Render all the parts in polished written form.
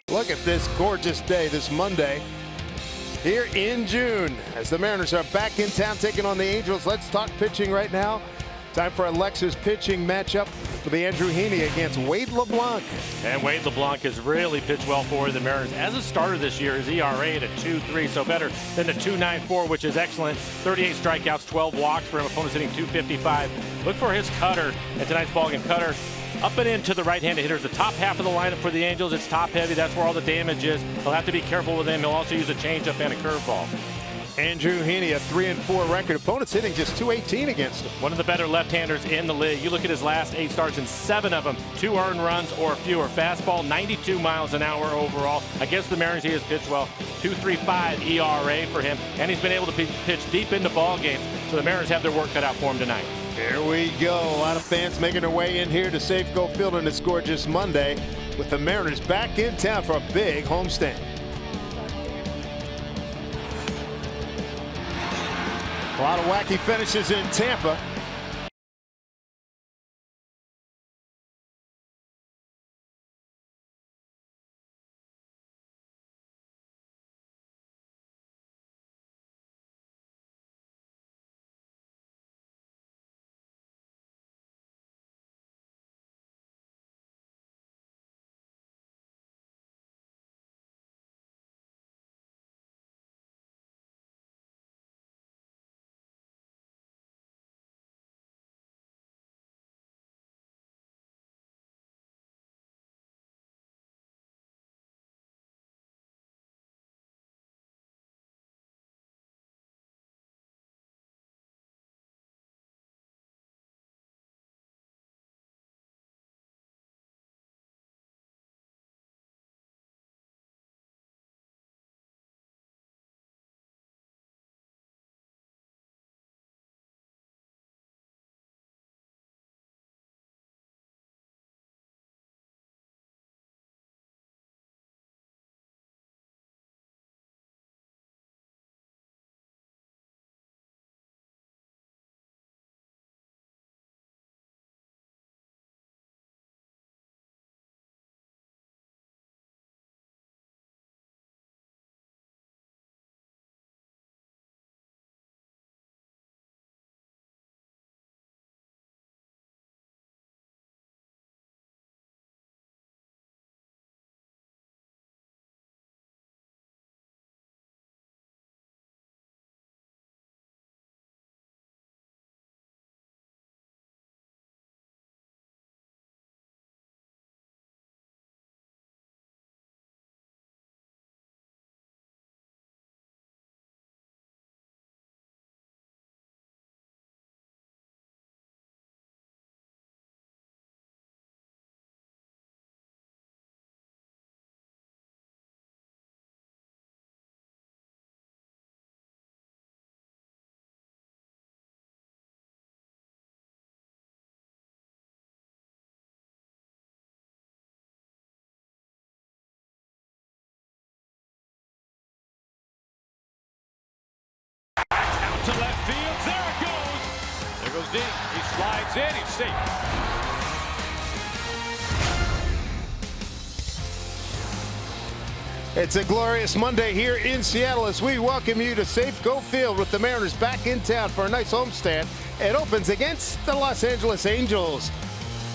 Look at this gorgeous day this Monday here in June as the Mariners are back in town taking on the Angels. Let's talk pitching right now. Time for Alexa's pitching matchup with the Andrew Heaney against Wade Leblanc. And Wade Leblanc has really pitched well for the Mariners. As a starter this year, his ERA at a 2.3, so better than the 2.94, which is excellent. 38 strikeouts, 12 walks for him. Opponents hitting 255. Look for his cutter in tonight's ballgame. Cutter up and into the right-handed hitters. The top half of the lineup for the Angels, it's top-heavy. That's where all the damage is. He'll have to be careful with him. He'll also use a changeup and a curveball. Andrew Heaney, a 3-4 record. Opponents hitting just 218 against him. One of the better left-handers in the league. You look at his last 8 starts, and 7 of them 2 earned runs or fewer. Fastball, 92 miles an hour overall. Against the Mariners, he has pitched well. 2.35 ERA for him, and he's been able to pitch deep into ball games. So the Mariners have their work cut out for him tonight. Here we go. A lot of fans making their way in here to Safeco Field on this gorgeous Monday with the Mariners back in town for a big homestand. A lot of wacky finishes in Tampa. To left field, there it goes. There goes Dee. He slides in, he's safe. It's a glorious Monday here in Seattle as we welcome you to Safeco Field with the Mariners back in town for a nice homestand. It opens against the Los Angeles Angels.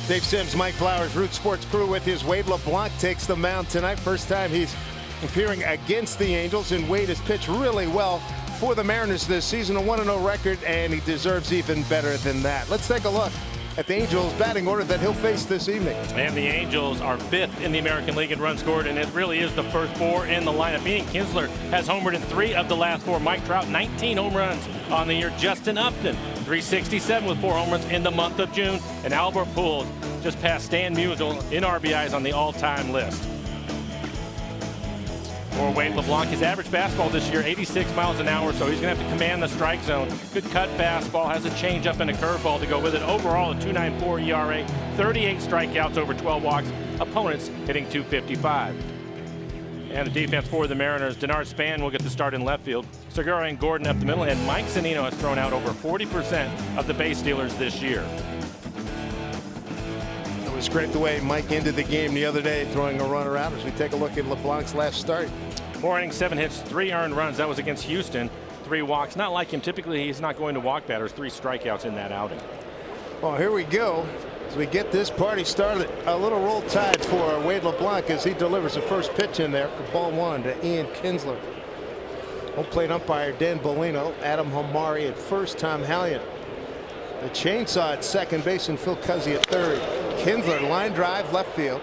Dave Sims, Mike Flowers, Root Sports crew with his Wade LeBlanc takes the mound tonight. First time he's appearing against the Angels, and Wade has pitched really well for the Mariners this season, a 1-0 record, and he deserves even better than that. Let's take a look at the Angels batting order that he'll face this evening. And the Angels are 5th in the American League in runs scored, and it really is the first 4 in the lineup. Ian Kinsler has homered in 3 of the last 4. Mike Trout, 19 home runs on the year. Justin Upton, 367 with 4 home runs in the month of June. And Albert Pujols just passed Stan Musial in RBIs on the all-time list. For Wade LeBlanc, his average fastball this year, 86 miles an hour, so he's going to have to command the strike zone. Good cut fastball, has a changeup and a curveball to go with it. Overall, a 2.94 ERA, 38 strikeouts over 12 walks. Opponents hitting 255. And the defense for the Mariners, Denard Span will get the start in left field. Segura and Gordon up the middle, and Mike Zunino has thrown out over 40% of the base stealers this year. was great the way Mike ended the game the other day, throwing a runner out as we take a look at Leblanc's last start. 4 innings, 7 hits, 3 earned runs. That was against Houston. 3 walks. Not like him. Typically, he's not going to walk batters. 3 strikeouts in that outing. Well, here we go as we get this party started. A little roll tide for Wade Leblanc as he delivers the first pitch in there for ball 1 to Ian Kinsler. Home plate umpire Dan Bellino, Adam Hamari at first, Tom Hallion. The chainsaw at second base and Phil Cuzzy at third. Kinsler line drive left field.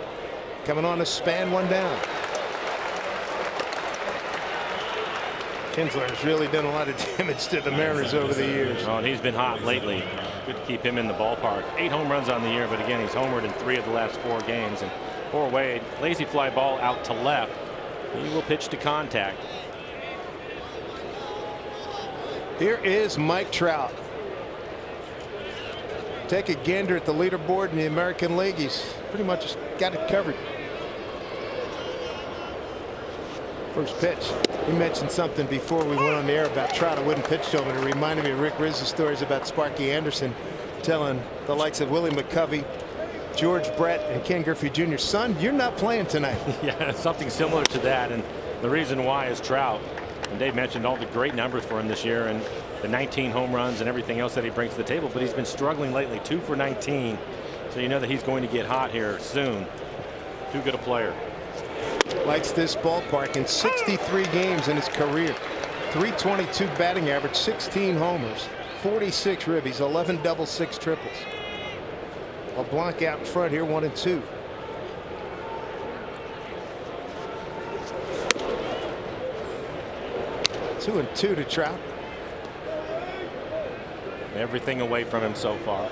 Coming on to span one down. Kinsler has really done a lot of damage to the Mariners over the years. Oh, and he's been hot lately. Good to keep him in the ballpark. 8 home runs on the year, but again, he's homered in 3 of the last 4 games. And poor Wade, lazy fly ball out to left. He will pitch to contact. Here is Mike Trout. Take a gander at the leaderboard in the American League. He's pretty much got it covered. First pitch. We mentioned something before we went on the air about Trout. I wouldn't pitch to him, and it reminded me of Rick Riz's stories about Sparky Anderson telling the likes of Willie McCovey, George Brett, and Ken Griffey Jr., son, you're not playing tonight. Yeah, something similar to that. And the reason why is Trout. And Dave mentioned all the great numbers for him this year and the 19 home runs and everything else that he brings to the table. But he's been struggling lately. 2 for 19. So you know that he's going to get hot here soon. Too good a player. Likes this ballpark in 63 games in his career. .322 batting average, 16 homers, 46 ribbies, 11 doubles, 6 triples. Leblanc out in front here, 1 and 2. Two and 2 to Trout. Everything away from him so far.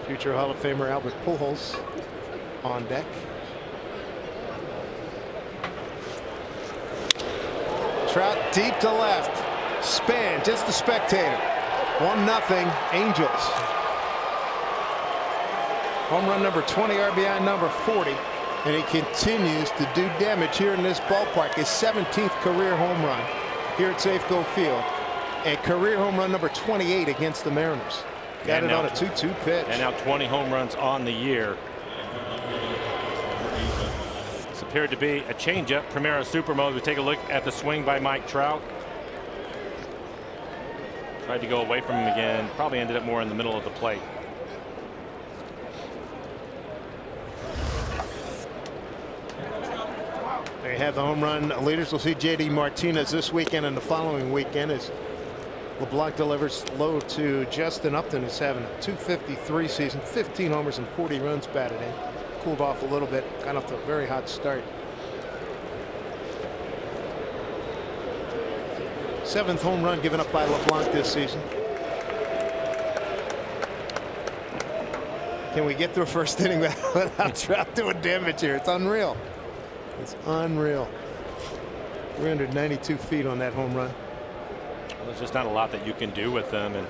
Future Hall of Famer Albert Pujols on deck. Trout deep to left. Span, just the spectator. 1-0 Angels. Home run number 20, RBI number 40. And he continues to do damage here in this ballpark. His 17th career home run here at Safeco Field. And career home run number 28 against the Mariners. Got it on a 2-2 pitch. And now 20 home runs on the year. This appeared to be a changeup. Primera super mode. We take a look at the swing by Mike Trout. Tried to go away from him again. Probably ended up more in the middle of the plate. There you have the home run leaders. We'll see J.D. Martinez this weekend and the following weekend as LeBlanc delivers low to Justin Upton, who's having a .253 season, 15 homers and 40 runs batted in. Cooled off a little bit, got off to a very hot start. 7th home run given up by LeBlanc this season. Can we get through a first inning without Trout doing damage here? It's unreal. It's unreal. 392 feet on that home run. Well, there's just not a lot that you can do with them. And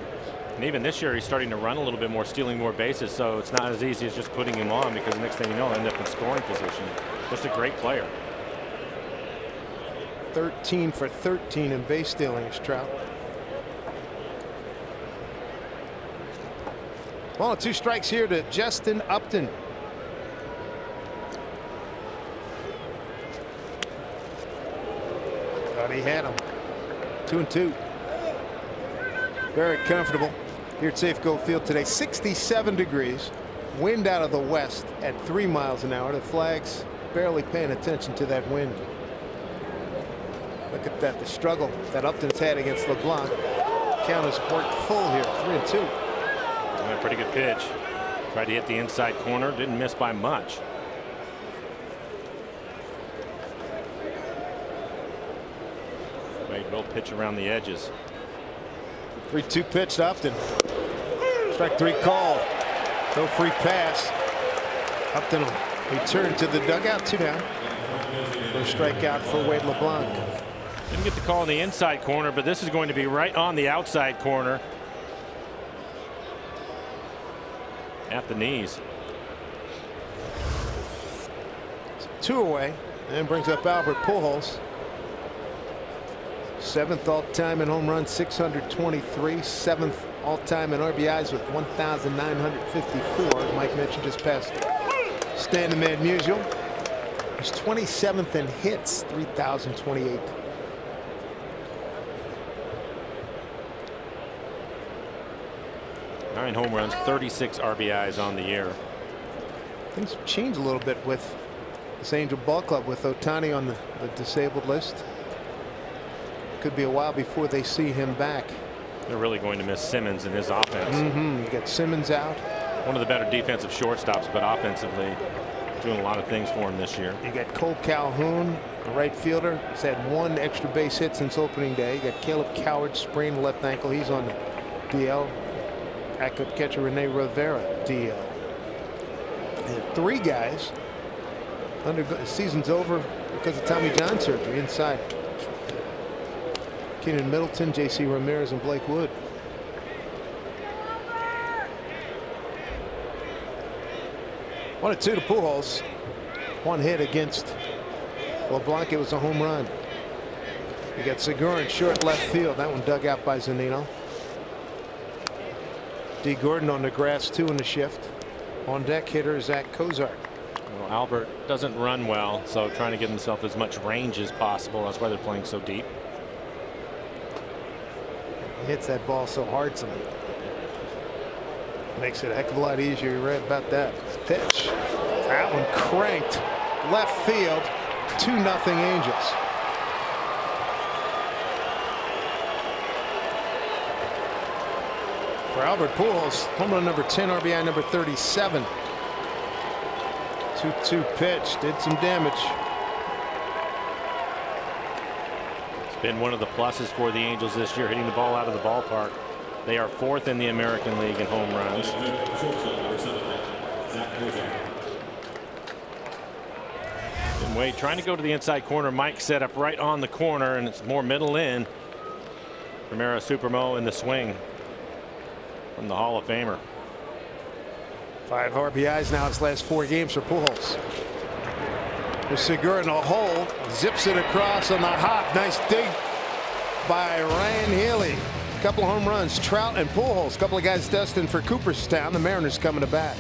even this year, he's starting to run a little bit more, stealing more bases. So it's not as easy as just putting him on, because the next thing you know, he'll end up in scoring position. Just a great player. 13 for 13 in base stealing is Trout. 2 strikes here to Justin Upton. Thought he had him. 2 and 2. Very comfortable here at Safeco Field today. 67 degrees. Wind out of the west at 3 miles an hour. The Flags barely paying attention to that wind. Look at that, the struggle that Upton's had against LeBlanc. Count has worked full here, 3 and 2. Yeah, pretty good pitch. Tried to hit the inside corner, didn't miss by much. Wade will pitch around the edges. 3-2 pitch to Upton. Strike 3 call. No free pass. Upton will return to the dugout, 2 down. No strikeout for Wade LeBlanc. Didn't get the call in the inside corner, but this is going to be right on the outside corner. At the knees. 2 away, and brings up Albert Pujols. 7th all-time in home runs, 623. 7th all-time in RBIs with 1,954. Mike mentioned just passed Standing man Musial. He's 27th in hits, 3,028. Nine home runs, 36 RBIs on the year. Things have changed a little bit with this Angel Ball Club with Ohtani on the disabled list. Could be a while before they see him back. They're really going to miss Simmons in his offense. You got Simmons out. One of the better defensive shortstops, but offensively doing a lot of things for him this year. You got Cole Calhoun, the right fielder. He's had one extra base hit since opening day. You got Caleb Coward, sprained left ankle. He's on the DL. Backup catcher Rene Rivera, DL. And three guys. Season's over because of Tommy John surgery inside. Keenan Middleton, J.C. Ramirez, and Blake Wood. 1-2 to Pujols. One hit against Leblanc. It was a home run. You got Segura in short left field. That one dug out by Zunino. Dee Gordon on the grass, 2 in the shift. On deck hitter Zach Kozart. Well, Albert doesn't run well, so trying to give himself as much range as possible. That's why they're playing so deep. He hits that ball so hard tonight. Makes it a heck of a lot easier. You're right about that. Pitch. That one cranked left field. 2-0 Angels. For Albert Pujols, home run number 10, RBI number 37. 2-2 pitch, did some damage. It's been one of the pluses for the Angels this year, hitting the ball out of the ballpark. They are 4th in the American League in home runs. And Wade trying to go to the inside corner. Mike set up right on the corner, and it's more middle in. Primera Supermo in the swing from the Hall of Famer. 5 RBIs now his last 4 games for Pujols. There's Segura in a hole, zips it across on the hop. Nice dig by Ryan Heaney. A couple of home runs. Trout and Pujols, a couple of guys destined for Cooperstown. The Mariners coming to bat.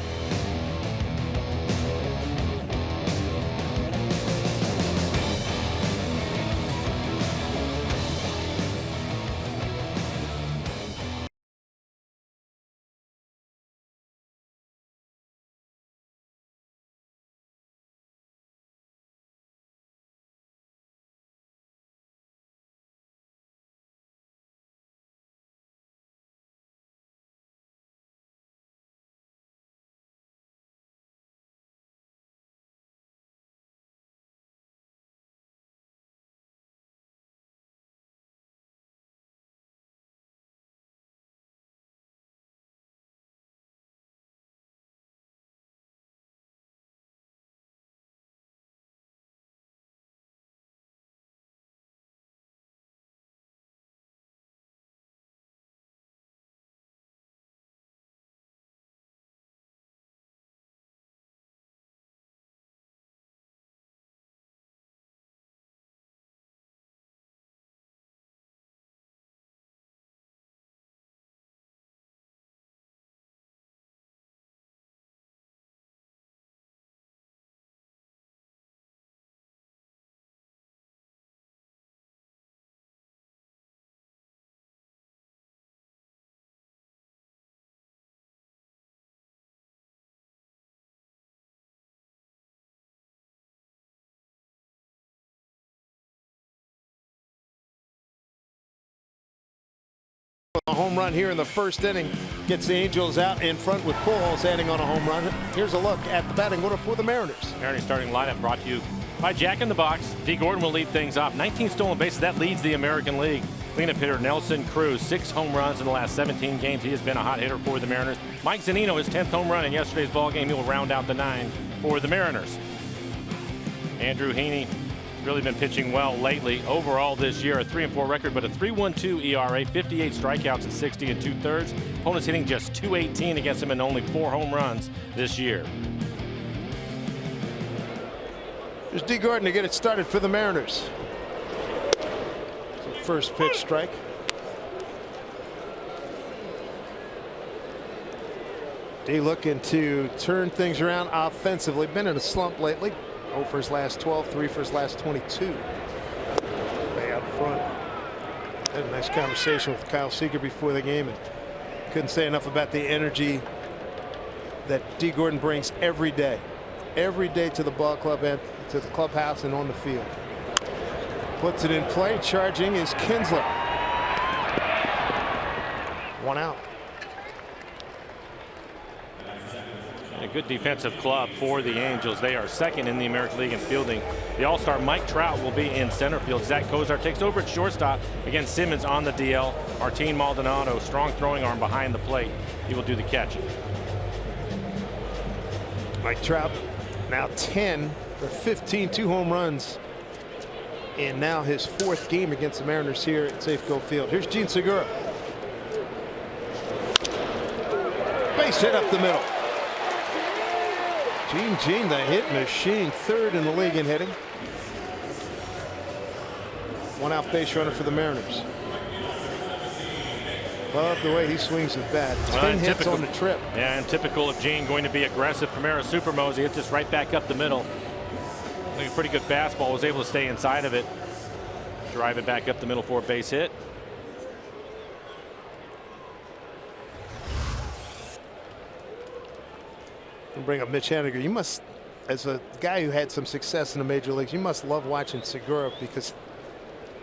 A home run here in the first inning gets the Angels out in front with Pujols adding on a home run. Here's a look at the batting order for the Mariners. Mariners starting lineup brought to you by Jack in the Box. Dee Gordon will lead things off. 19 stolen bases. That leads the American League. Cleanup hitter Nelson Cruz, 6 home runs in the last 17 games. He has been a hot hitter for the Mariners. Mike Zunino, his 10th home run in yesterday's ball game. He will round out the 9 for the Mariners. Andrew Heaney really been pitching well lately. Overall this year, a 3-4 record, but a 3.12 ERA, 58 strikeouts in 60 2/3. Opponents hitting just .218 against him and only 4 home runs this year. There's Dee Gordon to get it started for the Mariners. So first pitch strike. Dee looking to turn things around offensively. Been in a slump lately. 0 for his last 12, 3 for his last 22. Way out front. Had a nice conversation with Kyle Segura before the game, and couldn't say enough about the energy that Dee Gordon brings every day to the ball club and to the clubhouse and on the field. Puts it in play. Charging is Kinsler. 1 out. A good defensive club for the Angels. They are second in the American League in fielding. The All-Star Mike Trout will be in center field. Zach Kozar takes over at shortstop. Again, Simmons on the DL. Martin Maldonado, strong throwing arm behind the plate. He will do the catch. Mike Trout now 10 for 15, 2 home runs. And now his 4th game against the Mariners here at Safeco Field. Here's Gene Segura. Base hit up the middle. Gene, the hit machine, 3rd in the league in hitting. 1 out base runner for the Mariners. Love the way he swings his bat. 10 hits on the trip. Yeah, and typical of Gene, going to be aggressive. Primera Supermos, he hits this right back up the middle. I think a pretty good fastball, was able to stay inside of it. Drive it back up the middle for a base hit. And bring up Mitch Hannigan. You must, as a guy who had some success in the major leagues, you must love watching Segura because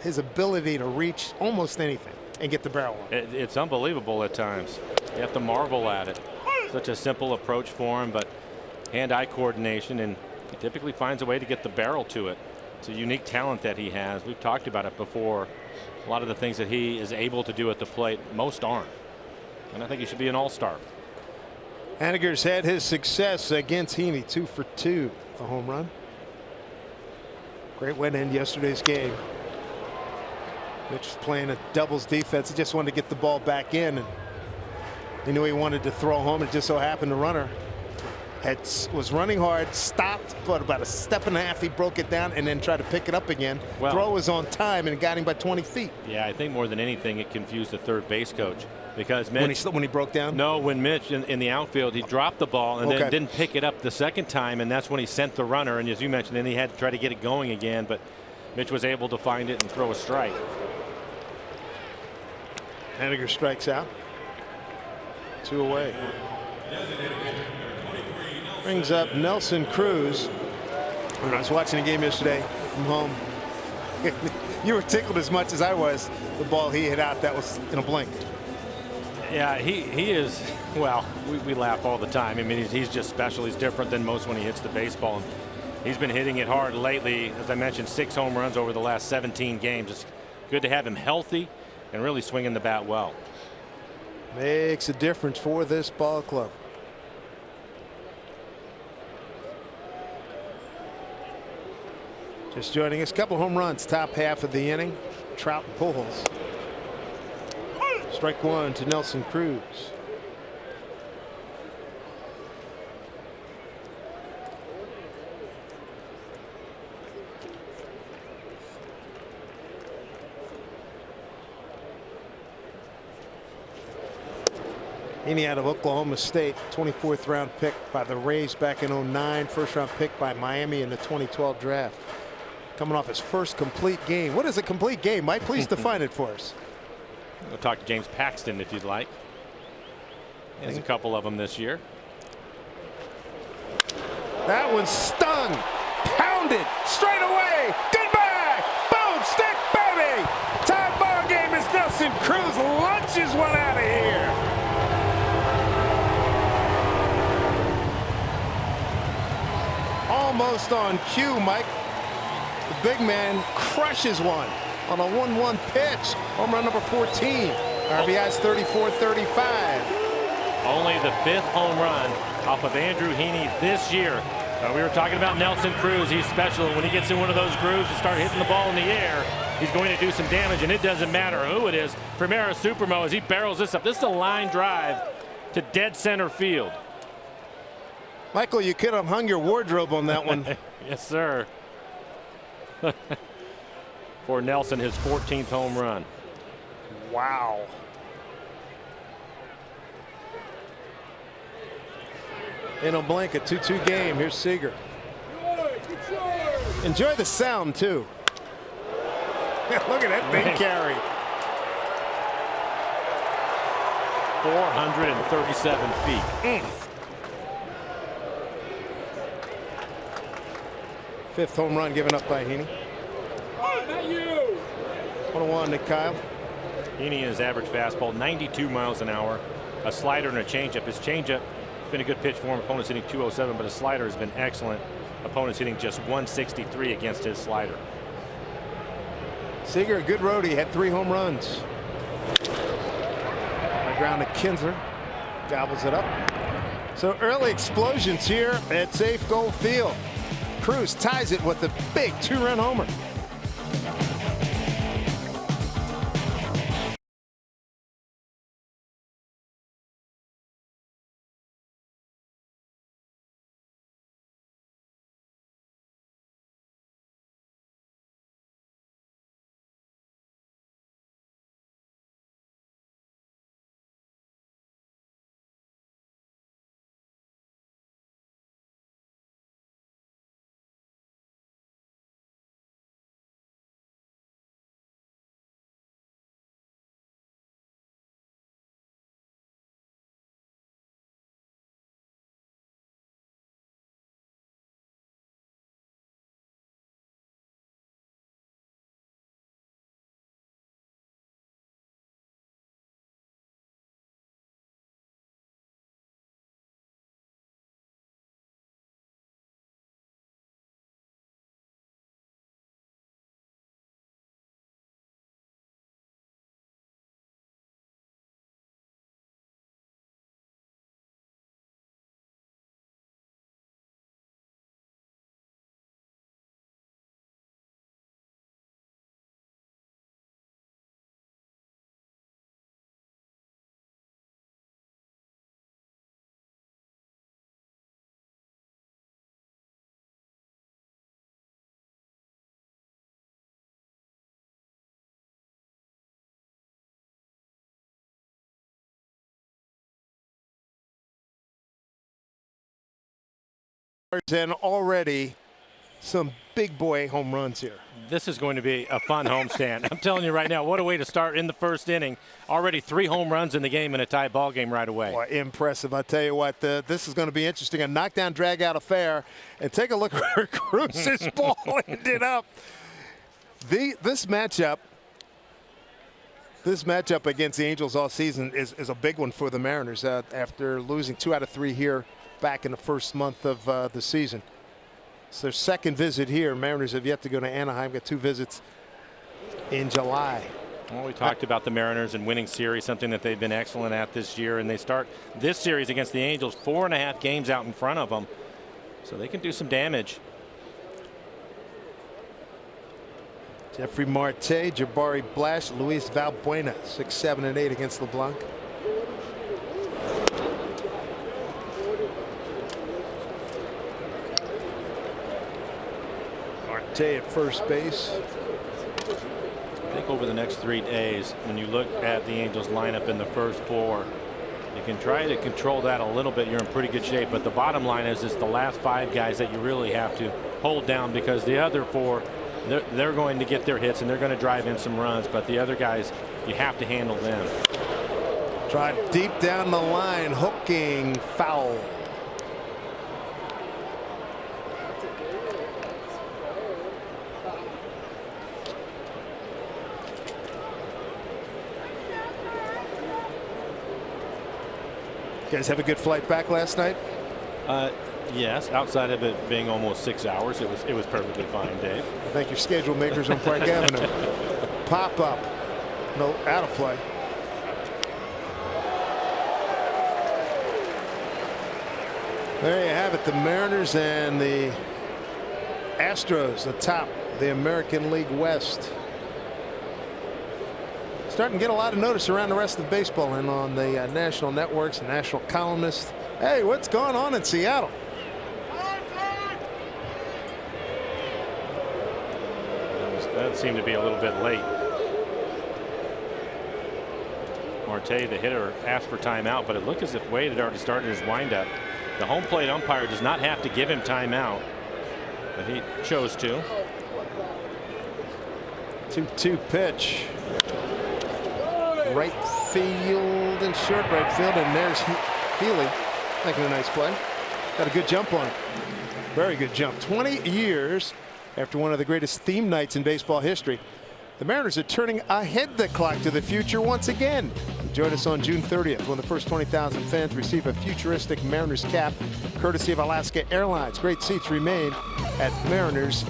his ability to reach almost anything and get the barrel on. It's unbelievable at times. You have to marvel at it. Such a simple approach for him, but hand-eye coordination, and he typically finds a way to get the barrel to it. It's a unique talent that he has. We've talked about it before. A lot of the things that he is able to do at the plate, most aren't. And I think he should be an all-star. Hannigan's had his success against Heaney, 2 for 2, the home run. Great way to end yesterday's game. Mitch was playing a doubles defense. He just wanted to get the ball back in, and he knew he wanted to throw home. It just so happened the runner was running hard, stopped, but about a step and a half he broke it down and then tried to pick it up again. Well, throw was on time and got him by 20 feet. Yeah, I think more than anything it confused the third base coach. Because Mitch, when he broke down? No, when Mitch in the outfield, he dropped the ball and then didn't pick it up the second time, and that's when he sent the runner. And as you mentioned, then he had to try to get it going again, but Mitch was able to find it and throw a strike. Hannigan strikes out. 2 away. Brings up Nelson Cruz. When I was watching the game yesterday from home, you were tickled as much as I was. The ball he hit out, that was in a blink. Yeah, he is, well, we laugh all the time. I mean, he's just special. He's different than most when he hits the baseball. And he's been hitting it hard lately. As I mentioned, 6 home runs over the last 17 games. It's good to have him healthy and really swinging the bat well. Makes a difference for this ball club. Just joining us, couple home runs, top half of the inning. Trout and Pujols. Strike 1 to Nelson Cruz. Heaney out of Oklahoma State, 24th round pick by the Rays back in 09, 1st round pick by Miami in the 2012 draft. Coming off his first complete game. What is a complete game, Mike? Please define it for us. We'll talk to James Paxton if you'd like. There's a couple of them this year. That one stung, pounded, straight away. Goodbye. Boom, stick, baby. Tie ball game as Nelson Cruz lunches one out of here. Almost on cue, Mike. The big man crushes one on a 1-1 pitch. Home run number 14. RBI's 34-35. Only the 5th home run off of Andrew Heaney this year. We were talking about Nelson Cruz. He's special. When he gets in one of those grooves and start hitting the ball in the air, he's going to do some damage, and it doesn't matter who it is. Primera Supermo as he barrels this up. This is a line drive to dead center field. Michael, you could have hung your wardrobe on that one. Yes, sir. For Nelson, his 14th home run. Wow. in Leblanc, a 2-2 game. Here's Segura. Enjoy the sound, too. Look at that thing carry. 437 feet. Fifth home run given up by Heaney. 1-1 to Kyle. Heaney in his average fastball, 92 miles an hour. A slider and a changeup. His changeup has been a good pitch for him. Opponents hitting 207, but his slider has been excellent. Opponents hitting just 163 against his slider. Segura, a good roadie, had 3 home runs. High ground to Kinsler. Gobbles it up. So early explosions here at Safe Goal Field. Cruz ties it with a big 2-run homer. And already some big boy home runs here. This is going to be a fun homestand. I'm telling you right now, what a way to start in the first inning. Already 3 home runs in the game and a tie ball game right away. Boy, impressive. I tell you what, this is going to be interesting. A knockdown, drag out affair. And take a look where Cruz's ball ended up. This matchup against the Angels all season is a big one for the Mariners after losing 2 out of 3 here back in the first month of the season. It's their second visit here. Mariners have yet to go to Anaheim. Got 2 visits in July. Well, we talked about the Mariners and winning series, something that they've been excellent at this year, and they start this series against the Angels 4.5 games out in front of them, so they can do some damage. Jeffrey Marte, Jabari Blash, Luis Valbuena, 6, 7, and 8 against Leblanc. Marte at first base. I think over the next 3 days, when you look at the Angels lineup in the first 4, you can try to control that a little bit. You're in pretty good shape, but the bottom line is it's the last 5 guys that you really have to hold down, because the other 4, they're going to get their hits and they're going to drive in some runs, but the other guys, you have to handle them. Drive deep down the line, hooking, foul. You guys have a good flight back last night? Yes, outside of it being almost 6 hours, it was perfectly fine, Dave. I thank your schedule makers on Park Avenue. Pop up. No, out of play. There you have it. The Mariners and the Astros atop the American League West. Starting to get a lot of notice around the rest of baseball and on the national networks and national columnists. Hey, what's going on in Seattle? That seemed to be a little bit late. Marte, the hitter, asked for timeout, but it looked as if Wade had already started his windup. The home plate umpire does not have to give him timeout, but he chose to. 2-2 pitch. Right field and short right field, and there's Heaney making a nice play. Got a good jump on it. Very good jump. 20 years after one of the greatest theme nights in baseball history, the Mariners are turning ahead the clock to the future once again. Join us on June 30th when the first 20,000 fans receive a futuristic Mariners cap courtesy of Alaska Airlines. Great seats remain at mariners.com.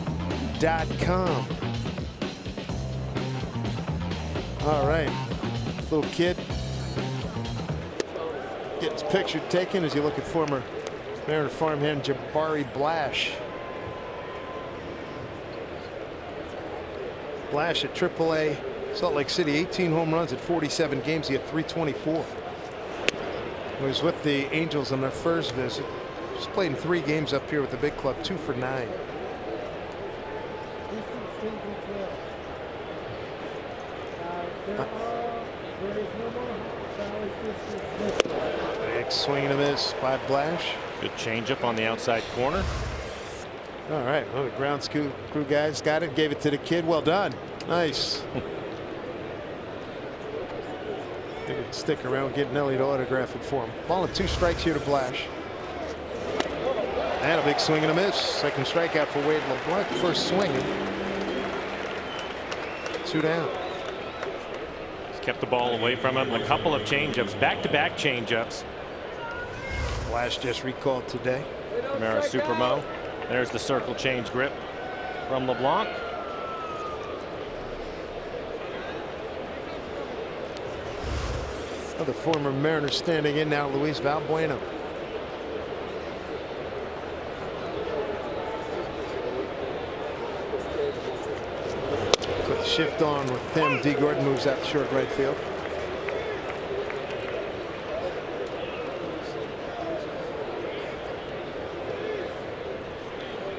All right, little kid getting his picture taken as you look at former Mariner farmhand Jabari Blash. Blash at AAA Salt Lake City, 18 home runs at 47 games. He had 324. He was with the Angels on their first visit. Just played in 3 games up here with the big club, 2 for 9. Big swing and a miss by Blash. Good changeup on the outside corner. All right, well, the ground crew guys got it, gave it to the kid. Well done. Nice. They would stick around, get Nelly to autograph it for him. Ball and 2 strikes here to Blash. And a big swing and a miss. Second strikeout for Wade Leblanc. First swing. 2 down. He's kept the ball away from him. A couple of changeups, back-to-back changeups. Blash just recalled today. Mara Supermo. There's the circle change grip from Leblanc. Another former Mariner standing in now, Luis Valbuena. Put the shift on with him. Dee Gordon moves out to short right field.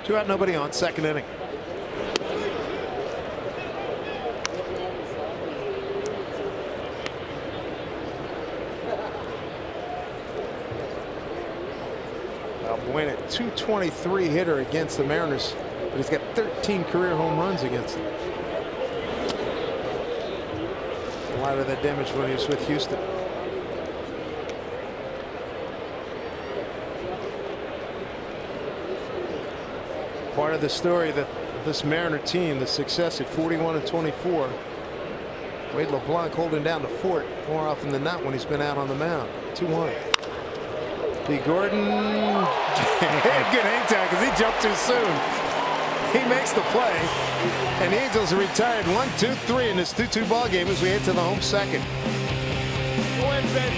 Two out, nobody on, second inning. Valbuena, .223 hitter against the Mariners, but he's got 13 career home runs against them. A lot of that damage when he was with Houston. Part of the story that this Mariner team, the success at 41-24. Wade Leblanc holding down the fort more often than not when he's been out on the mound. 2-1. Dee Gordon. Good hang time because he jumped too soon. He makes the play, and the Angels are retired 1-2-3 in this 2-2 ball game as we head to the home second. Wednesday.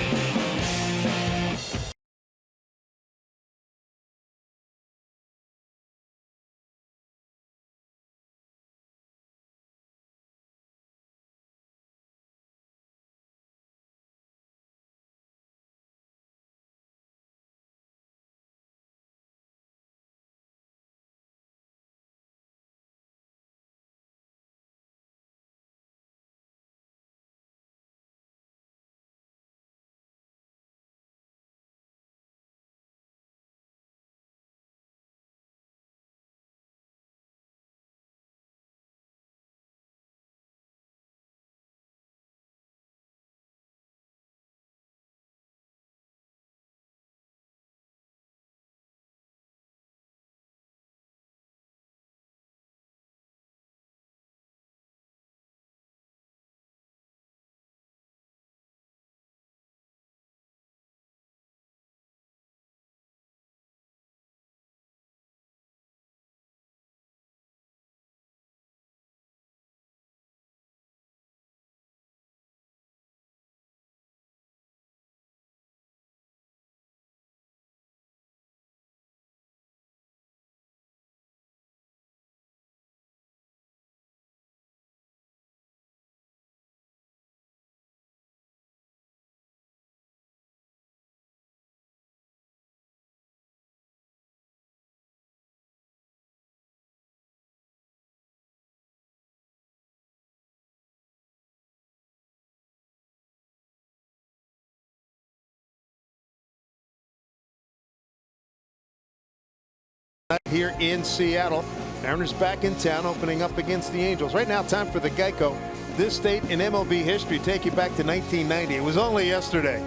here in Seattle. Mariners back in town, opening up against the Angels. Right now, time for the Geico. This date in MLB history take you back to 1990. It was only yesterday.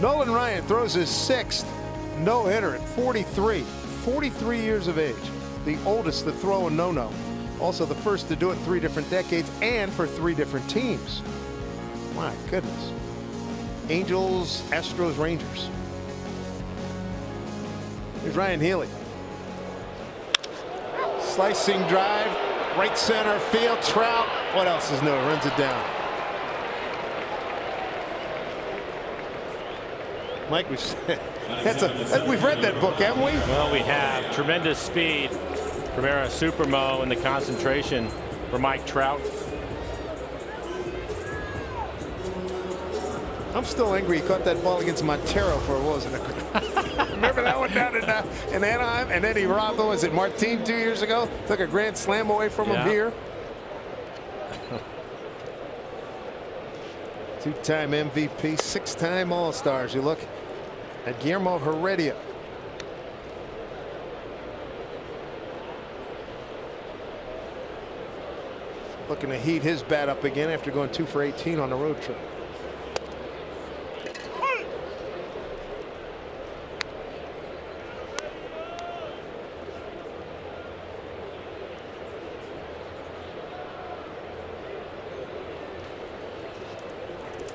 Nolan Ryan throws his 6th no-hitter at 43. 43 years of age. The oldest to throw a no-no. Also the first to do it 3 different decades and for 3 different teams. My goodness. Angels, Astros, Rangers. Here's Ryan Heaney. Slicing drive, right center field. Trout. What else is new? Runs it down. Mike, we've read that book, haven't we? Well, we have. Tremendous speed from Era Supermo, and the concentration for Mike Trout. I'm still angry he caught that ball against Montero for what was it? Remember that one down in Anaheim? And then he robbed, was it Martin 2 years ago? Took a grand slam away from him here. 2-time MVP, 6-time All-Stars. You look at Guillermo Heredia. Looking to heat his bat up again after going 2 for 18 on the road trip.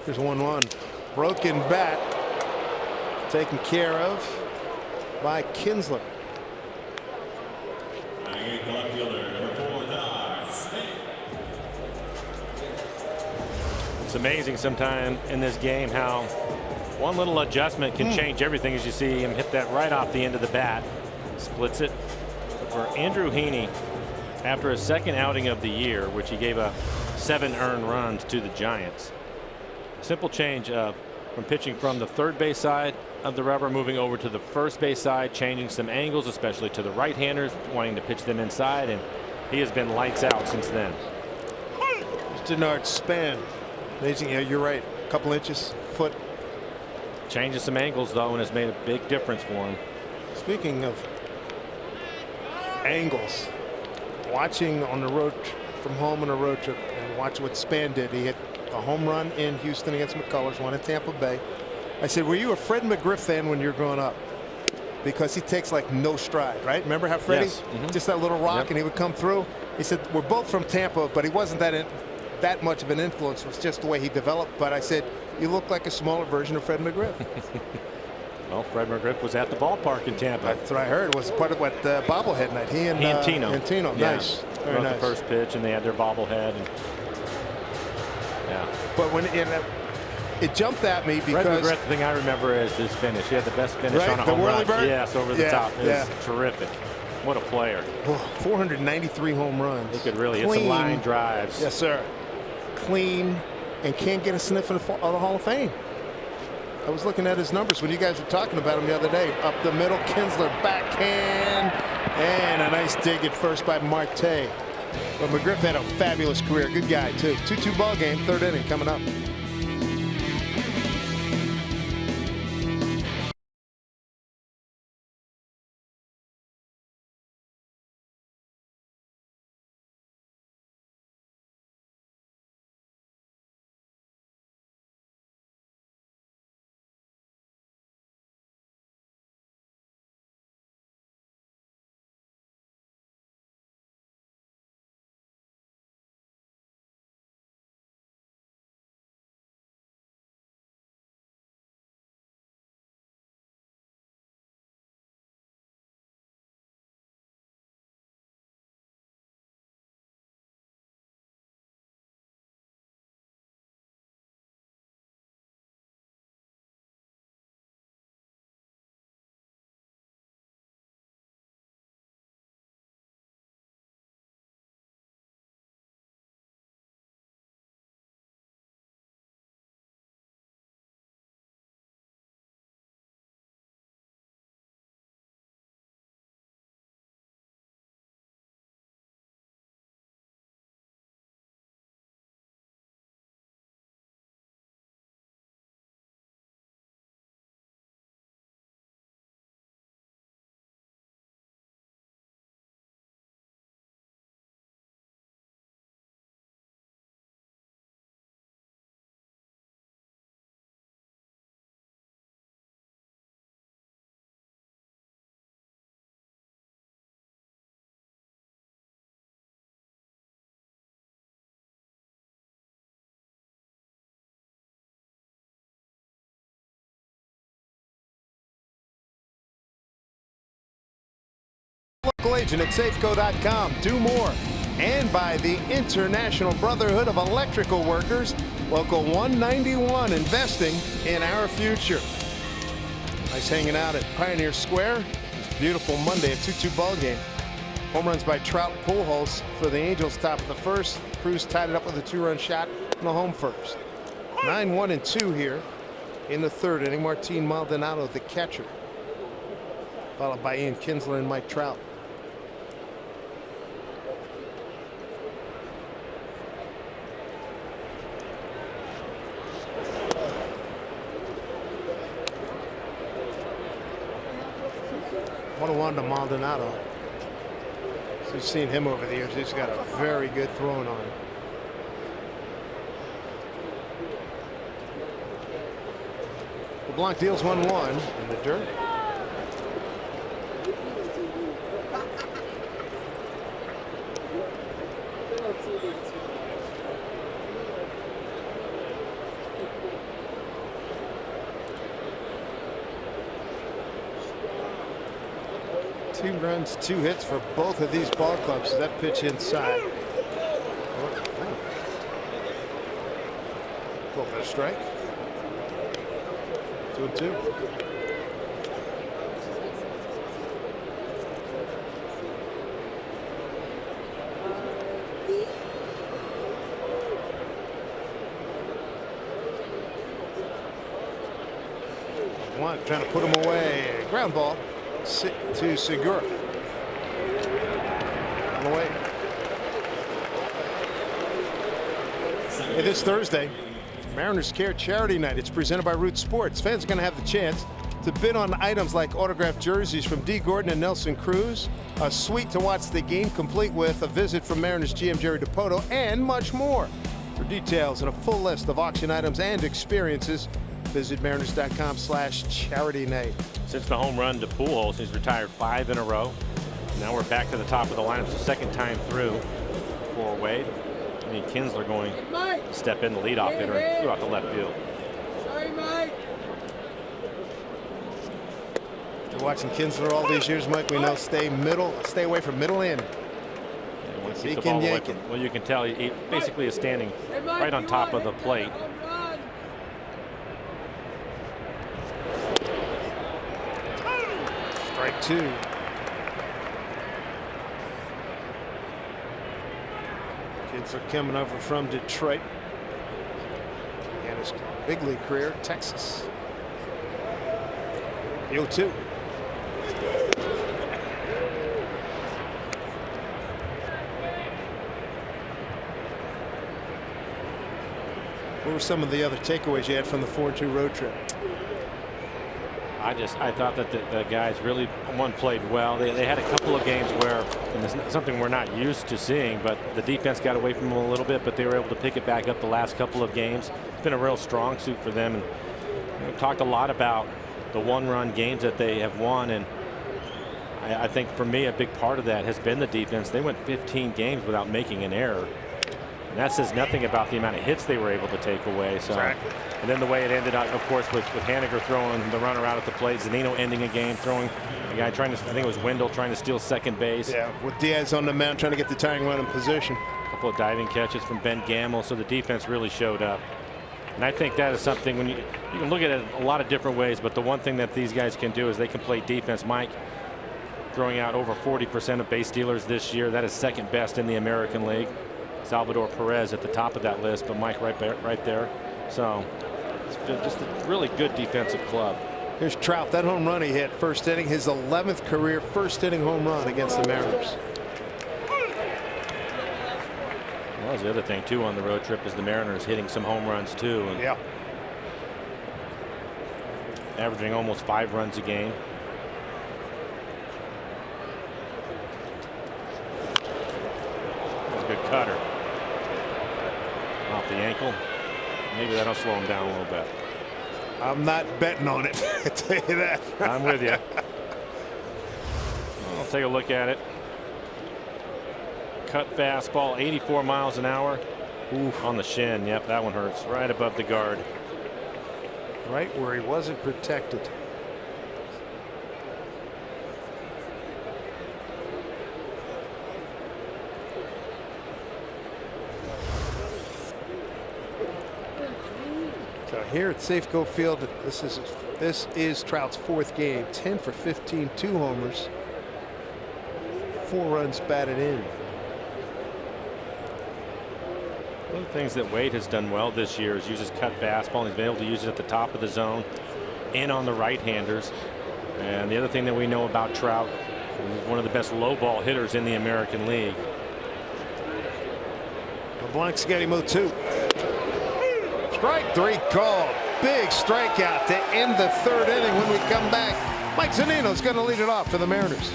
There's 1-1. Broken bat taken care of by Kinsler. It's amazing sometimes in this game how one little adjustment can change everything, as you see him hit that right off the end of the bat. Splits it. But for Andrew Heaney, after a second outing of the year, which he gave 7 earned runs to the Giants, simple change from pitching from the third base side of the rubber, moving over to the first base side, changing some angles, especially to the right-handers, wanting to pitch them inside, and he has been lights out since then. Denard span. Amazing. Yeah, you're right. A couple inches, foot. Changes some angles, though, and has made a big difference for him. Speaking of angles, watching on the road from home on a road trip and watch what Span did. He hit a home run in Houston against McCullers, one in Tampa Bay. I said, were you a Fred McGriff fan when you were growing up? Because he takes like no stride, right? Remember how Freddie, just that little rock, and he would come through. He said, we're both from Tampa, but he wasn't that much of an influence. It was just the way he developed. But I said, you look like a smaller version of Fred McGriff. Well, Fred McGriff was at the ballpark in Tampa. That's what I heard. It was part of what bobblehead night. He and Tino. Yeah. Nice. Very nice. The first pitch, and they had their bobblehead. And but when it jumped at me because Fred McGriff, the thing I remember is his finish. He had the best finish on a home run. Yes, over the top. It was terrific. What a player. 493 home runs. He could really hit some line drives. Yes, sir. Clean, and can't get a sniff of the Hall of Fame. I was looking at his numbers when you guys were talking about him the other day. Up the middle, Kinsler backhand, and a nice dig at first by Marte. But McGriff had a fabulous career. Good guy, too. 2-2 ball game, 3rd inning coming up. Local agent at Safeco.com. Do more. And by the International Brotherhood of Electrical Workers, Local 191, investing in our future. Nice hanging out at Pioneer Square. It's a beautiful Monday, a 2-2 ball game. Home runs by Trout and Pujols for the Angels, top of the first. Cruz tied it up with a 2-run shot in the home first. 9-1-2 here in the third inning. Martin Maldonado, the catcher, followed by Ian Kinsler and Mike Trout. One to Maldonado. So you've seen him over the years. He's got a very good throwing arm. Leblanc deals 1-1 in the dirt. Two runs, 2 hits for both of these ball clubs. That pitch inside. Pull for a strike. 2-2. One trying to put him away. Ground ball to Segura. On the way. It is Thursday. Mariners Care Charity Night. It's presented by Root Sports. Fans are going to have the chance to bid on items like autographed jerseys from Dee Gordon and Nelson Cruz, a suite to watch the game complete with a visit from Mariners GM Jerry Dipoto, and much more. For details and a full list of auction items and experiences, visit mariners.com/charity night. Since the home run to Pujols, he's retired 5 in a row. Now we're back to the top of the lineup. It's the second time through for Wade. I mean, Kinsler going to step in the leadoff hitter and threw out the left field. Sorry, Mike. After watching Kinsler all these years, Mike, we know stay away from middle in. He can yank it. Well, you can tell he basically is standing right on top of the plate. Strike 2. Kinsler coming over from Detroit. And his big league career, Texas. 0-2. What were some of the other takeaways you had from the 4-2 road trip? I thought that the guys really, played well. They had a couple of games where, and it's something we're not used to seeing, but the defense got away from them a little bit, but they were able to pick it back up the last couple of games. It's been a real strong suit for them. And we've talked a lot about the one-run games that they have won, and I think for me a big part of that has been the defense. They went 15 games without making an error. And that says nothing about the amount of hits they were able to take away. So, exactly. And then the way it ended up, of course, with Hannigan throwing the runner out at the plate, Zunino ending a game, throwing the guy trying to, I think it was Wendell trying to steal second base. Yeah, with Diaz on the mound trying to get the tying run in position. A couple of diving catches from Ben Gamble, so the defense really showed up. And I think that is something when you can look at it a lot of different ways, but the one thing that these guys can do is they can play defense. Mike throwing out over 40% of base stealers this year. That is second best in the American League. Salvador Perez at the top of that list, but Mike right there. So it's just a really good defensive club. Here's Trout. That home run he hit first inning, his 11th career first inning home run against the Mariners. Well, that's the other thing too on the road trip is the Mariners hitting some home runs too. And yeah. Averaging almost 5 runs a game. That's a good cutter. Off the ankle. Maybe that'll slow him down a little bit. I'm not betting on it. I tell you that. I'm with you. I'll take a look at it. Cut fastball, 84 miles an hour. Oof, on the shin. Yep, that one hurts. Right above the guard. Right where he wasn't protected. So here at Safeco Field, this is Trout's fourth game. 10 for 15, 2 homers, 4 runs batted in. One of the things that Wade has done well this year is use his cut fastball, and he's been able to use it at the top of the zone and on the right-handers. And the other thing that we know about Trout, he's one of the best low ball hitters in the American League. Leblanc's got him 0-2. Strike 3 call. Big strikeout to end the 3rd inning. When we come back, Mike Zunino's going to lead it off for the Mariners.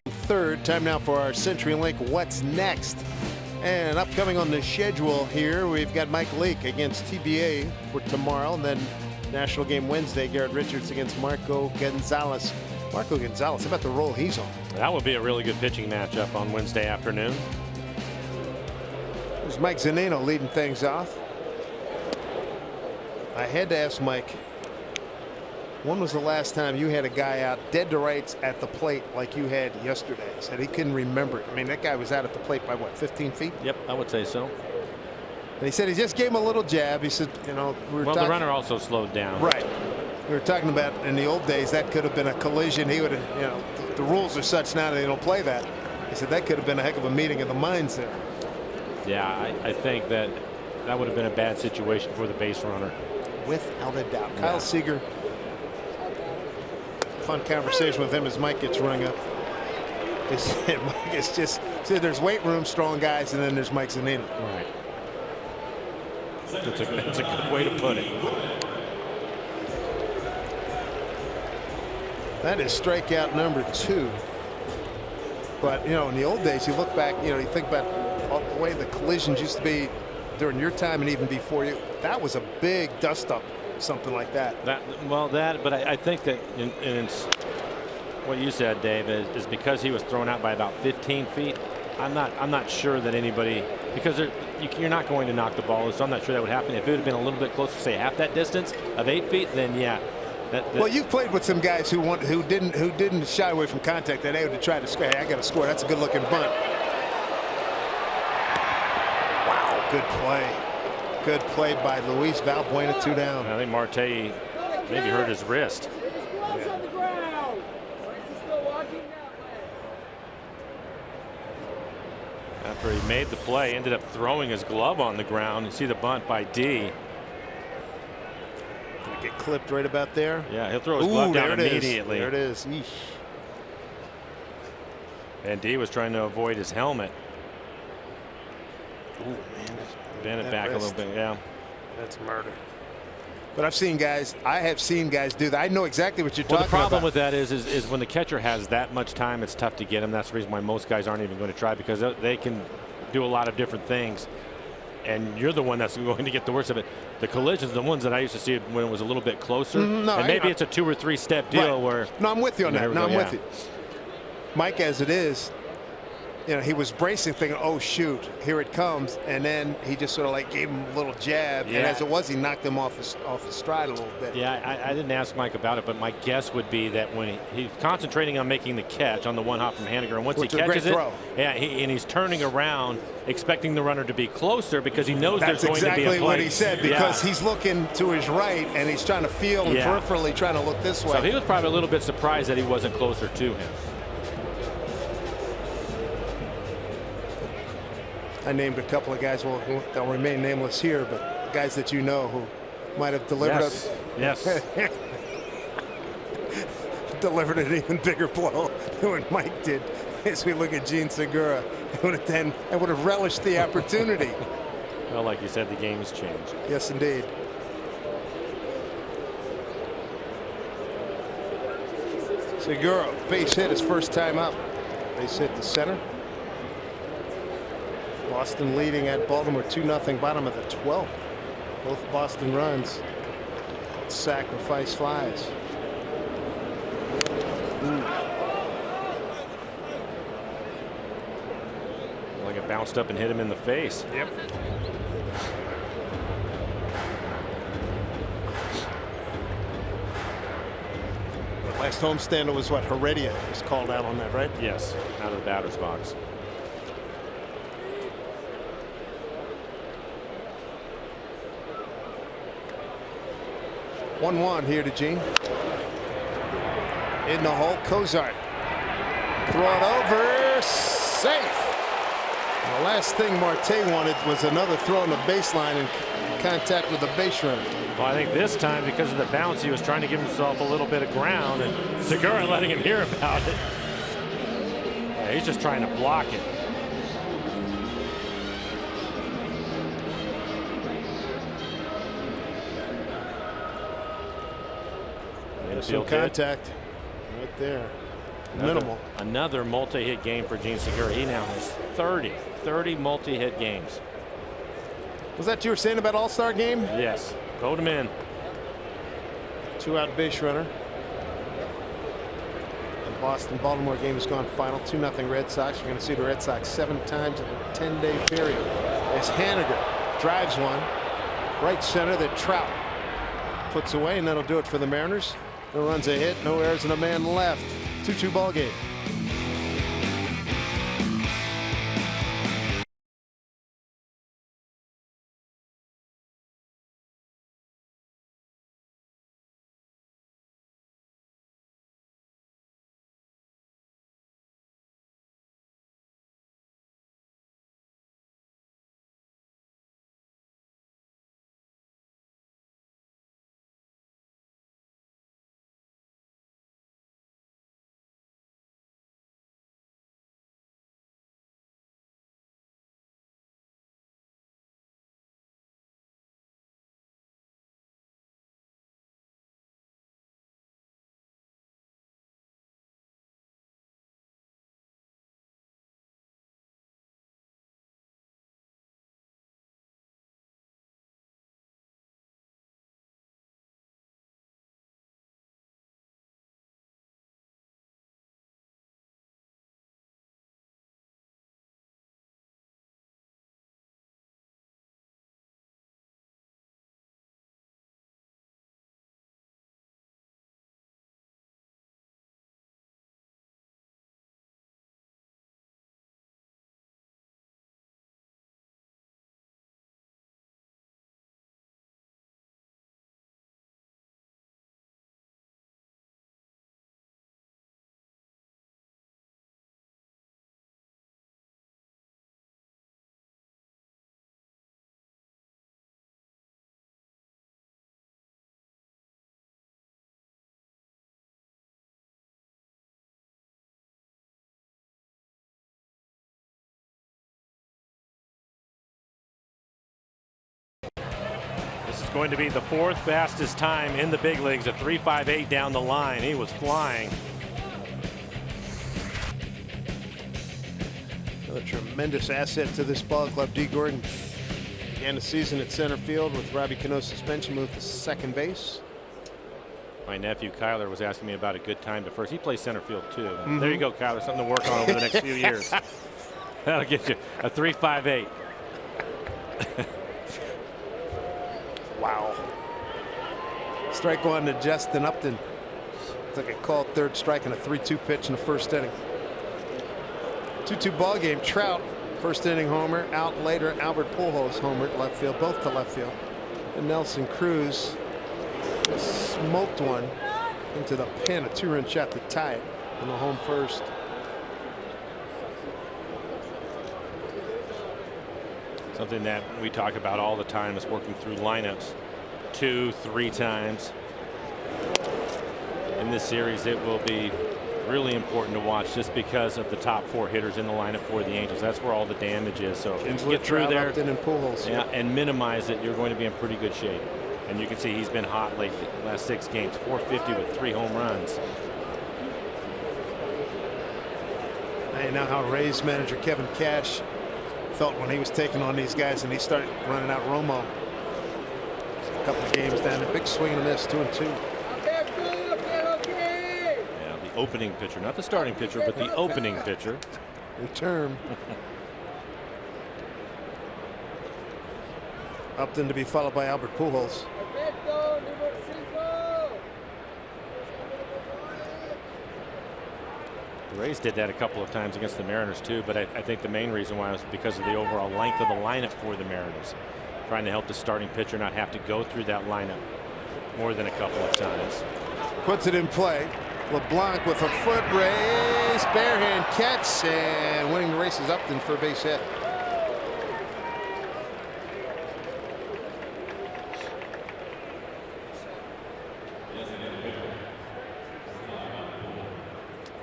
Third time now for our CenturyLink What's Next. And upcoming on the schedule here, we've got Mike Leake against TBA for tomorrow, and then national game Wednesday, Garrett Richards against Marco Gonzalez. Marco Gonzalez, how about the role he's on? That would be a really good pitching matchup on Wednesday afternoon. There's Mike Zunino leading things off. I had to ask Mike, when was the last time you had a guy out dead to rights at the plate like you had yesterday? He said he couldn't remember it. I mean, that guy was out at the plate by what, 15 feet? Yep, I would say so. And he said he just gave him a little jab. He said, you know, the runner also slowed down. Right. We were talking about in the old days that could have been a collision. He would have, you know, the rules are such now that they don't play that. He said that could have been a heck of a meeting of the minds there. Yeah, I think that would have been a bad situation for the base runner. Without a doubt. Kyle Seager. Fun conversation with him as Mike gets rung up. Mike is just said there's weight room strong guys, and then there's Mike Zunino. Right. That's a good way to put it. That is strikeout number 2. But you know, in the old days, you look back, you know, you think about the way the collisions used to be during your time and even before you. That was a big dust up. Something like that. But I think that in what you said, Dave, is because he was thrown out by about 15 feet. I'm not sure that anybody, because you're not going to knock the ball, so I'm not sure that would happen. If it would have been a little bit closer, say half that distance of 8 feet, then yeah. Well, you've played with some guys who didn't shy away from contact. That they would try to score. Hey, I got to score. That's a good looking bunt. Wow, good play. Good play by Luis Valbuena, 2 down. I think Marte maybe hurt his wrist. After he made the play, ended up throwing his glove on the ground. You see the bunt by Dee. Gonna get clipped right about there. Yeah, he'll throw his glove down immediately. There it is. Eesh. And Dee was trying to avoid his helmet. Ooh, man. Bend it back a little bit, yeah. That's murder. But I have seen guys do that. I know exactly what you're talking about. The problem with that is when the catcher has that much time, it's tough to get him. That's the reason why most guys aren't even going to try, because they can do a lot of different things. And you're the one that's going to get the worst of it. The collisions, the ones that I used to see when it was a little bit closer, and maybe it's a 2 or 3 step deal where. No, I'm with you on that. No, I'm with you. Mike, as it is, he was bracing, thinking, "Oh shoot, here it comes," and then he just sort of like gave him a little jab, and as it was, he knocked him off his stride a little bit. Yeah, I didn't ask Mike about it, but my guess would be that when he's concentrating on making the catch on the one hop from Hannigan, and once he catches it, and he's turning around, expecting the runner to be closer because he knows there's going to be a play. That's exactly what he said, because he's looking to his right and he's trying to feel and peripherally trying to look this way. So he was probably a little bit surprised that he wasn't closer to him. I named a couple of guys, well, they'll remain nameless here, but guys that you know who might have delivered delivered an even bigger blow than what Mike did. As we look at Gene Segura, it would have relished the opportunity. Well, like you said, the game's changed. Yes, indeed. Segura, base hit his first time up. Base hit to center. Boston leading at Baltimore 2-0, bottom of the 12th. Both Boston runs sacrifice flies. Like it bounced up and hit him in the face. Yep. Last homestand was what, Heredia was called out on that, right? Yes, out of the batter's box. 1-1 here to Gene. In the hole, Cozart. Throw it over, safe. The last thing Marte wanted was another throw on the baseline in contact with the base runner. Well, I think this time, because of the bounce, he was trying to give himself a little bit of ground, and Segura letting him hear about it. Yeah, he's just trying to block it. Some contact right there. Minimal. Another multi-hit game for Gene Segura. He now has 30 multi-hit games. Was that you were saying about All-Star game? Yes. Vote him in. 2-out base runner. The Boston-Baltimore game has gone final. 2-0 Red Sox. You're going to see the Red Sox 7 times in a 10-day period. As Hannigan drives one right center that Trout puts away, and that'll do it for the Mariners. No runs a hit, no errors, and a man left. 2-2 ball game. It's going to be the 4th fastest time in the big leagues, a 3.58 down the line. He was flying. Another tremendous asset to this ball club. Dee Gordon began the season at center field with Robbie Cano's suspension, moved to second base. My nephew Kyler was asking me about a good time to first. He plays center field too. There you go, Kyler. Something to work on over the next few years. That'll get you a 3.58. Wow. Strike one to Justin Upton. Took a called third strike and a 3-2 pitch in the first inning. 2-2 ball game. Trout, first inning homer. Out later, Albert Pujols homered left field, both to left field. And Nelson Cruz smoked one into the pen, a 2-run shot to tie it on the home first. Something that we talk about all the time is working through lineups 2-3 times. In this series, it will be really important to watch just because of the top 4 hitters in the lineup for the Angels. That's where all the damage is. So if you get through there and minimize it, you're going to be in pretty good shape. And you can see he's been hot lately. The last 6 games, 450 with 3 home runs. I know how Rays manager Kevin Cash felt when he was taking on these guys and he started running out Romo. A couple of games down, a big swing and a miss, 2-2. Yeah, the opening pitcher, not the starting pitcher, but the opening pitcher. Return. Upton to be followed by Albert Pujols. The Rays did that a couple of times against the Mariners too, but I think the main reason why was because of the overall length of the lineup for the Mariners, trying to help the starting pitcher not have to go through that lineup more than a couple of times. Puts it in play. LeBlanc with a foot race, barehand catch, and winning the race is Upton for a base hit.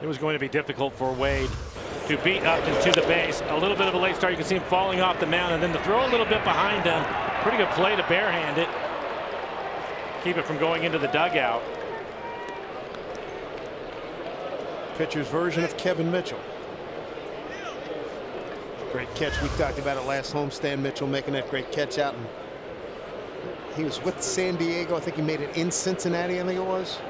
It was going to be difficult for Wade to beat Upton to the base. A little bit of a late start. You can see him falling off the mound, and then to throw a little bit behind him. Pretty good play to barehand it. Keep it from going into the dugout. Pitcher's version of Kevin Mitchell. Great catch. We talked about it last homestand. Mitchell making that great catch out. And he was with San Diego. I think he made it in Cincinnati, I think it was.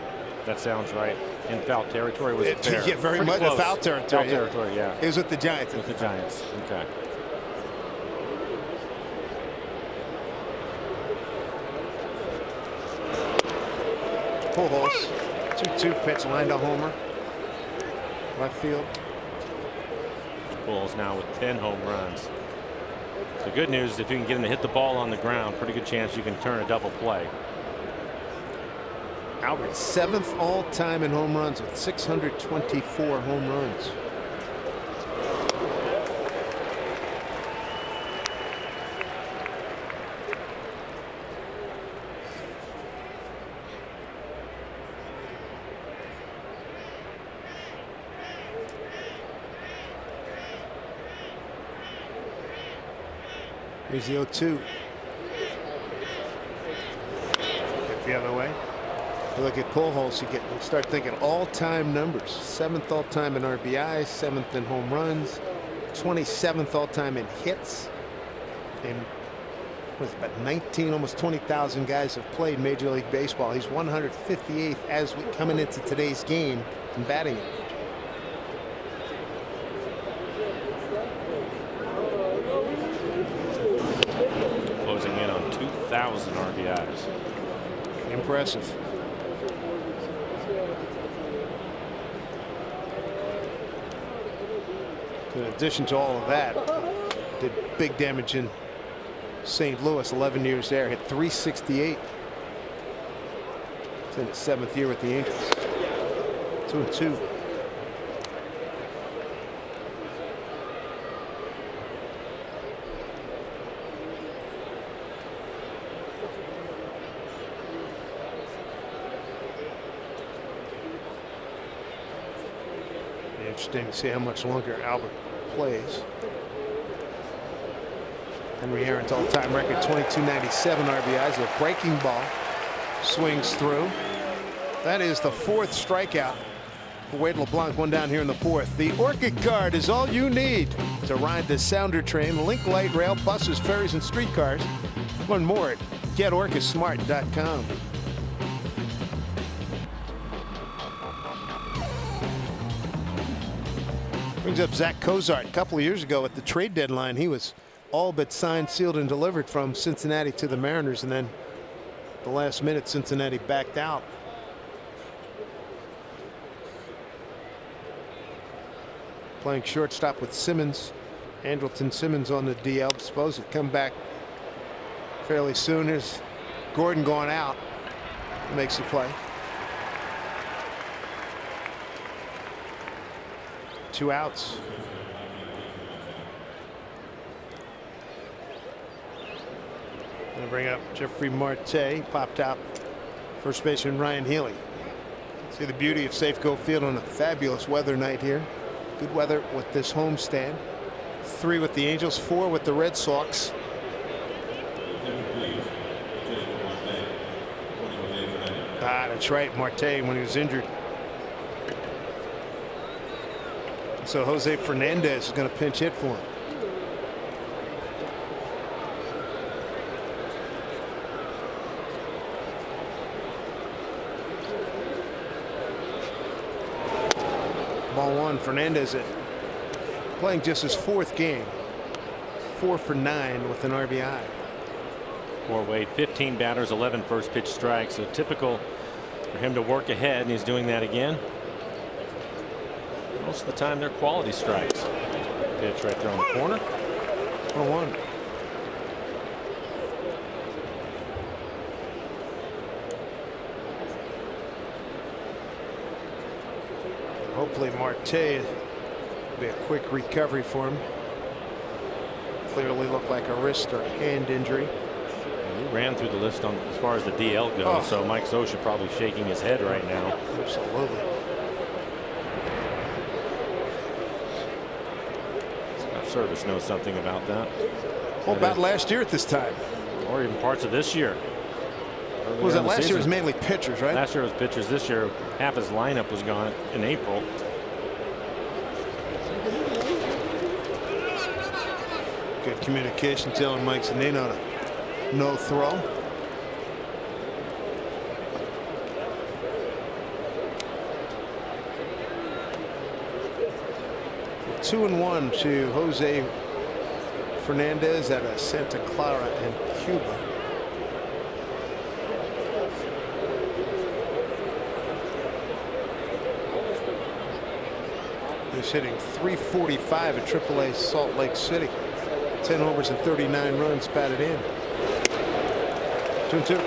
That sounds right. In foul territory was it fair? Yeah, very much. Foul territory. Foul territory, yeah. It was with the Giants. With the Giants. Okay. Pujols, 2-2 pitch, line to homer. Left field. Pujols now with 10 home runs. The good news is if you can get him to hit the ball on the ground, pretty good chance you can turn a double play. Albert, 7th all-time in home runs with 624 home runs. Here's the 0-2. Get the other way. You look at Pujols, you start thinking all-time numbers. 7th all-time in RBIs, 7th in home runs, 27th all-time in hits. And was about 19, almost 20,000 guys have played Major League Baseball. He's 158th as we coming into today's game in batting average. Closing in on 2,000 RBIs. Impressive. In addition to all of that, did big damage in St. Louis. 11 years there, hit 368. It's in his 7th year with the Angels. 2-2. Interesting to see how much longer Albert plays. Henry Aaron's all-time record, 2297 RBIs. A breaking ball swings through. That is the 4th strikeout for Wade LeBlanc. One down here in the 4th. The Orchid card is all you need to ride the Sounder train. Link light rail, buses, ferries, and streetcars. Learn more at getorchidsmart.com. Brings up Zach Cozart. A couple of years ago at the trade deadline, he was all but signed, sealed, and delivered from Cincinnati to the Mariners, and then the last minute Cincinnati backed out. Playing shortstop with Simmons, Andrelton Simmons on the DL. Suppose he'll come back fairly soon. Here's Gordon going out. Makes the play. 2 outs. Gonna bring up Jeffrey Marte. Popped out first baseman Ryan Heaney. See the beauty of Safeco Field on a fabulous weather night here. Good weather with this homestand. 3 with the Angels, 4 with the Red Sox. That's right, Marte when he was injured. So Jose Fernandez is going to pinch hit for him. Ball 1. Fernandez playing just his 4th game. 4 for 9 with an RBI. For Wade, 15 batters, 11 first pitch strikes. So typical for him to work ahead, and he's doing that again. Most of the time they're quality strikes. Pitch right there on the corner. 1-1. Hopefully Marte will be a quick recovery for him. Clearly looked like a wrist or hand injury. He ran through the list on as far as the DL goes, so Mike Scioscia probably shaking his head right now. Absolutely. Service knows something about that. Well, about last year at this time, or even parts of this year. Was it last year? Was mainly pitchers, right? Last year was pitchers. This year, half his lineup was gone in April. Good communication telling Mike Zunino to no throw. Two and 1 to Jose Fernandez out of Santa Clara and Cuba. He's hitting .345 at AAA Salt Lake City. 10 homers and 39 runs batted in. 2-2.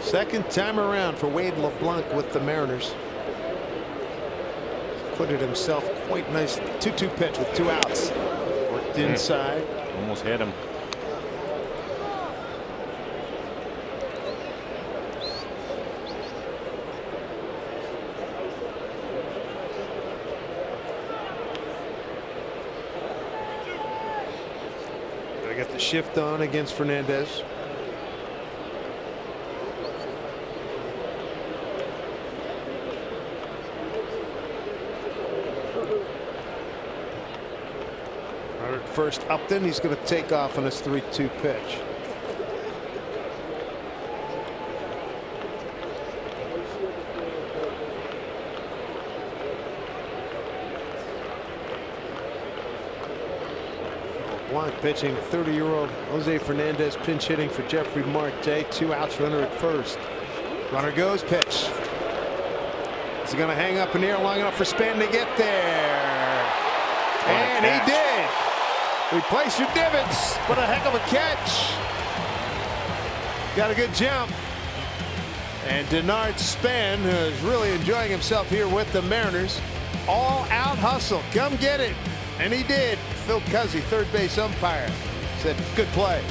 Second time around for Wade LeBlanc with the Mariners. Put it himself quite nice. 2-2 pitch with 2 outs. Worked inside. Almost hit him. Gotta get the shift on against Fernandez. First Upton, he's going to take off on his 3-2 pitch. LeBlanc pitching, 30-year-old Jose Fernandez pinch hitting for Jeffrey Marte. 2 outs, runner at first. Runner goes, pitch. Is he going to hang up in the air long enough for Span to get there? And he did. Replace your divots, but a heck of a catch. Got a good jump. And Denard Span, who is really enjoying himself here with the Mariners. All out hustle. Come get it. And he did. Phil Cuzzy, third base umpire, said good play.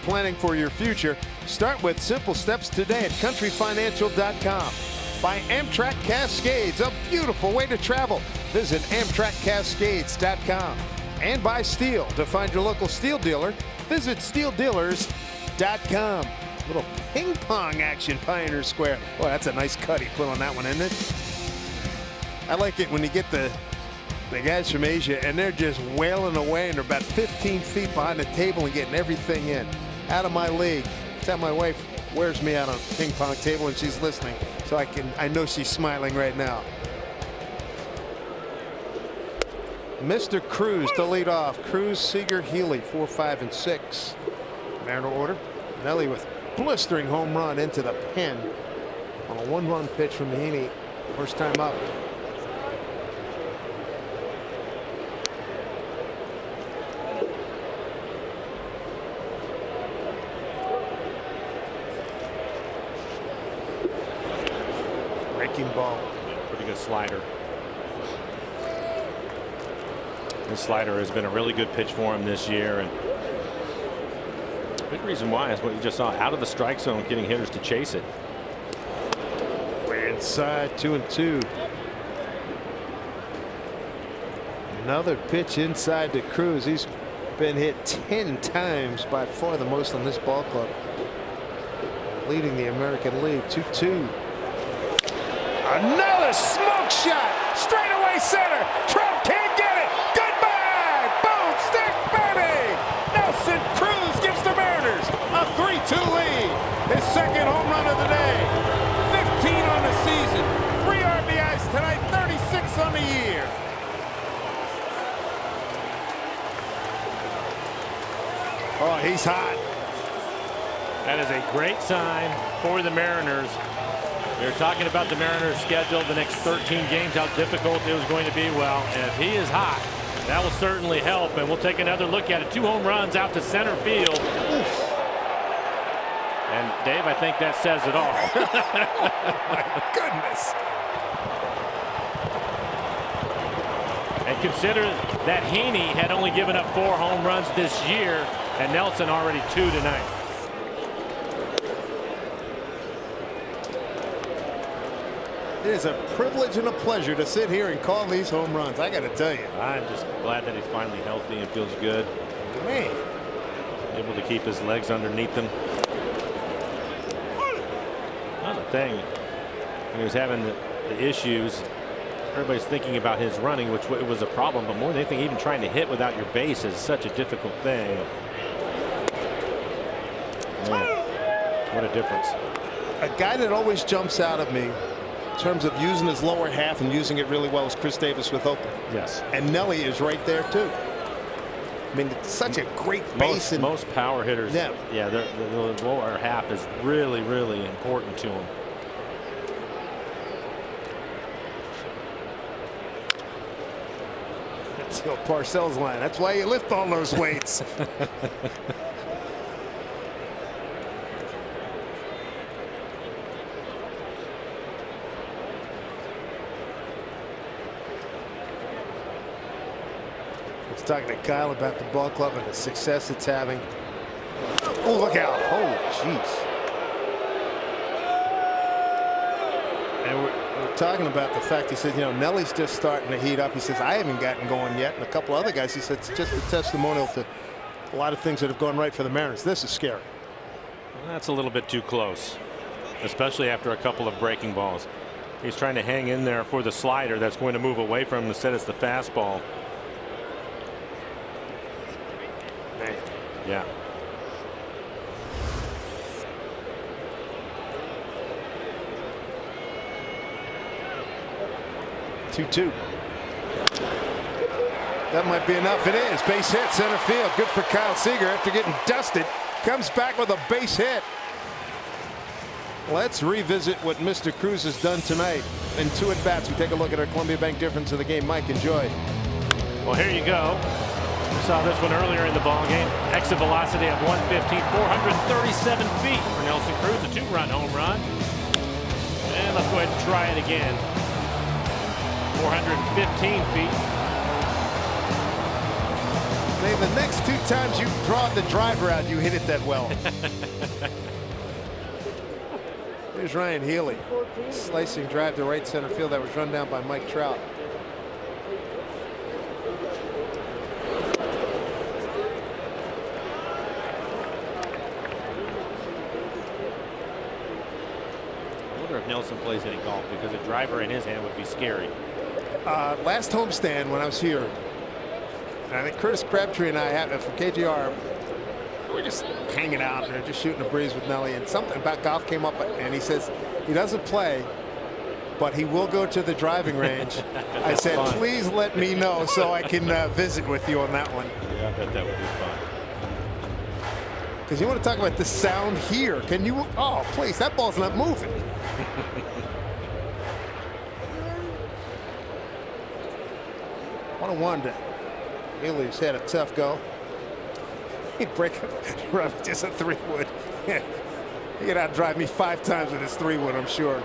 planning for your future? Start with simple steps today at countryfinancial.com. By Amtrak Cascades, a beautiful way to travel. Visit AmtrakCascades.com. And by Steel. To find your local Steel dealer, visit SteelDealers.com. Little ping pong action, Pioneer Square. Boy, that's a nice cut he put on that one, isn't it? I like it when you get the guys from Asia and they're just wailing away and they're about 15 feet behind the table and getting everything in. Out of my league. Except my wife wears me out on a ping pong table and she's listening, so I know she's smiling right now. Mr. Cruz to lead off. Cruz, Seager, Heaney, 4, 5, and 6. Mariner order. Nelly with blistering home run into the pen on a 1-run pitch from Heaney. First time up. Breaking ball. Pretty good slider. This slider has been a really good pitch for him this year, and big reason why is what you just saw, out of the strike zone, getting hitters to chase it. Way inside, 2-2. Another pitch inside to Cruz. He's been hit 10 times, by far the most on this ball club. Leading the American League. 2-2. Another smoke shot. Straightaway center. Trout can't get it. Goodbye. Boom. Stick, baby. Nelson Cruz gives the Mariners a 3-2 lead. His second home run of the day. 15 on the season. 3 RBIs tonight. 36 on the year. Oh, he's hot. That is a great sign for the Mariners. They're talking about the Mariners' schedule, the next 13 games, how difficult it was going to be. Well, if he is hot, that will certainly help. And we'll take another look at it. 2 home runs out to center field. Oof. And Dave, I think that says it all. My goodness. And consider that Heaney had only given up 4 home runs this year, and Nelson already 2 tonight. It is a privilege and a pleasure to sit here and call these home runs. I got to tell you. I'm just glad that he's finally healthy and feels good. Man. Able to keep his legs underneath him. Another thing, when he was having the issues, everybody's thinking about his running, which was a problem, but more than anything, even trying to hit without your base is such a difficult thing. Man, what a difference. A guy that always jumps out at me in terms of using his lower half and using it really well is Chris Davis with Oakland. Yes. And Nelly is right there too. I mean, it's such a great base. Most power hitters, yeah, the lower half is really, really important to him. That's Parcells' line. That's why you lift all those weights. Talking to Kyle about the ball club and the success it's having. Oh, look out. Oh, jeez. And we're talking about the fact, he says, you know, Nelly's just starting to heat up. He says, I haven't gotten going yet. And a couple other guys, he said, it's just a testimonial to a lot of things that have gone right for the Mariners. This is scary. Well, that's a little bit too close, especially after a couple of breaking balls. He's trying to hang in there for the slider that's going to move away from him. Instead, it's the fastball. Yeah. Two. That might be enough. It is. Base hit, center field. Good for Kyle Seager after getting dusted. Comes back with a base hit. Let's revisit what Mr. Cruz has done tonight. In 2 at-bats, we take a look at our Columbia Bank difference of the game. Mike, enjoy. Well, here you go. We saw this one earlier in the ballgame. Exit velocity of 115, 437 feet for Nelson Cruz, a 2-run home run. And let's go ahead and try it again. 415 feet. Maybe the next 2 times you draw the driver out, you hit it that well. Here's Ryan Heaney. Slicing drive to right center field that was run down by Mike Trout. I wonder if Nelson plays any golf, because a driver in his hand would be scary. Last homestand when I was here, and I think Curtis Crabtree and I had from KJR, we were just hanging out and just shooting a breeze with Nelly, and something about golf came up, and he says he doesn't play, but he will go to the driving range. I said, fun. Please let me know so I can visit with you on that one. Yeah, I bet that would be fun. Because you want to talk about the sound here. Can you? Oh, please, that ball's not moving. 1-1 to Heaney's had a tough go. He'd break it just a 3-wood. He could outdrive me 5 times with his 3-wood, I'm sure.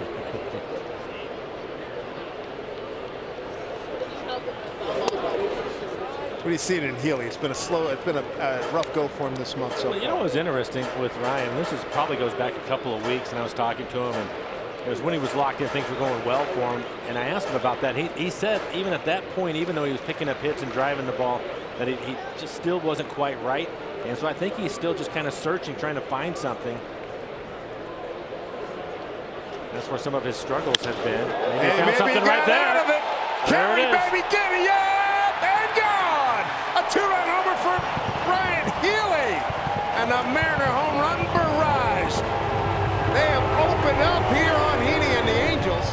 What do you see in Heaney? It's been a rough go for him this month so far. You know what's interesting with Ryan? This probably goes back a couple of weeks, and I was talking to him, and it was when he was locked in, things were going well for him, and I asked him about that. He said even at that point, even though he was picking up hits and driving the ball, that he just still wasn't quite right. And so I think he's still just kind of searching, trying to find something. That's where some of his struggles have been. Maybe he found something right there. Out of it. Carey, baby, get it up and gone. A 2-run homer for Ryan Heaney, and a Mariner home run barrage. They have opened up here on Heaney and the Angels.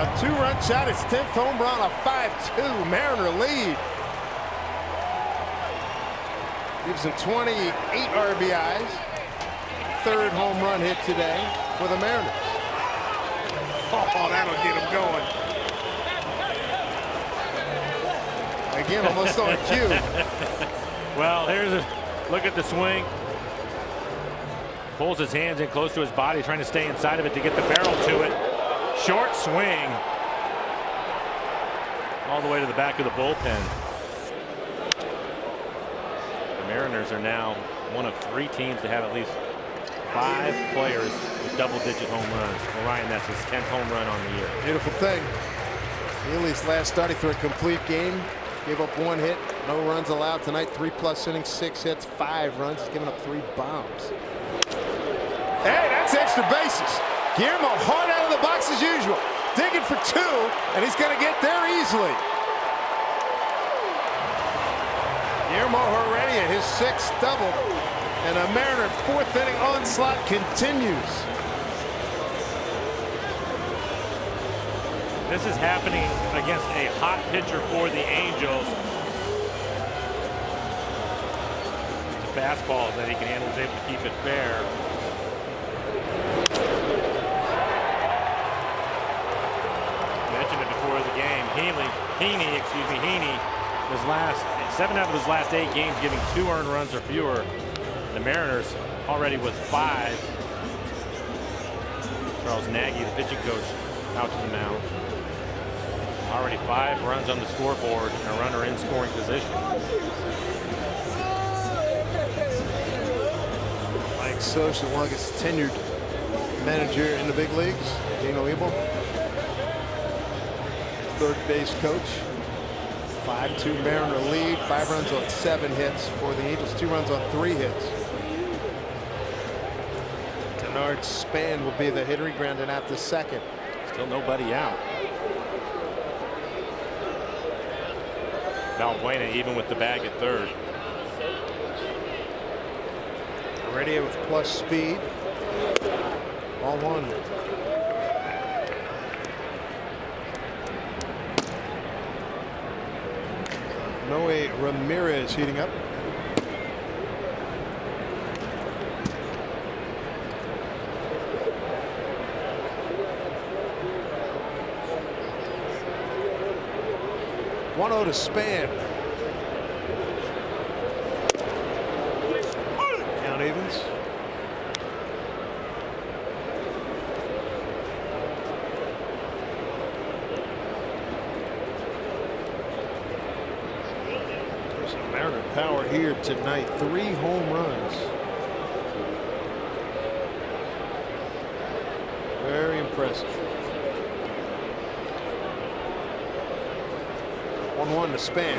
A 2-run shot, his 10th home run, a 5-2 Mariner lead. Gives him 28 RBIs. 3rd home run hit today for the Mariners. Oh, that'll get him going. Again, almost on cue. Well, here's a look at the swing. Pulls his hands in close to his body, trying to stay inside of it to get the barrel to it. Short swing. All the way to the back of the bullpen. The Mariners are now one of 3 teams to have at least 5 players with double-digit home runs. Well, Ryan, that's his 10th home run on the year. Beautiful thing. Heaney's last start, he threw a complete game. Gave up 1 hit, no runs allowed tonight. 3+ innings, 6 hits, 5 runs. He's given up 3 bombs. Hey, that's extra bases. Guillermo hard out of the box as usual. Digging for 2, and he's going to get there easily. Guillermo Heredia, his 6th double, and a Mariner 4th inning onslaught continues. This is happening against a hot pitcher for the Angels. It's a fastball that he can handle. He's able to keep it fair. Mentioned it before the game. Heaney was 7 out of his last 8 games giving 2 earned runs or fewer. The Mariners already with 5. Charles Nagy, the pitching coach, out to the mound. Already 5 runs on the scoreboard and a runner in scoring position. Mike Soch, the longest tenured manager in the big leagues. Dino Ebel, 3rd base coach. 5-2 Mariner lead. 5 runs on 7 hits for the Angels. 2 runs on 3 hits. Denard Span will be the hitter. He grounded out to 2nd. Still nobody out. Valbuena even with the bag at 3rd. Heredia with plus speed. Ball 1. Noe Ramirez heating up. One 1-0 to Span. Count evens. Mariner power here tonight. 3 home runs. Very impressive. 1-1 to Span.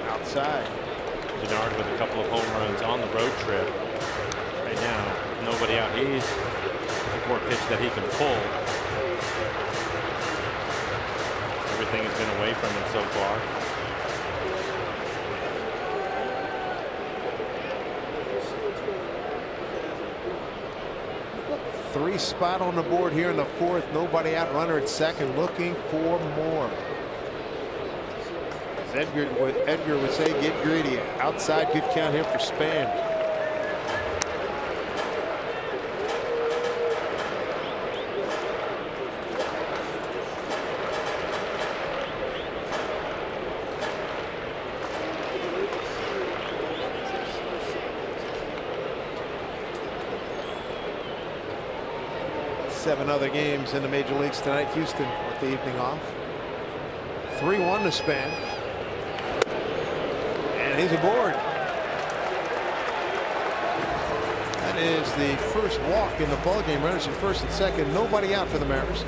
Outside. Denard with a couple of home runs on the road trip. Right now, nobody out. He's looking for a pitch that he can pull. Everything has been away from him so far. Three spot on the board here in the 4th. Nobody out. Runner at second looking for more. As Edgar would say, get greedy. Outside, good count here for Span. Seven other games in the major leagues tonight. Houston with the evening off. 3-1 to Span. And he's aboard. That is the first walk in the ballgame. Runners at first and second. Nobody out for the Mariners.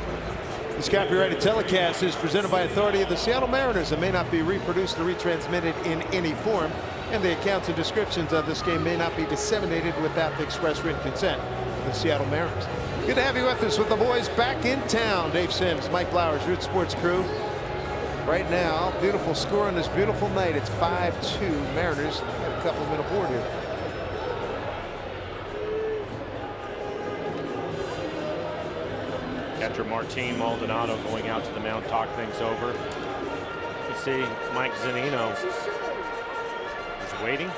This copyrighted telecast is presented by authority of the Seattle Mariners and may not be reproduced or retransmitted in any form. And the accounts and descriptions of this game may not be disseminated without the express written consent of the Seattle Mariners. Good to have you with us with the boys back in town. Dave Sims, Mike Flowers, Root Sports crew. Right now, beautiful score on this beautiful night. It's 5-2 Mariners. Got a couple of men aboard here. Catcher Martin Maldonado going out to the mound, talk things over. You see Mike Zunino is waiting.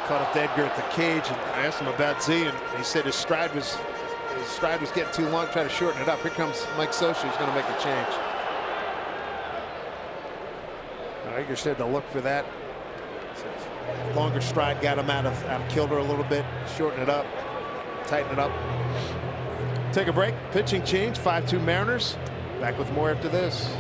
Caught up to Edgar at the cage, and I asked him about Z, and he said his stride was getting too long, trying to shorten it up. Here comes Mike Socha, who's going to make a change. Edgar said to look for that. Longer stride got him out of kilter a little bit, shorten it up, tighten it up. Take a break. Pitching change. 5-2 Mariners. Back with more after this.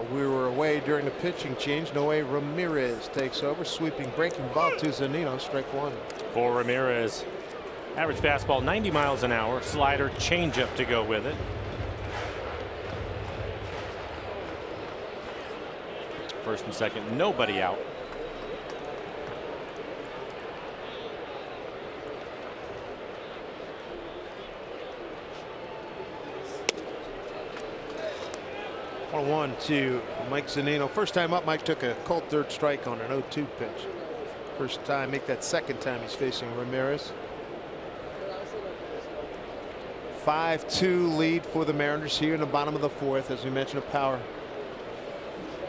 While we were away during the pitching change, Noe Ramirez takes over, sweeping breaking ball to Zunino, strike one. For Ramirez, average fastball 90 miles an hour, slider, changeup to go with it. First and second, nobody out. One to Mike Zunino. First time up, Mike took a cold third strike on an 0-2 pitch. First time, make that second time he's facing Ramirez. 5-2 lead for the Mariners here in the bottom of the fourth. As we mentioned, a power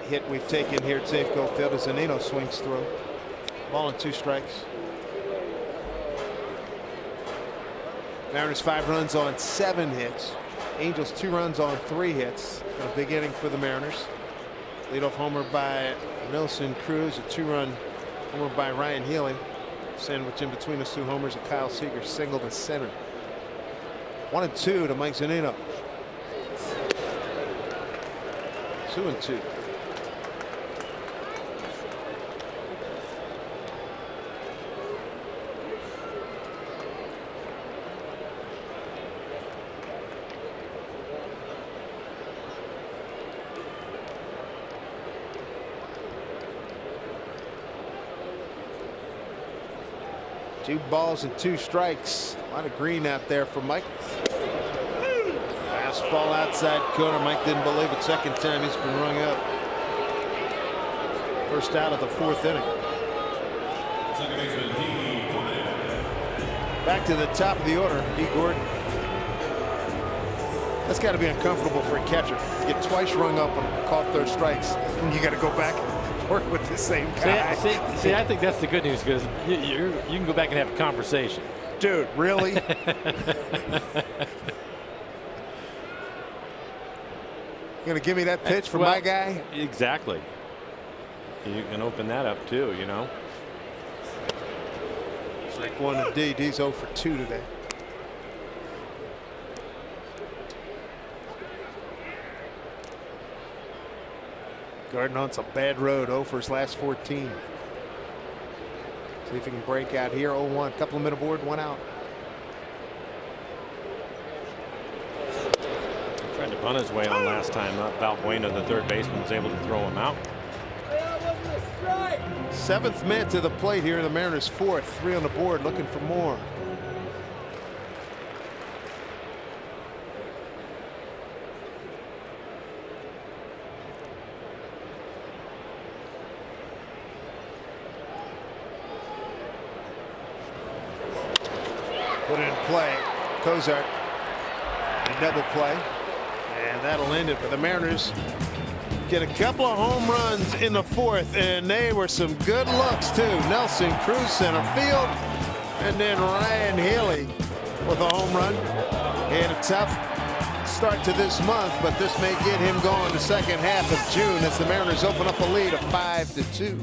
hit we've taken here at Safeco Field as Zunino swings through. Ball and 2 strikes. Mariners 5 runs on 7 hits. Angels 2 runs on 3 hits. A big inning for the Mariners. Leadoff homer by Nelson Cruz, a 2-run homer by Ryan Heaney. Sandwich in between those 2 homers, a Kyle Seager single to center. 1-2 to Mike Zunino. 2-2. Two balls and 2 strikes. A lot of green out there for Mike. Fastball outside corner. Mike didn't believe it. Second time he's been rung up. First out of the 4th inning. Back to the top of the order, Dee Gordon. That's got to be uncomfortable for a catcher. You get twice rung up and call third strikes, and you got to go back and work with the same guy. See, I think that's the good news, because you can go back and have a conversation. Dude, really? You're going to give me that pitch for my guy? Exactly. You can open that up too, you know. Strike one to D. D's 0 for 2 today. Gordon on some bad road, 0 for his last 14. See if he can break out here. 0-1, couple of men aboard, 1 out. Tried to bunt his way on last time up. Valbuena, the third baseman, was able to throw him out. 7th man to the plate here in the Mariners' 4th. 3 on the board, looking for more. Put it in play. Cozart, a double play, and that'll end it for the Mariners. Get a couple of home runs in the 4th, and they were some good looks too. Nelson Cruz center field, and then Ryan Heaney with a home run. He had a tough start to this month, but this may get him going the second half of June as the Mariners open up a lead of 5-2.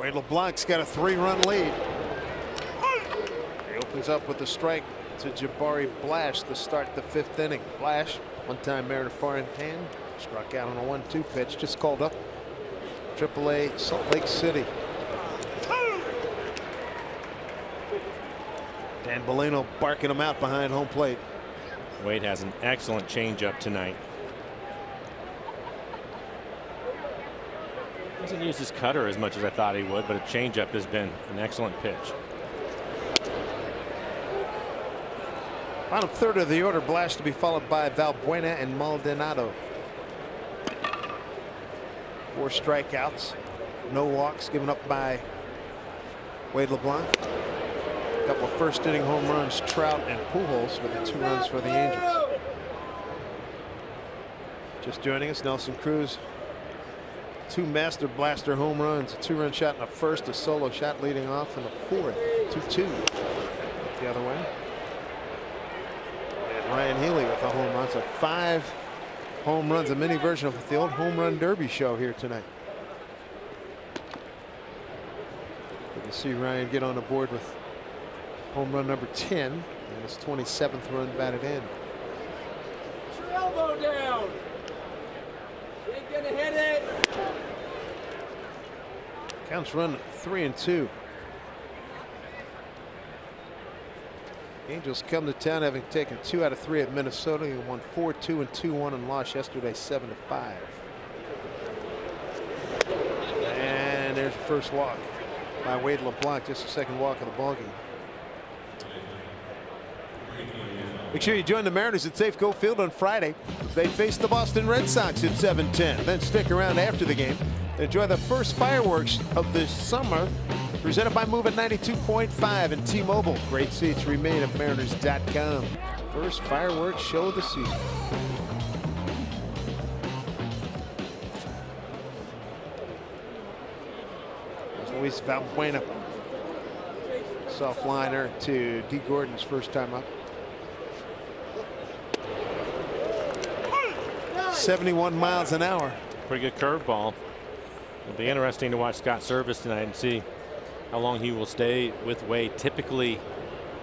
Wade LeBlanc's got a 3-run lead. He opens up with a strike to Jabari Blash to start the 5th inning. Blash, one-time Mariner far in hand, struck out on a 1-2 pitch, just called up. AAA Salt Lake City. Dan Bellino barking him out behind home plate. Wade has an excellent changeup tonight. Doesn't use his cutter as much as I thought he would, but a changeup has been an excellent pitch. Bottom third of the order, Blash to be followed by Valbuena and Maldonado. 4 strikeouts, no walks given up by Wade LeBlanc. A couple of first inning home runs, Trout and Pujols with the 2 runs for the Angels. Just joining us, Nelson Cruz. 2 master blaster home runs, a 2-run shot in the first, a solo shot leading off in the 4th. 2-2 the other way. And Ryan Heaney with a home run. So 5 home runs, a mini version of the old home run derby show here tonight. Good to see Ryan get on the board with home run number 10 and his 27th run batted in. Put your elbow down. You ain't gonna hit it. Counts run 3-2. Angels come to town having taken 2 out of 3 at Minnesota. He won 4-2 and 2-1 and lost yesterday 7-5. And there's the first walk by Wade LeBlanc, just the 2nd walk of the ballgame. Make sure you join the Mariners at Safeco Field on Friday. They face the Boston Red Sox at 7:10. Then stick around after the game. Enjoy the first fireworks of the summer, presented by Move at 92.5 and T-Mobile. Great seats remain at Mariners.com. First fireworks show of the season. There's Luis Valbuena. Soft liner to Dee Gordon's first time up. 71 miles an hour. Pretty good curveball. It'll be interesting to watch Scott Service tonight and see how long he will stay with Wade. Typically,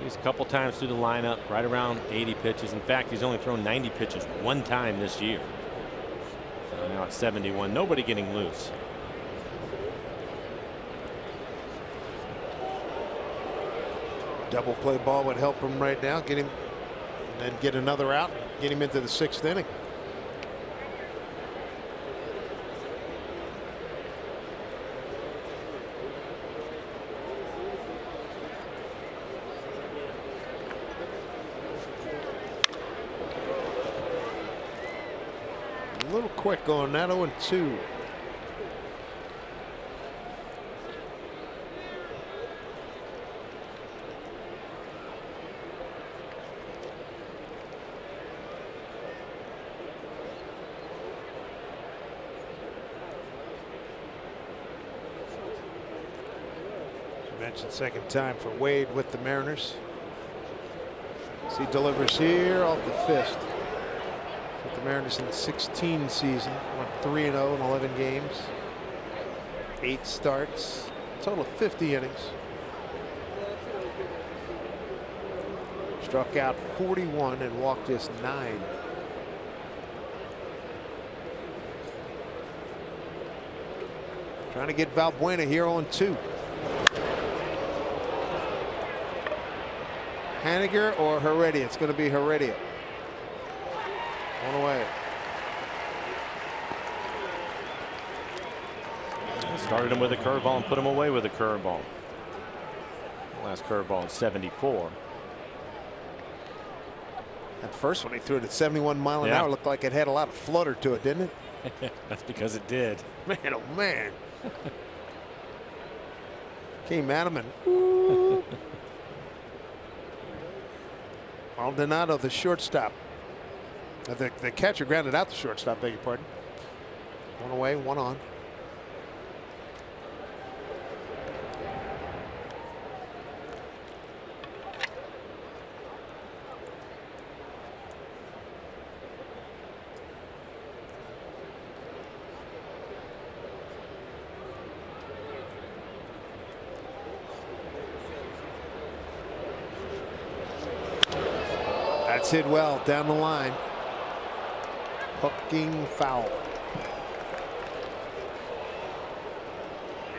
he's a couple times through the lineup, right around 80 pitches. In fact, he's only thrown 90 pitches 1 time this year. So now it's 71. Nobody getting loose. Double play ball would help him right now. Get him and then get another out. Get him into the 6th inning. A little quick on that 0-2. Mentioned 2nd time for Wade with the Mariners. As he delivers here off the fist. With the Mariners in the 16 season, went 3-0 in 11 games, 8 starts, total of 50 innings. Struck out 41 and walked just 9. Trying to get Valbuena here on 2. Hannigan or Heredia? It's going to be Heredia. One away. Started him with a curveball and put him away with a curveball. Last curveball is 74. That first one he threw it at 71 mile an hour. Looked like it had a lot of flutter to it, didn't it? That's because it did. Man, oh man. Came at him and whoop. Maldonado, the shortstop. The catcher grounded out the shortstop, beg your pardon. One away, one on. That's hit well down the line. Hooking foul.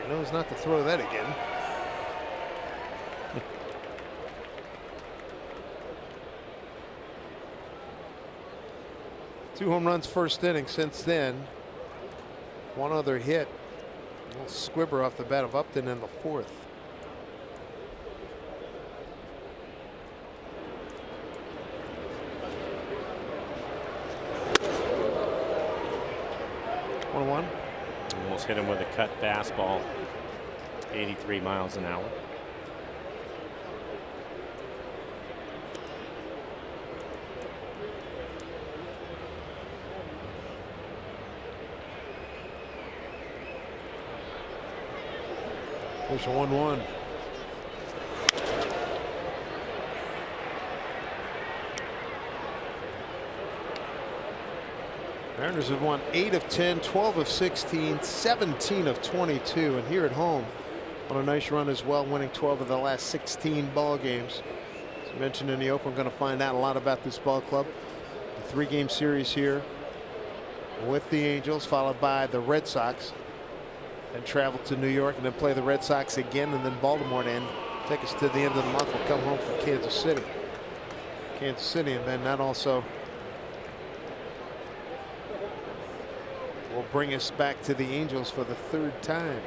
He knows not to throw that again. 2 home runs first inning. Since then, 1 other hit. A little squibber off the bat of Upton in the 4th. Almost hit him with a cut fastball. 83 miles an hour. There's a 1-1. Mariners have won 8 of 10, 12 of 16, 17 of 22, and here at home on a nice run as well, winning 12 of the last 16 ball games. As I mentioned in the open, we're going to find out a lot about this ball club. A 3-game series here with the Angels, followed by the Red Sox, and travel to New York, and then play the Red Sox again, and then Baltimore, and take us to the end of the month. We'll come home from Kansas City, and then that also will bring us back to the Angels for the 3rd time.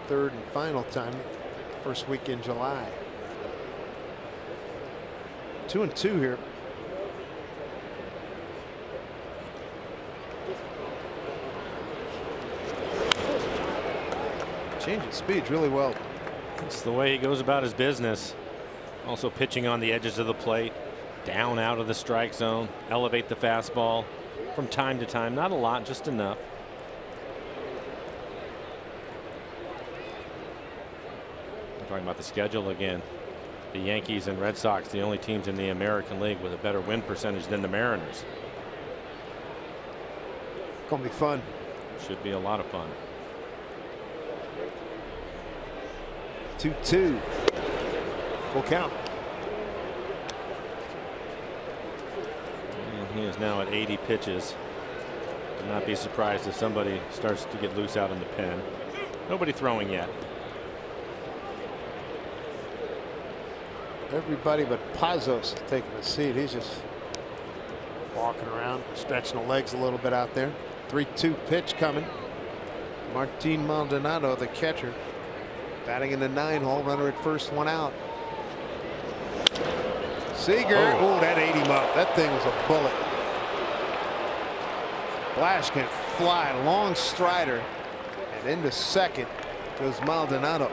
3rd and final time, first week in July. 2-2 here. Changing speeds really well. It's the way he goes about his business. Also pitching on the edges of the plate, down out of the strike zone, elevate the fastball from time to time. Not a lot, just enough. I'm talking about the schedule again. The Yankees and Red Sox, the only teams in the American League with a better win percentage than the Mariners. Gonna be fun. Should be a lot of fun. 2-2. Full count. And he is now at 80 pitches. Would not be surprised if somebody starts to get loose out in the pen. Nobody throwing yet. Everybody but Pazos taking a seat. He's just walking around, stretching the legs a little bit out there. 3-2 pitch coming. Martin Maldonado, the catcher, batting in the 9-hole, runner at first, 1 out. Segura, oh, that ate him up. That thing was a bullet. Flash can fly, long strider, and into second goes Maldonado.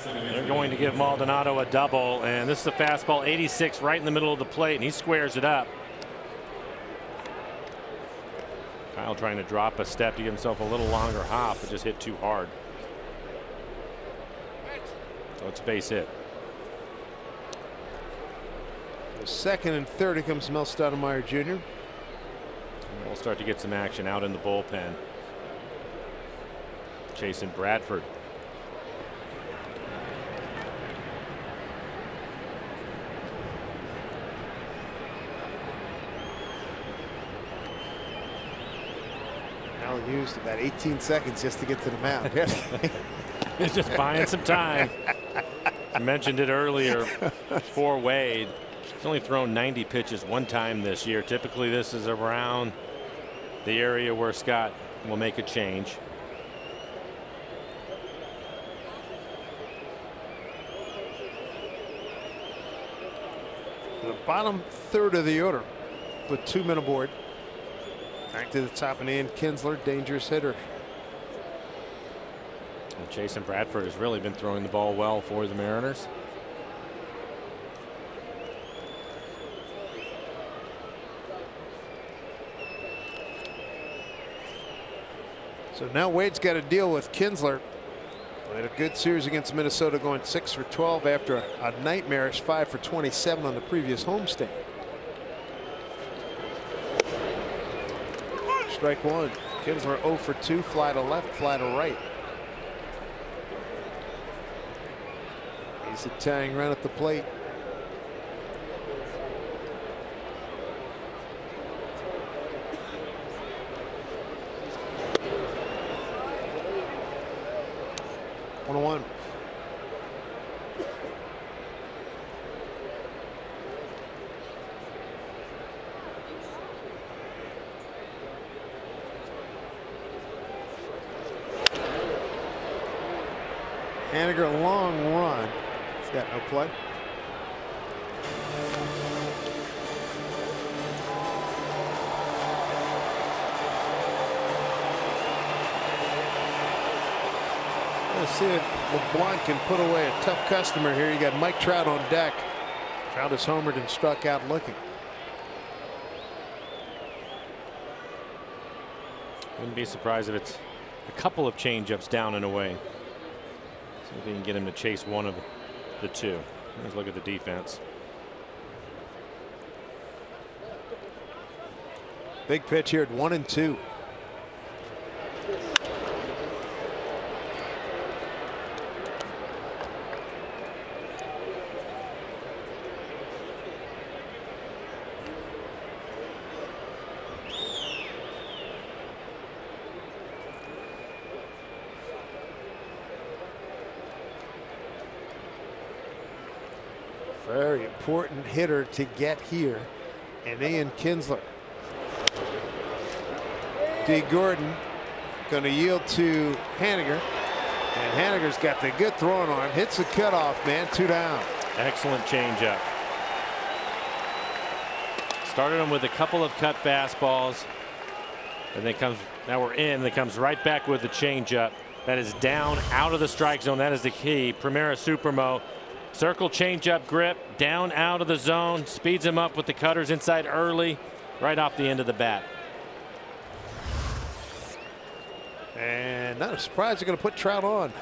They're going to give Maldonado a double, and this is a fastball, 86, right in the middle of the plate, and he squares it up. Kyle trying to drop a step to give himself a little longer hop, but just hit too hard. So it's a base hit. So 2nd and 3rd, here comes Mel Stoudemire Jr. And we'll start to get some action out in the bullpen. Chasing Bradford. Used about 18 seconds just to get to the mound. He's just buying some time. I mentioned it earlier for Wade. He's only thrown 90 pitches 1 time this year. Typically this is around the area where Scott will make a change. The bottom 3rd of the order with 2 men aboard. Back to the top and in, Kinsler, dangerous hitter. And Jason Bradford has really been throwing the ball well for the Mariners. So now Wade's got to deal with Kinsler. Had a good series against Minnesota, going 6 for 12 after a nightmarish 5 for 27 on the previous homestand. Strike 1. Kinsler 0 for 2, fly to left, fly to right. He's a tying run at the plate. One. Hannigan, a long run. He's got no play. Let's see if Leblanc can put away a tough customer here. You got Mike Trout on deck. Trout is homered and struck out looking. Wouldn't be surprised if it's a couple of changeups down and away. See if we can get him to chase one of the two. Let's look at the defense. Big pitch here at 1-2. Very important hitter to get here, and Ian Kinsler. Dee Gordon going to yield to Hannigan, and Hannigan's got the good throwing arm. Hits the cutoff, man. 2 down. Excellent changeup. Started him with a couple of cut fastballs, and then comes. Now we're in. And it comes right back with the changeup. That is down out of the strike zone. That is the key. Primera Supremo. Circle changeup grip, down out of the zone, speeds him up with the cutters inside early, right off the end of the bat. And not a surprise they're going to put Trout on.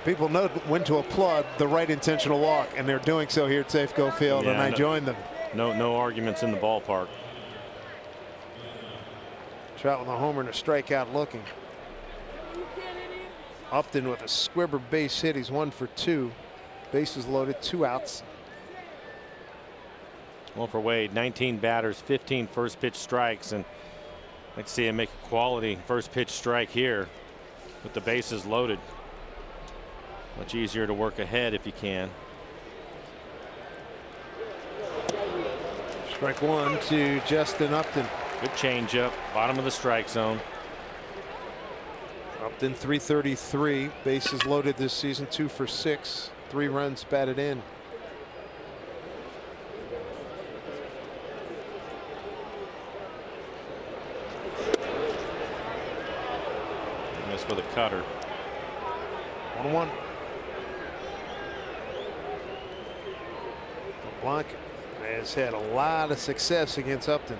People know when to applaud the right intentional walk, and they're doing so here at Safeco Field, and I join them. No arguments in the ballpark. Trout with a homer and a strikeout looking. Upton with a squibber base hit. He's 1 for 2. Bases loaded, 2 outs. Well, for Wade, 19 batters, 15 first pitch strikes, and let's see him make a quality first pitch strike here with the bases loaded. Much easier to work ahead if you can. Strike 1 to Justin Upton. Good changeup, bottom of the strike zone. Upton 333, bases loaded this season, 2 for 6, 3 runs batted in. Missed with a cutter. 1-1. Leblanc has had a lot of success against Upton.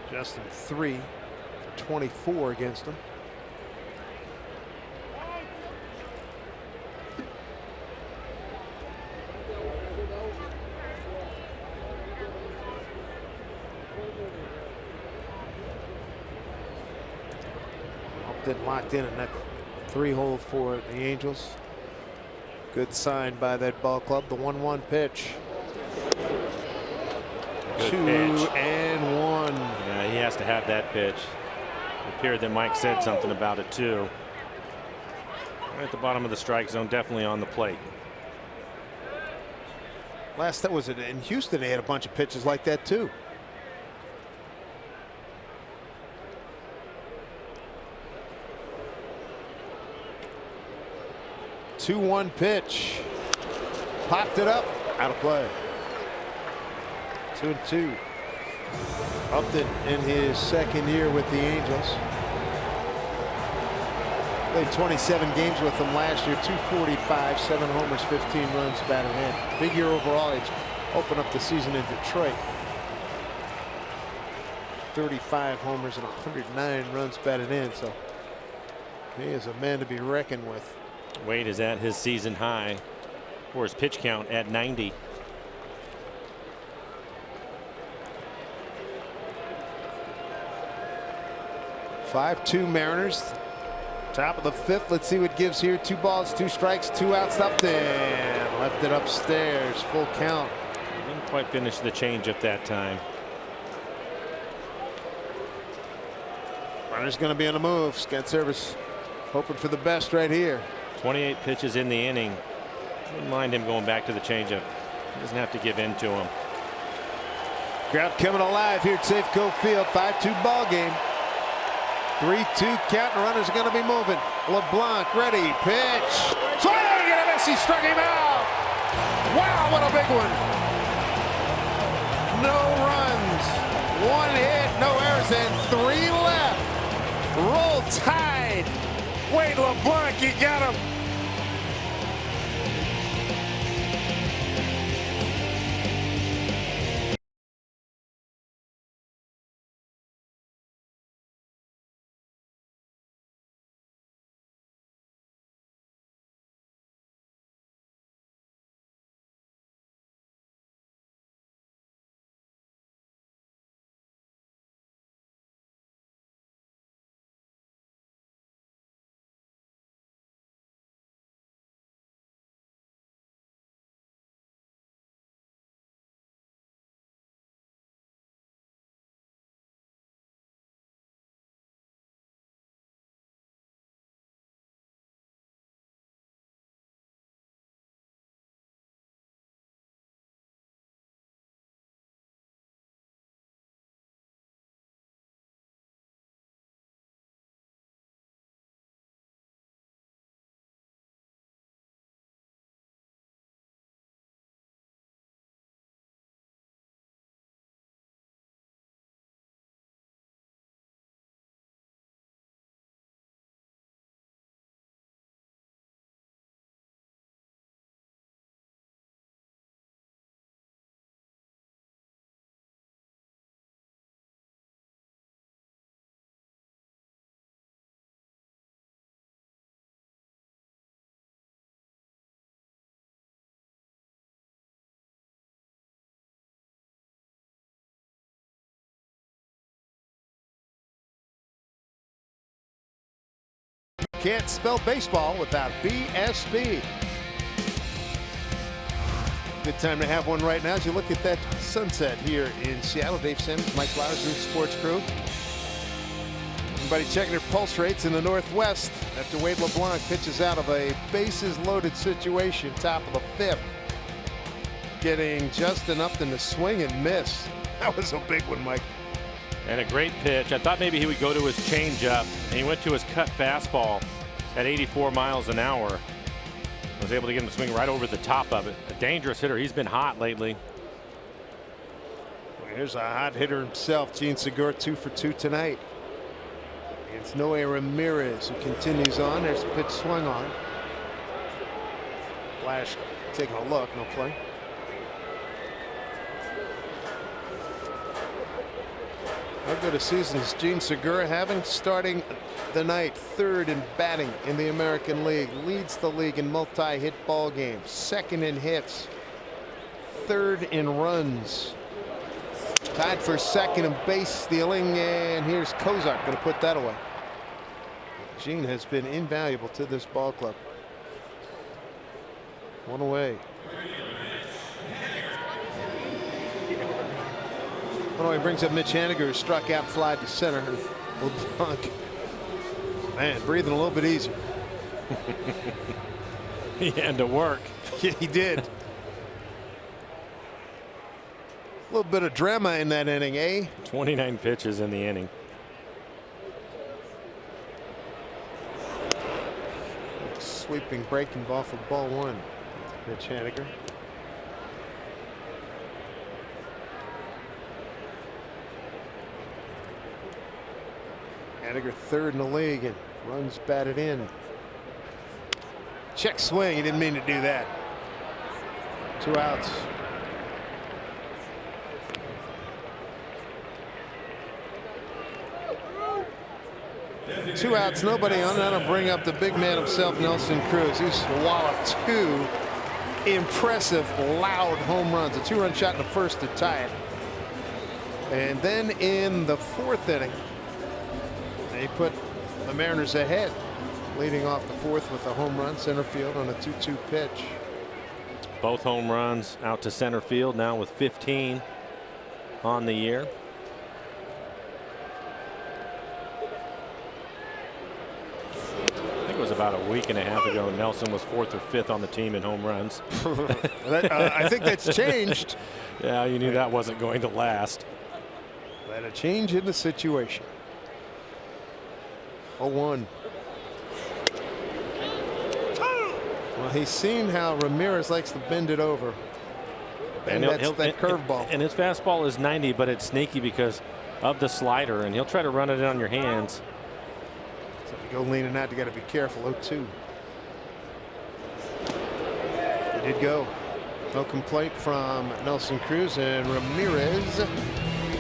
Justin 3 for 24 against him. Upton locked in that 3-hole for the Angels. Good sign by that ball club. The 1-1 pitch. Good 2 pitch. and 1. Yeah, he has to have that pitch. It appeared that Mike said something about it too. Right at the bottom of the strike zone, definitely on the plate. Last that was it in Houston. They had a bunch of pitches like that too. Two 2-1 pitch. Popped it up. Out of play. 2-2. Upton in his second year with the Angels. Played 27 games with them last year. 245, 7 homers, 15 runs batted in. Big year overall. It's opened up the season in Detroit. 35 homers and 109 runs batted in. So he is a man to be reckoned with. Wade is at his season high for his pitch count at 90. 5-2 Mariners. Top of the 5th. Let's see what gives here. 2 balls, 2 strikes, 2 outs. Up there. Left it upstairs. Full count. Didn't quite finish the changeup that time. Runner's going to be on the move. Scott Service hoping for the best right here. 28 pitches in the inning. Wouldn't mind him going back to the changeup. He doesn't have to give in to him. Crowd coming alive here at Safeco Field. 5-2 ball game. 3-2 count, and runners are going to be moving. LeBlanc ready. Pitch. Swing and a miss. He struck him out. Wow, what a big one. No runs. 1 hit, no errors, and 3 left. Roll Tide. Wade LeBlanc, you got him. Can't spell baseball without BSB. Good time to have one right now as you look at that sunset here in Seattle. Dave Sims, Mike Flowers, Root Sports Crew. Everybody checking their pulse rates in the Northwest after Wade LeBlanc pitches out of a bases loaded situation, top of the 5th. Getting just enough to swing and miss. That was a big one, Mike. And a great pitch. I thought maybe he would go to his changeup, and he went to his cut fastball at 84 miles an hour. Was able to get him to swing right over the top of it. A dangerous hitter. He's been hot lately. Well, here's a hot hitter himself, Gene Segura, 2 for 2 tonight. It's Noe Ramirez who continues on. There's a pitch swung on. Flash taking a look, no play. How good a season is Gene Segura having, starting the night 3rd in batting in the American League, leads the league in multi-hit ball games, 2nd in hits, 3rd in runs, tied for 2nd in base stealing, and here's Kozak going to put that away. Gene has been invaluable to this ball club. One away. He brings up Mitch Hannigan, who struck out, fly to center. LeBlanc, man, breathing a little bit easier. He had to work. Yeah, he did. A little bit of drama in that inning, eh? 29 pitches in the inning. Sweeping breaking ball for ball 1. Mitch Hannigan. Hannigan 3rd in the league and runs batted in. Check swing. He didn't mean to do that. 2 outs. Two outs, nobody on. That'll bring up the big man himself, Nelson Cruz. He's walloped 2 impressive, loud home runs. A 2-run shot in the 1st to tie it. And then in the 4th inning, They put the Mariners ahead, leading off the fourth with a home run center field on a 2-2 pitch. Both home runs out to center field now with 15 on the year. I think it was about a week and a half ago Nelson was 4th or 5th on the team in home runs. I think that's changed. Yeah, you knew that wasn't going to last. But a change in the situation. 0-1. Well, he's seen how Ramirez likes to bend it over. And that's that curveball. And his fastball is 90, but it's sneaky because of the slider, and he'll try to run it in on your hands. So if you go leaning out, you got to be careful. 0-2. He did go. No complaint from Nelson Cruz and Ramirez.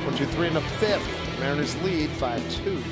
1-2-3 in the fifth. Mariners lead 5-2.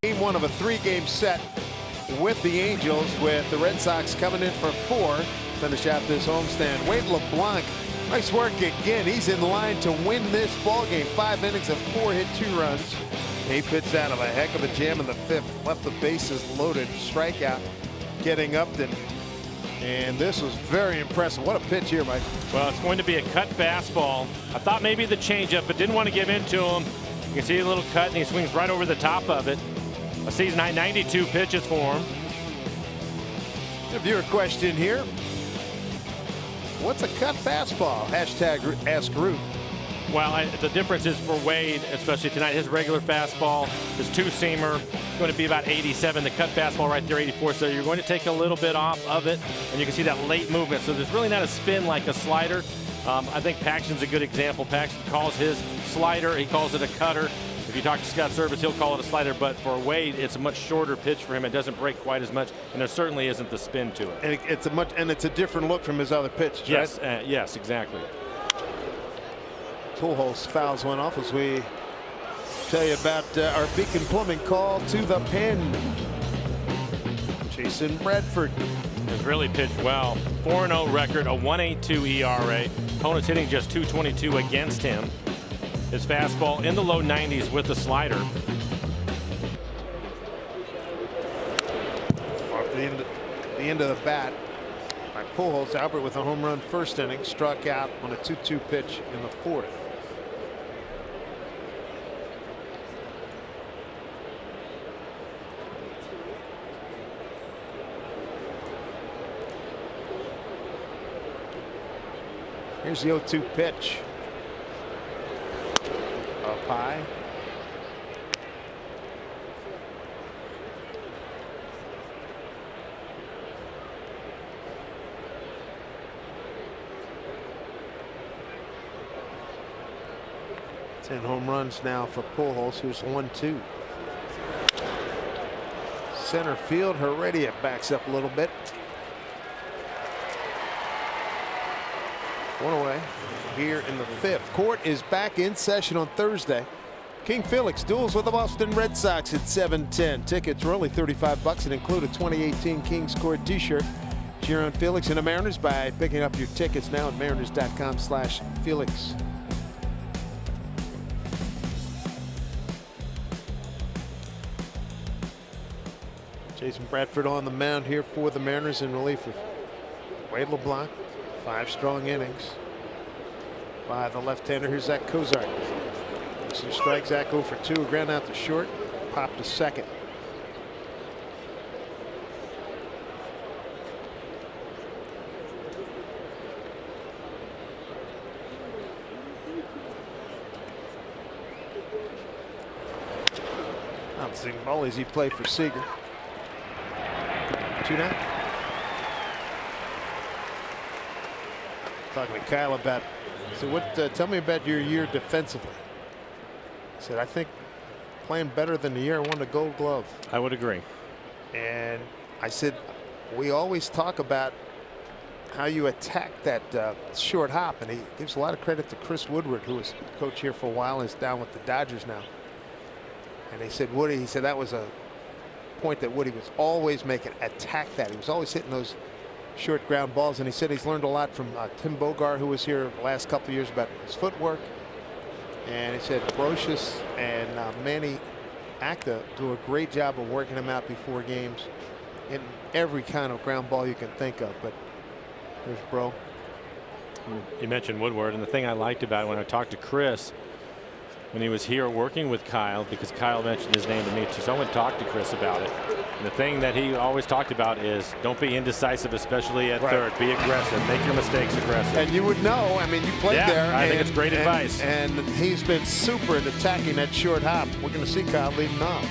Game one of a 3-game set with the Angels, with the Red Sox coming in for 4. Finish out this homestand. Wade LeBlanc, nice work again. He's in line to win this ball game. 5 innings of 4 hit, 2 runs. He pitched out of a heck of a jam in the 5th. Left the bases loaded. Strikeout getting Upton. And this was very impressive. What a pitch here, Mike. Well, it's going to be a cut fastball. I thought maybe the changeup, but didn't want to give in to him. You can see a little cut, and he swings right over the top of it. A season high 92 pitches for him. A viewer question here. What's a cut fastball? Hashtag Ask Root. Well, the difference is for Wade, especially tonight, his regular fastball, his 2-seamer, going to be about 87. The cut fastball right there, 84. So you're going to take a little bit off of it, and you can see that late movement. So there's really not a spin like a slider. I think Paxton's a good example. Paxton calls his slider, he calls it a cutter. If you talk to Scott Service, he'll call it a slider, but for Wade, it's a much shorter pitch for him. It doesn't break quite as much, and there certainly isn't the spin to it. And it's a different look from his other pitches. Yes, right? Yes, exactly. Pujols fouls one off as we tell you about our Beacon Plumbing call to the pen. Jason Bradford has really pitched well. 4-0 record, a 1.82 ERA. Opponents hitting just .222 against him. His fastball in the low 90s with the slider. Off the end of the bat by Pujols. Albert with a home run first inning, struck out on a 2-2 pitch in the 4th. Here's the 0-2 pitch. Up high. Ten home runs now for Pujols, who's 1-2. Center field, Heredia backs up a little bit. One away here in the 5th. Court is back in session on Thursday. King Felix duels with the Boston Red Sox at 7:10. Tickets are only $35 and include a 2018 Kings Court t-shirt. Cheer on Felix and the Mariners by picking up your tickets now at mariners.com/Felix. Jason Bradford on the mound here for the Mariners in relief of Wade LeBlanc. 5 strong innings by the left-hander. Here's Zach Kozart. Some strike. Zach 0 for 2. Ground out to short. Popped to second. I'm seeing Mullies. He played for Segura. 2-0. Talking to Kyle about. So what? Tell me about your year defensively. He said, I think playing better than the year I won the Gold Glove. I would agree. And I said, we always talk about how you attack that short hop, and he gives a lot of credit to Chris Woodward, who was coach here for a while and is down with the Dodgers now. And they said, Woody, he said that was a point that Woody was always making. Attack that. He was always hitting those short ground balls, and he said he's learned a lot from Tim Bogar, who was here the last couple of years, about his footwork. And he said Brocious and Manny Acta do a great job of working him out before games in every kind of ground ball you can think of. But there's Bro. You mentioned Woodward, and the thing I liked about it when I talked to Chris when he was here working with Kyle, because Kyle mentioned his name to me too, so I went and talked to Chris about it. And the thing that he always talked about is don't be indecisive, especially at third. Be aggressive. Make your mistakes aggressive. And you would know. I mean, you played there. I think it's great advice. And he's been super at attacking that short hop. We're going to see Kyle leading off.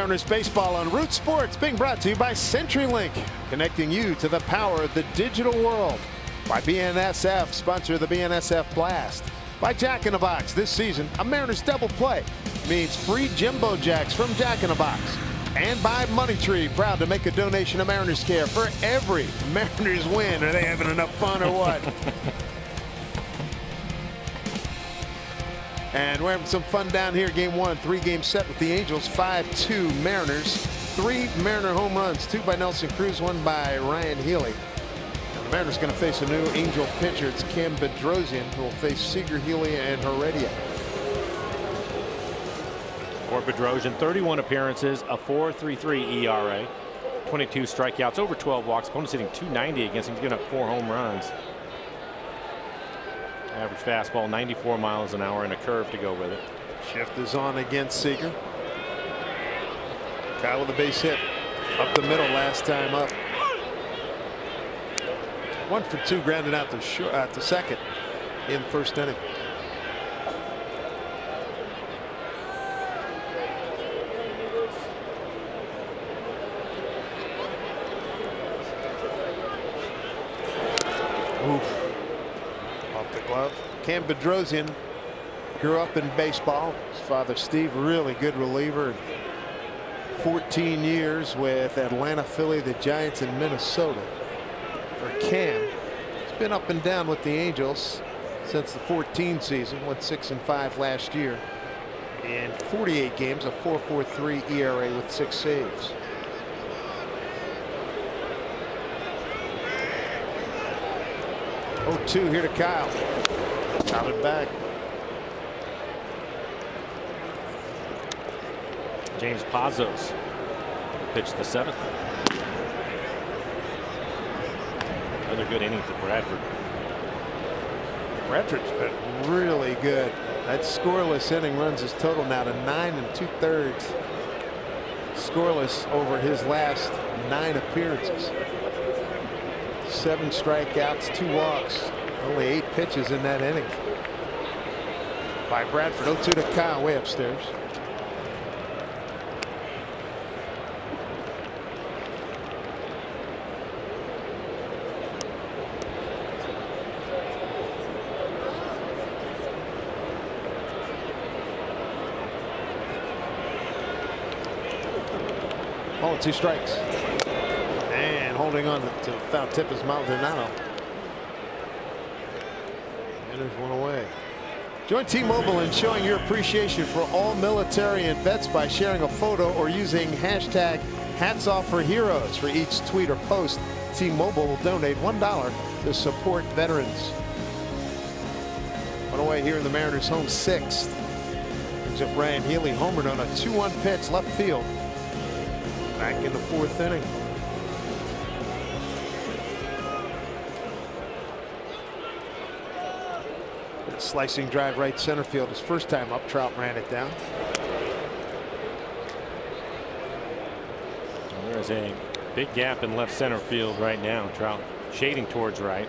Mariners baseball on Root Sports, being brought to you by CenturyLink, connecting you to the power of the digital world. By BNSF, sponsor of the BNSF Blast. By Jack in the Box, this season a Mariners double play means free Jimbo Jacks from Jack in the Box. And by Money Tree, proud to make a donation to Mariners Care for every Mariners win. Are they having enough fun or what? And we're having some fun down here. Game 1, 3-game set with the Angels. 5-2 Mariners. 3 Mariner home runs, 2 by Nelson Cruz, 1 by Ryan Heaney. And the Mariners going to face a new Angel pitcher. It's Cam Bedrosian, who will face Segura, Heaney, and Heredia. For Bedrosian, 31 appearances, a 4.33 ERA, 22 strikeouts, over 12 walks. Opponents hitting .290 against him. He's giving up 4 home runs. Average fastball 94 miles an hour and a curve to go with it. Shift is on against Segura. Kyle with a base hit up the middle last time up. 1 for 2 grounded out to second in the first inning. Oof. Off the glove. Cam Bedrosian grew up in baseball. His father Steve, really good reliever. 14 years with Atlanta, Philly, the Giants, and Minnesota. For Cam, he's been up and down with the Angels since the 14 season. Went 6-5 last year. In 48 games, a 4.43 ERA with 6 saves. Oh, 2 here to Kyle. Counted back. James Pazos pitched the 7th. Another good inning for Bradford. Bradford's been really good. That scoreless inning runs his total now to 9 2/3. Scoreless over his last 9 appearances. 7 strikeouts, 2 walks, only 8 pitches in that inning. By Bradford. 0-2 to Kyle, way upstairs. Oh, 2 strikes. And holding on to foul tip is Maldonado. And there's 1 away. Join T-Mobile in showing your appreciation for all military and vets by sharing a photo or using hashtag #HatsOffForHeroes for each tweet or post. T-Mobile will donate $1 to support veterans. 1 away here in the Mariners' home 6th. Brings up Ryan Heaney, homered on a 2-1 pitch left field. Back in the 4th inning. A slicing drive right center field. His first time up, Trout ran it down. There's a big gap in left center field right now. Trout shading towards right.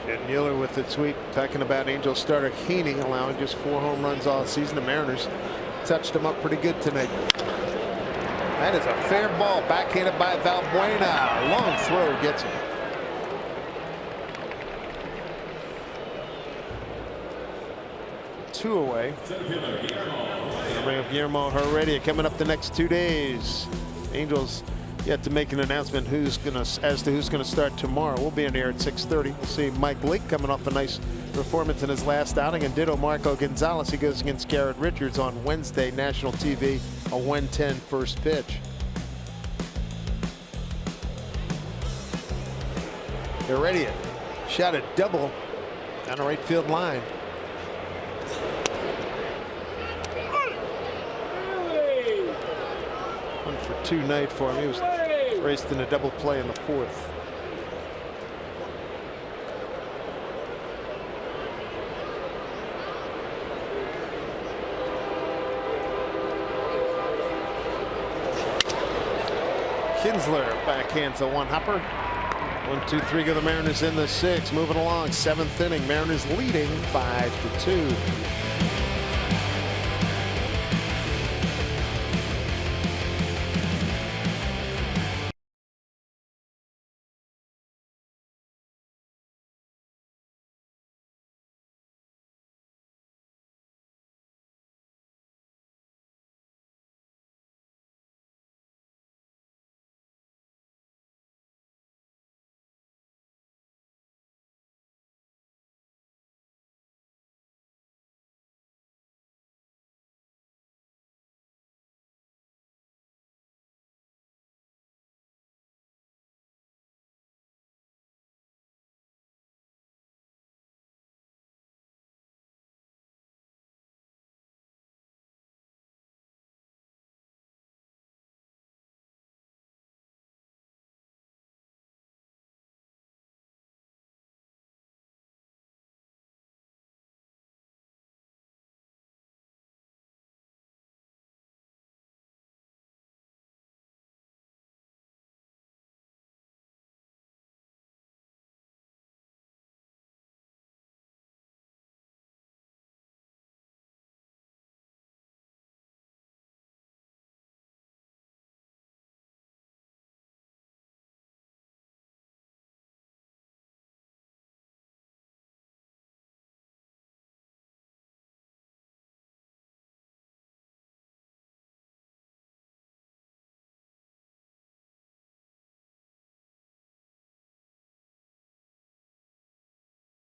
And Mueller with the tweet talking about Angels starter Heaney allowing just 4 home runs all season. The Mariners touched him up pretty good tonight. That is a fair ball, backhanded by Valbuena. Long throw gets him. Two away. Bring up Guillermo Heredia coming up the next 2 days. Angels yet to make an announcement as to who's gonna start tomorrow. We'll be in here at 6:30. We'll see Mike Leake coming off a nice performance in his last outing, and ditto Marco Gonzalez. He goes against Garrett Richards on Wednesday, national TV, a 1:10 first pitch. Heredia shot a double down the right field line. Really? 1 for 2 night for him. He was raced in a double play in the 4th. Kinsler backhands a 1-hopper. 1-2-3 go the Mariners in the 6th. Moving along, 7th inning. Mariners leading 5-2.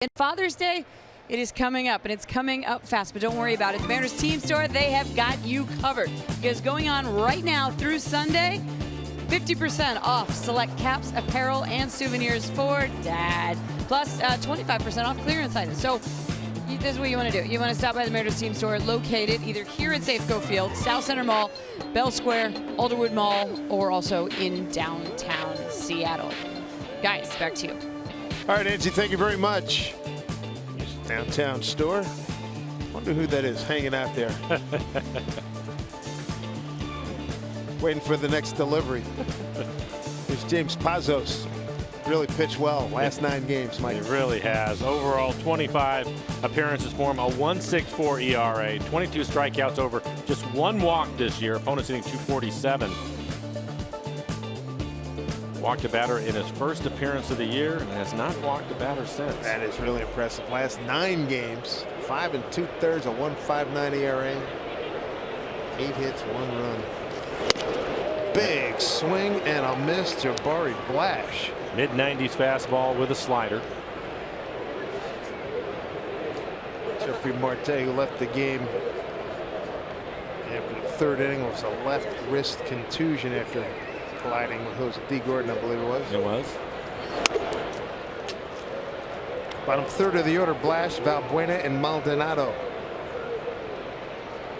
And Father's Day, it is coming up, and it's coming up fast, but don't worry about it. The Mariners Team Store, they have got you covered. Because going on right now through Sunday, 50% off select caps, apparel, and souvenirs for Dad. Plus 25% off clearance items. So this is what you want to do. You want to stop by the Mariners Team Store, located either here at Safeco Field, South Center Mall, Bell Square, Alderwood Mall, or also in downtown Seattle. Guys, back to you. All right, Angie, thank you very much. Downtown store. Wonder who that is hanging out there. Waiting for the next delivery. There's James Pazos. Really pitched well last 9 games, Mike. He really has. Overall, 25 appearances for him, a 1.64 ERA, 22 strikeouts over just 1 walk this year. Opponents hitting .247. Walked a batter in his first appearance of the year and has not walked a batter since. That is really impressive. Last 9 games, 5 2/3, a 1.59 ERA, 8 hits, 1 run. Big swing and a miss. Jabari Blash. Mid-90s fastball with a slider. Jeffrey Marte, who left the game after the 3rd inning, was a left wrist contusion after colliding with Dee Gordon, I believe it was. It was. Bottom 3rd of the order, Blash, Valbuena, and Maldonado.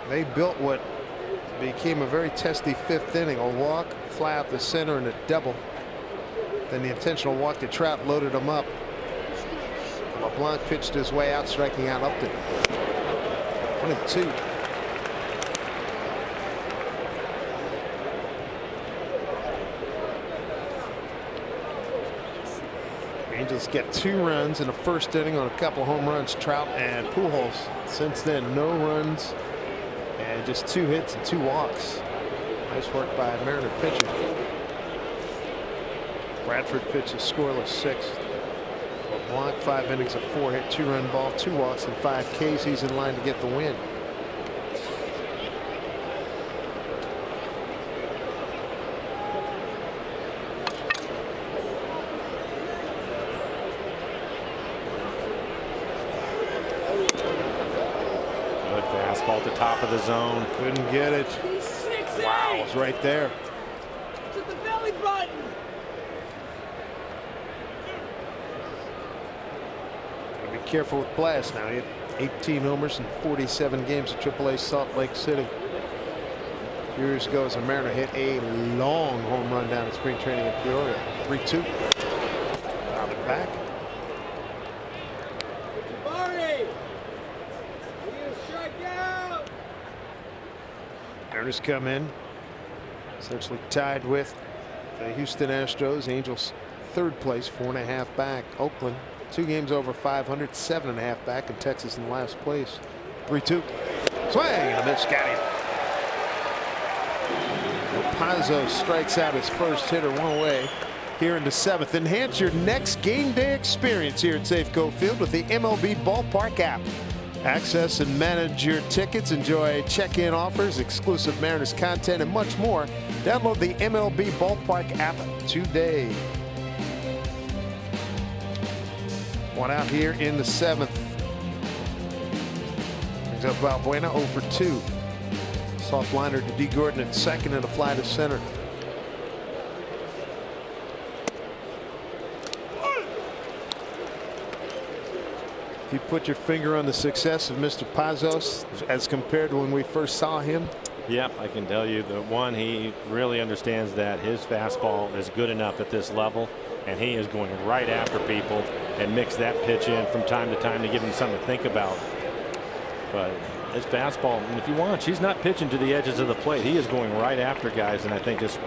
They built what became a very testy 5th inning. A walk, fly out the center, and a double. Then the intentional walk to Trout loaded him up. Leblanc pitched his way out, striking out Upton. 1-2. Angels get 2 runs in the 1st inning on a couple home runs, Trout and Pujols. Since then, no runs and just 2 hits and 2 walks. Nice work by Mariner pitcher. Bradford pitches scoreless 6th. LeBlanc 5 innings, a 4-hit, 2-run ball, 2 walks, and 5 Ks. He's in line to get the win. Good fastball at the top of the zone. Couldn't get it. Wow, it's right there. To the belly button. Be careful with Blast now. He had 18 homers in 47 games at AAA Salt Lake City. Years ago, as a Mariner, hit a long home run down at spring training in Peoria. 3-2. Fouled it back. Barney, you strike out. Mariners come in, essentially tied with the Houston Astros. Angels 3rd place, 4.5 back. Oakland 2 games over 500, 7.5 back, and Texas in last place. 3-2. Swing and a miss. Got him. Pazos strikes out his first hitter 1 away here in the 7th. Enhance your next game day experience here at Safeco Field with the MLB Ballpark app. Access and manage your tickets, enjoy check-in offers, exclusive Mariners content, and much more. Download the MLB Ballpark app today. 1 out here in the 7th. Brings up Valbuena 0 for 2. Soft liner to Dee Gordon at 2nd and a fly to center. If you put your finger on the success of Mr. Pazos as compared to when we first saw him. Yep, I can tell you that one, he really understands that his fastball is good enough at this level, and he is going right after people and mix that pitch in from time to time to give him something to think about. But his fastball, and if you watch, he's not pitching to the edges of the plate. He is going right after guys, and I think just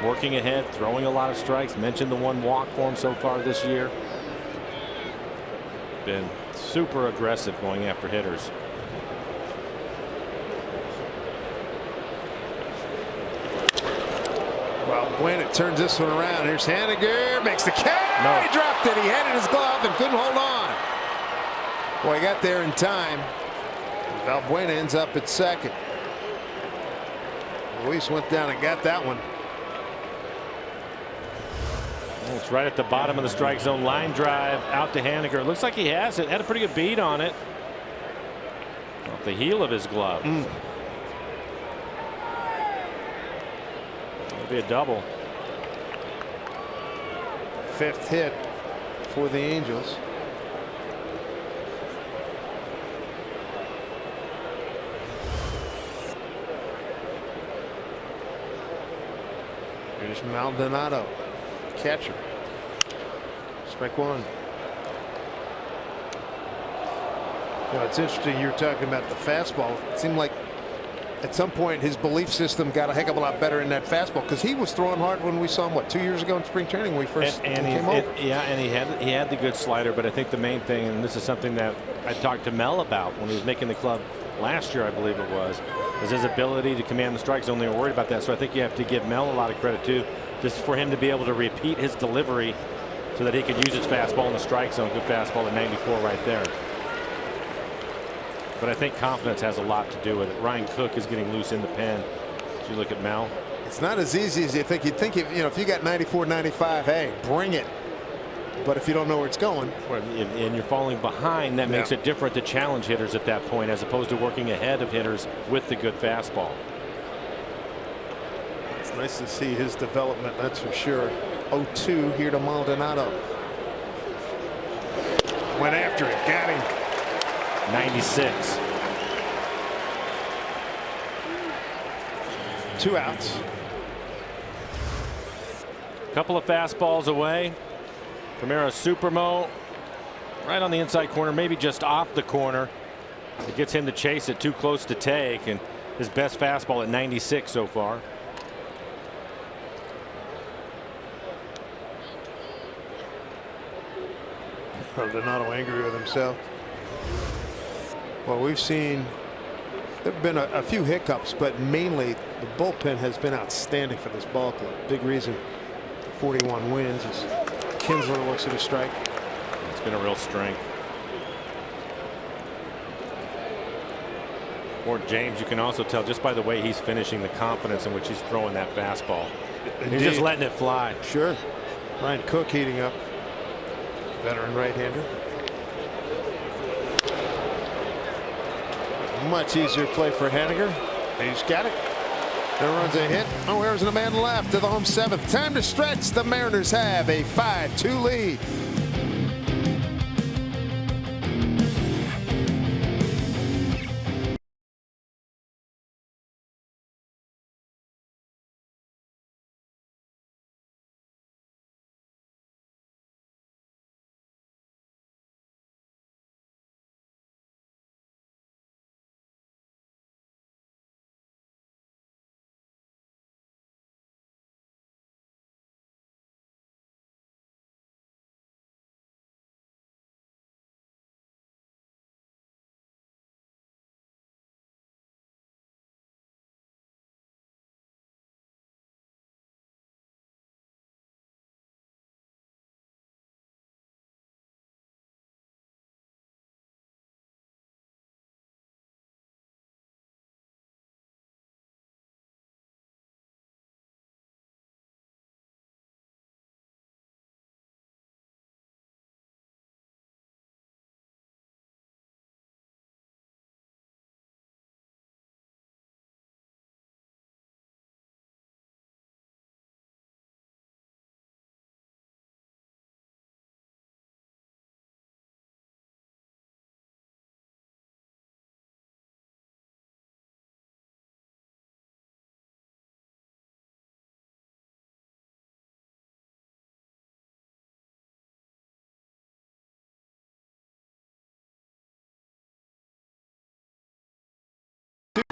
working ahead, throwing a lot of strikes. Mentioned the 1 walk for him so far this year. Been super aggressive going after hitters. Well, Buena turns this one around. Here's Hannigan, makes the catch. No. He dropped it. He had it in his glove and couldn't hold on. Boy, he got there in time. Valbuena ends up at 2nd. Luis went down and got that one. It's right at the bottom of the strike zone. Line drive out to Hannigan. Looks like he has it. Had a pretty good beat on it. Off the heel of his glove. It'll be a double. 5th hit for the Angels. Here's Maldonado, catcher. Strike one. You know, it's interesting you're talking about the fastball. It seemed like at some point his belief system got a heck of a lot better in that fastball, because he was throwing hard when we saw him, what, 2 years ago in spring training when we first came over. Yeah, and he had the good slider, but I think the main thing, and this is something that I talked to Mel about when he was making the club last year, I believe it was, is his ability to command the strike zone. They were worried about that, so I think you have to give Mel a lot of credit too, just for him to be able to repeat his delivery so that he could use his fastball in the strike zone. Good fastball at 94 right there. But I think confidence has a lot to do with it. Ryan Cook is getting loose in the pen. As you look at Mel, it's not as easy as you think. You'd think if you got 94, 95, hey, bring it. But if you don't know where it's going, and you're falling behind, that makes it different to challenge hitters at that point, as opposed to working ahead of hitters with the good fastball. It's nice to see his development, that's for sure. 0-2 here to Maldonado. Went after it, got him. 96. 2 outs. Couple of fastballs away. Primera Supermo right on the inside corner, maybe just off the corner. It gets him to chase it, too close to take, and his best fastball at 96 so far. Maldonado angry with himself. Well, we've seen there have been a few hiccups, but mainly the bullpen has been outstanding for this ball club. Big reason 41 wins is Kinsler looks at a strike. It's been a real strength. For James, you can also tell just by the way he's finishing, the confidence in which he's throwing that fastball. Indeed. He's just letting it fly. Sure. Ryan Cook heating up. Veteran right-hander. Much easier play for Hannigan. He's got it. There runs a hit. Oh, there's a man left to the home 7th. Time to stretch. The Mariners have a 5-2 lead.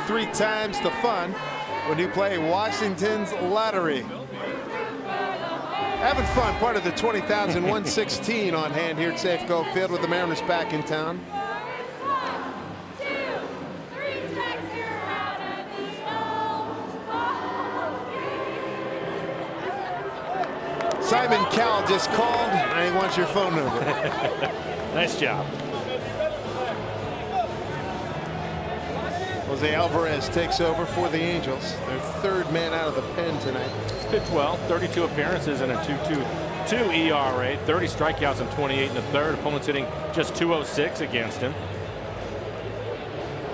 Three times the fun when you play Washington's lottery. Having fun, part of the 20,116 on hand here at Safeco Field with the Mariners back in town. Simon Cowell just called and he wants your phone number. Nice job. Jose Alvarez takes over for the Angels. Their 3rd man out of the pen tonight. He's pitched well, 32 appearances and a 2.2 2.2 ERA, 30 strikeouts and 28 in the third. Opponents hitting just 206 against him.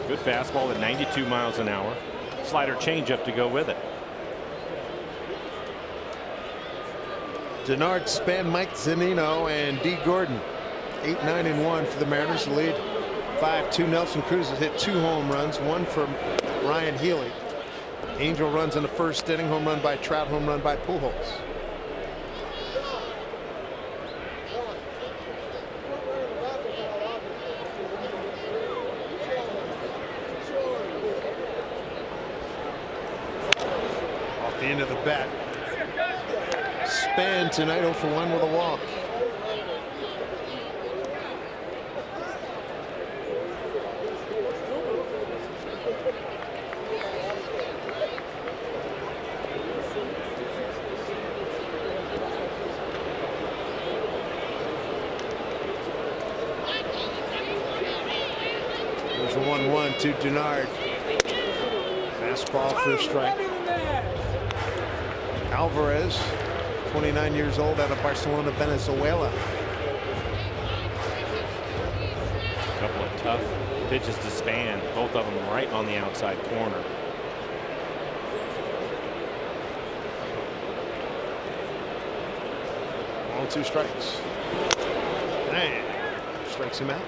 Good fastball at 92 miles an hour. Slider changeup to go with it. Denard, Span, Mike Zunino, and Dee Gordon. 8, 9, and 1 for the Mariners. The lead 5-2. Nelson Cruz has hit 2 home runs, 1 from Ryan Heaney. Angel runs in the first inning. Home run by Trout. Home run by Pujols. Off the end of the bat. Span tonight 0 for 1 with a walk. There's a 1-1 to Denard. Fastball for a strike. Alvarez, 29 years old, out of Barcelona, Venezuela. A couple of tough pitches to Span, both of them right on the outside corner. All 2 strikes. Man, strikes him out.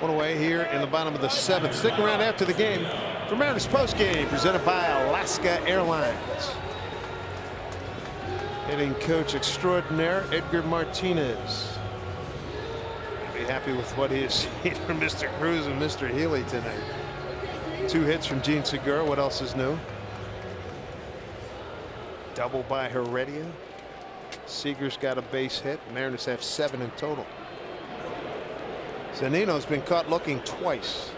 One away here in the bottom of the 7th. Stick around after the game for Mariners postgame, presented by Alaska Airlines. Hitting coach extraordinaire Edgar Martinez. Be happy with what he has seen from Mr. Cruz and Mr. Heaney tonight. 2 hits from Gene Segura. What else is new? Double by Heredia. Seager's got a base hit. Mariners have 7 in total. Zunino's been caught looking twice.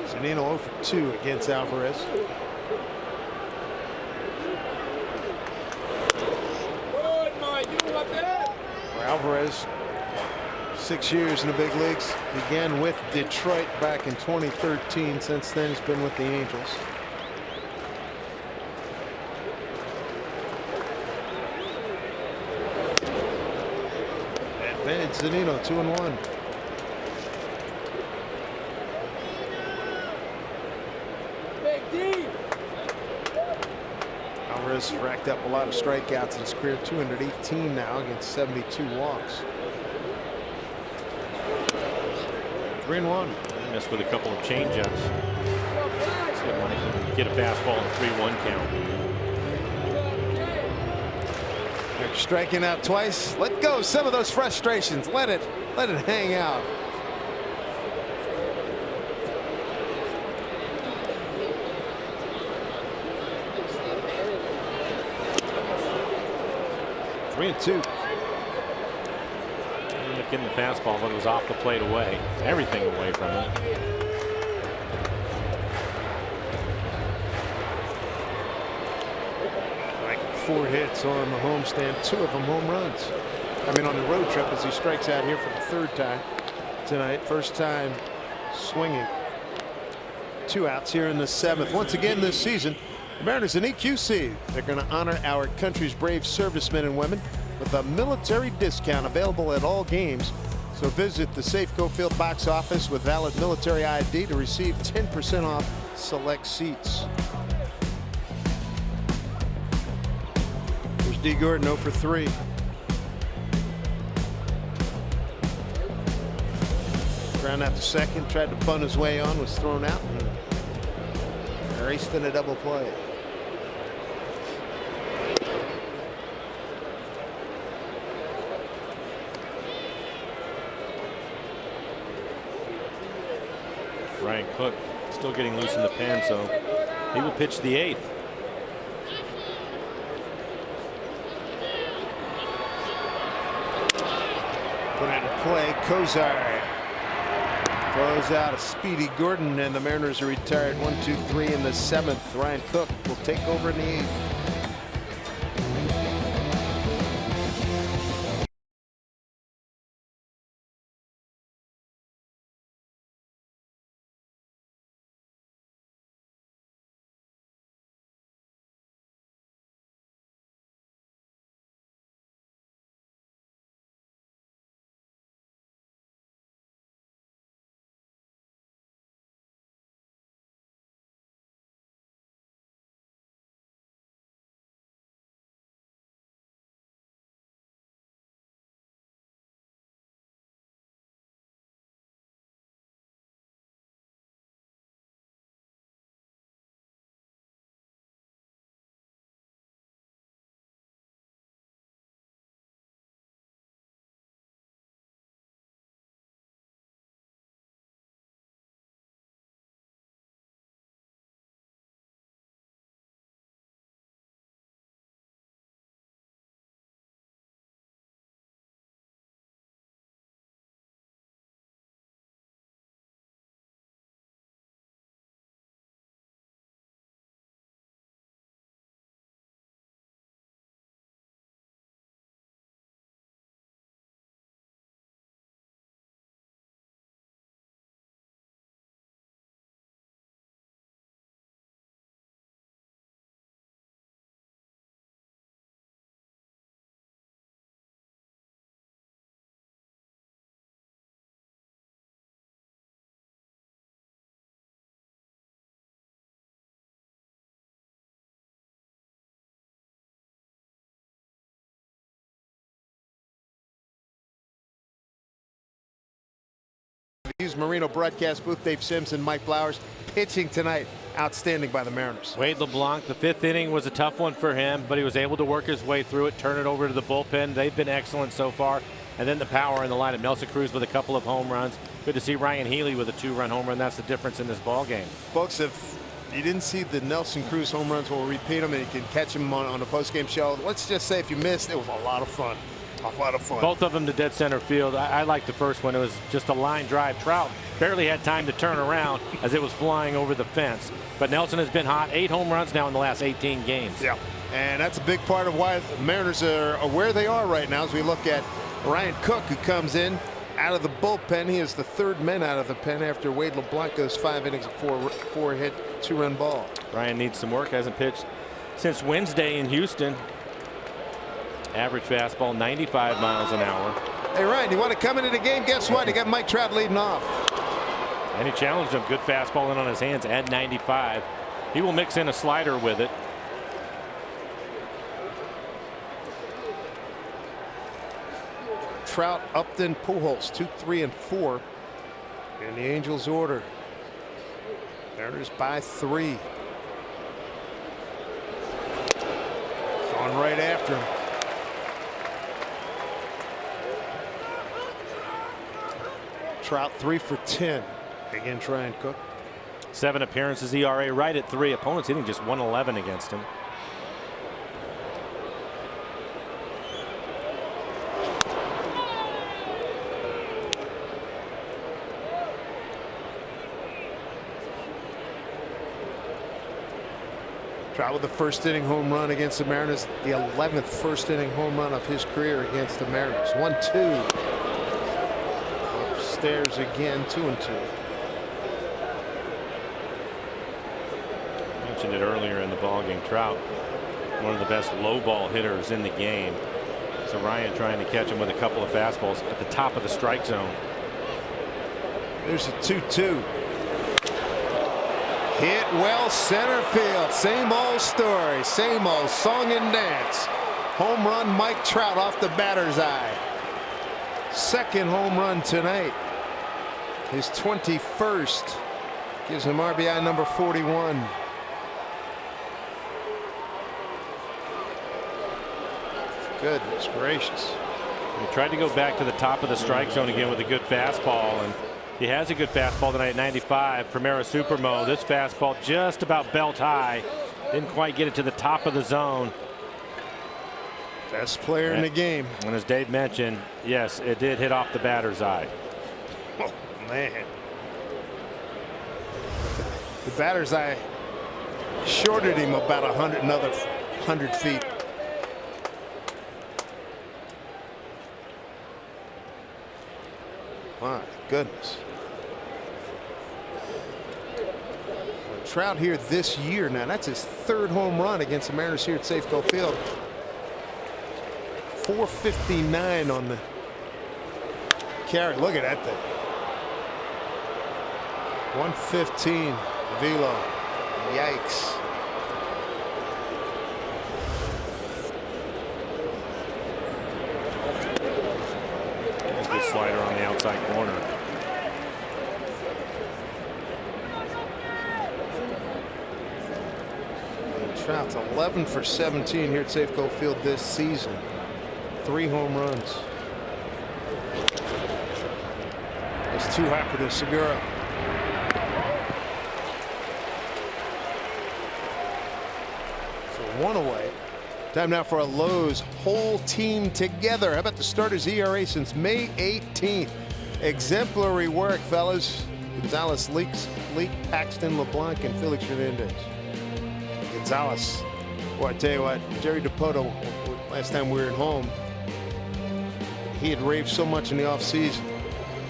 Zunino 0 for 2 against Alvarez. For Alvarez, 6 years in the big leagues. Began with Detroit back in 2013. Since then, he's been with the Angels. Advantage Zunino, 2-1. Alvarez racked up a lot of strikeouts in his career, 218 now against 72 walks. 3-1. Missed with a couple of changeups. See if Mike can get a fastball in a 3-1 count. They're striking out twice. Let go some of those frustrations. Let it hang out. Three and 2. Getting the fastball, but it was off the plate away. Everything away from it. Like 4 hits on the homestand, 2 of them home runs. I mean, on the road trip as he strikes out here for the 3rd time tonight. First time swinging. 2 outs here in the 7th. Once again this season, the Mariners in EQC. They're going to honor our country's brave servicemen and women with a military discount available at all games. So visit the Safeco Field box office with valid military ID to receive 10% off select seats. There's Dee Gordon 0 for 3. Ground out to second, tried to bunt his way on, was thrown out and raced in a double play. Ryan Cook still getting loose in the pen, so he will pitch the 8th. Put into play, Kozar. Throws out a speedy Gordon, and the Mariners are retired 1-2-3 in the 7th. Ryan Cook will take over in the 8th. Hughes Marino broadcast booth. Dave Sims and Mike Flowers pitching tonight. Outstanding by the Mariners. Wade LeBlanc, the 5th inning was a tough one for him, but he was able to work his way through it, turn it over to the bullpen. They've been excellent so far. And then the power in the lineup. Nelson Cruz with a couple of home runs. Good to see Ryan Heaney with a 2-run home run. That's the difference in this ball game. Folks, if you didn't see the Nelson Cruz home runs, we'll repeat them, and you can catch them on the post-game show. Let's just say if you missed, it was a lot of fun. A lot of fun. Both of them to dead center field. I like the first one. It was just a line drive. Trout barely had time to turn around as it was flying over the fence. But Nelson has been hot. 8 home runs now in the last 18 games. Yeah, and that's a big part of why the Mariners are where they are right now as we look at Ryan Cook, who comes in out of the bullpen. He is the 3rd man out of the pen after Wade LeBlanc goes 5 innings of 4-hit, 2-run ball. Ryan needs some work. Hasn't pitched since Wednesday in Houston. Average fastball 95 miles an hour. Hey Ryan, you want to come into the game? Guess what? You got Mike Trout leading off. And he challenged him. Good fastball in on his hands at 95. He will mix in a slider with it. Trout, Upton, Pujols 2, 3, and 4 in the Angels order. Mariners by 3. Going right after him. Trout 3 for 10 against Ryan Cook. 7 appearances, ERA right at 3. Opponents hitting just 111 against him. Trout with the 1st inning home run against the Mariners, the 11th 1st inning home run of his career against the Mariners. 1-2. Upstairs again, 2-2. Mentioned it earlier in the ballgame. Trout, one of the best low ball hitters in the game. So Ryan trying to catch him with a couple of fastballs at the top of the strike zone. There's a 2-2. Hit well center field. Same old story. Same old song and dance. Home run Mike Trout off the batter's eye. 2nd home run tonight. His 21st. Gives him RBI number 41. Goodness gracious. He tried to go back to the top of the strike zone again with a good fastball, and he has a good fastball tonight at 95. Primera Supermo. This fastball just about belt high. Didn't quite get it to the top of the zone. Best player in the game. And as Dave mentioned, yes, it did hit off the batter's eye. Oh man. The batter's eye shorted him about another 100 feet. My goodness. Trout here this year now. That's his 3rd home run against the Mariners here at Safeco Field. 459 on the carry. Look at that thing. 115 velo. Yikes. That's a good slider on the outside corner. Trout's 11 for 17 here at Safeco Field this season. 3 home runs. It's too hyper to Segura. So 1 away. Time now for a Lowe's whole team together. How about the starter's ERA since May 18th? Exemplary work, fellas. Gonzalez, Leak, Paxton, Leblanc, and Felix Hernandez. Gonzalez. Boy, I tell you what, Jerry DiPoto, last time we were at home, he had raved so much in the offseason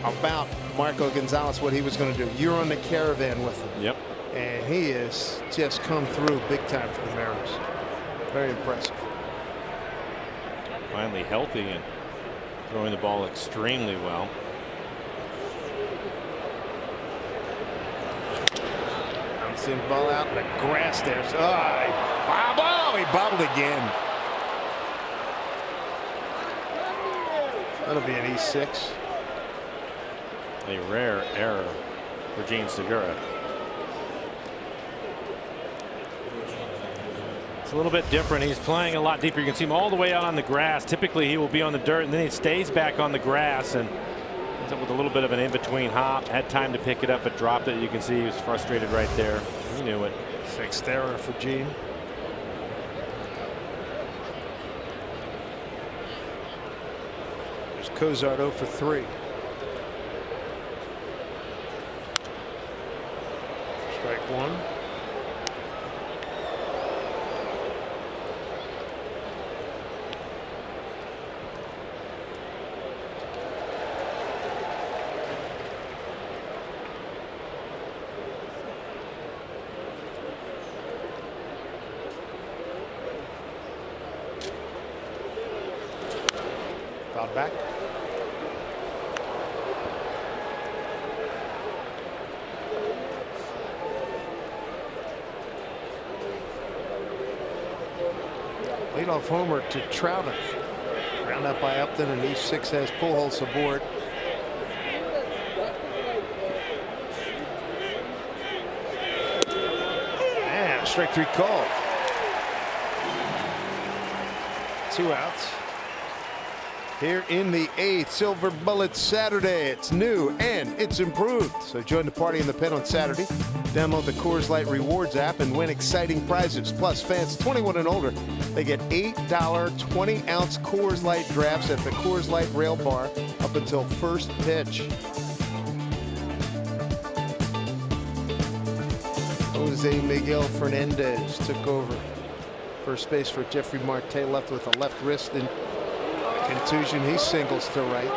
about Marco Gonzalez, what he was going to do. You're on the caravan with him. Yep. And he has just come through big time for the Mariners. Very impressive. Finally healthy and throwing the ball extremely well. Bouncing the ball out in the grass there. Oh, he bobbled again. That'll be an E6. A rare error for Gene Segura. It's a little bit different. He's playing a lot deeper. You can see him all the way out on the grass. Typically he will be on the dirt and then he stays back on the grass and ends up with a little bit of an in-between hop. Had time to pick it up but dropped it. You can see he was frustrated right there. He knew it. 6th error for Gene. There's Cozart 0 for 3. Strike 1. Fouled back. Leadoff homer to Trout. Ground up by Upton, and E6 has Pujols aboard. And strike 3 call. 2 outs. Here in the 8th, Silver Bullet Saturday. It's new and it's improved. So join the party in the pen on Saturday. Download the Coors Light Rewards app and win exciting prizes. Plus, fans 21 and older, they get $8 20-ounce Coors Light drafts at the Coors Light Rail Bar up until first pitch. Jose Miguel Fernandez took over first base for Jeffrey Marte, left with a left wrist and contusion. He singles to right.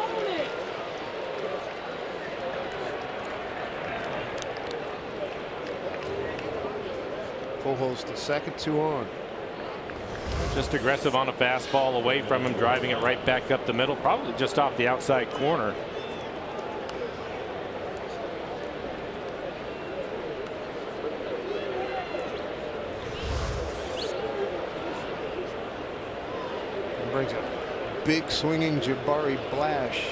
Pujols to second, 2 on. Just aggressive on a fastball away from him, driving it right back up the middle, probably just off the outside corner. And brings a big swinging Jabari Blash.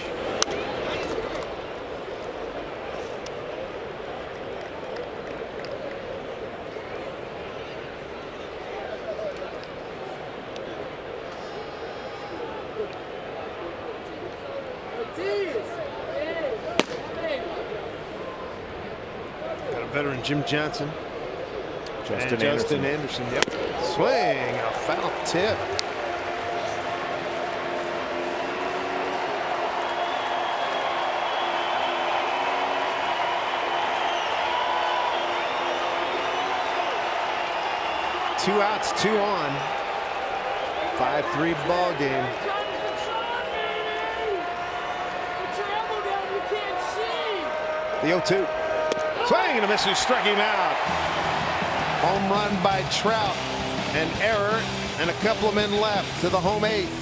Veteran Jim Johnson. Justin Anderson. Yep. Swing, a foul tip. 2 outs, 2 on. 5-3 ball game. The 0-2. Swing and a miss, who struck him out. Home run by Trout. An error and a couple of men left to the home 8th.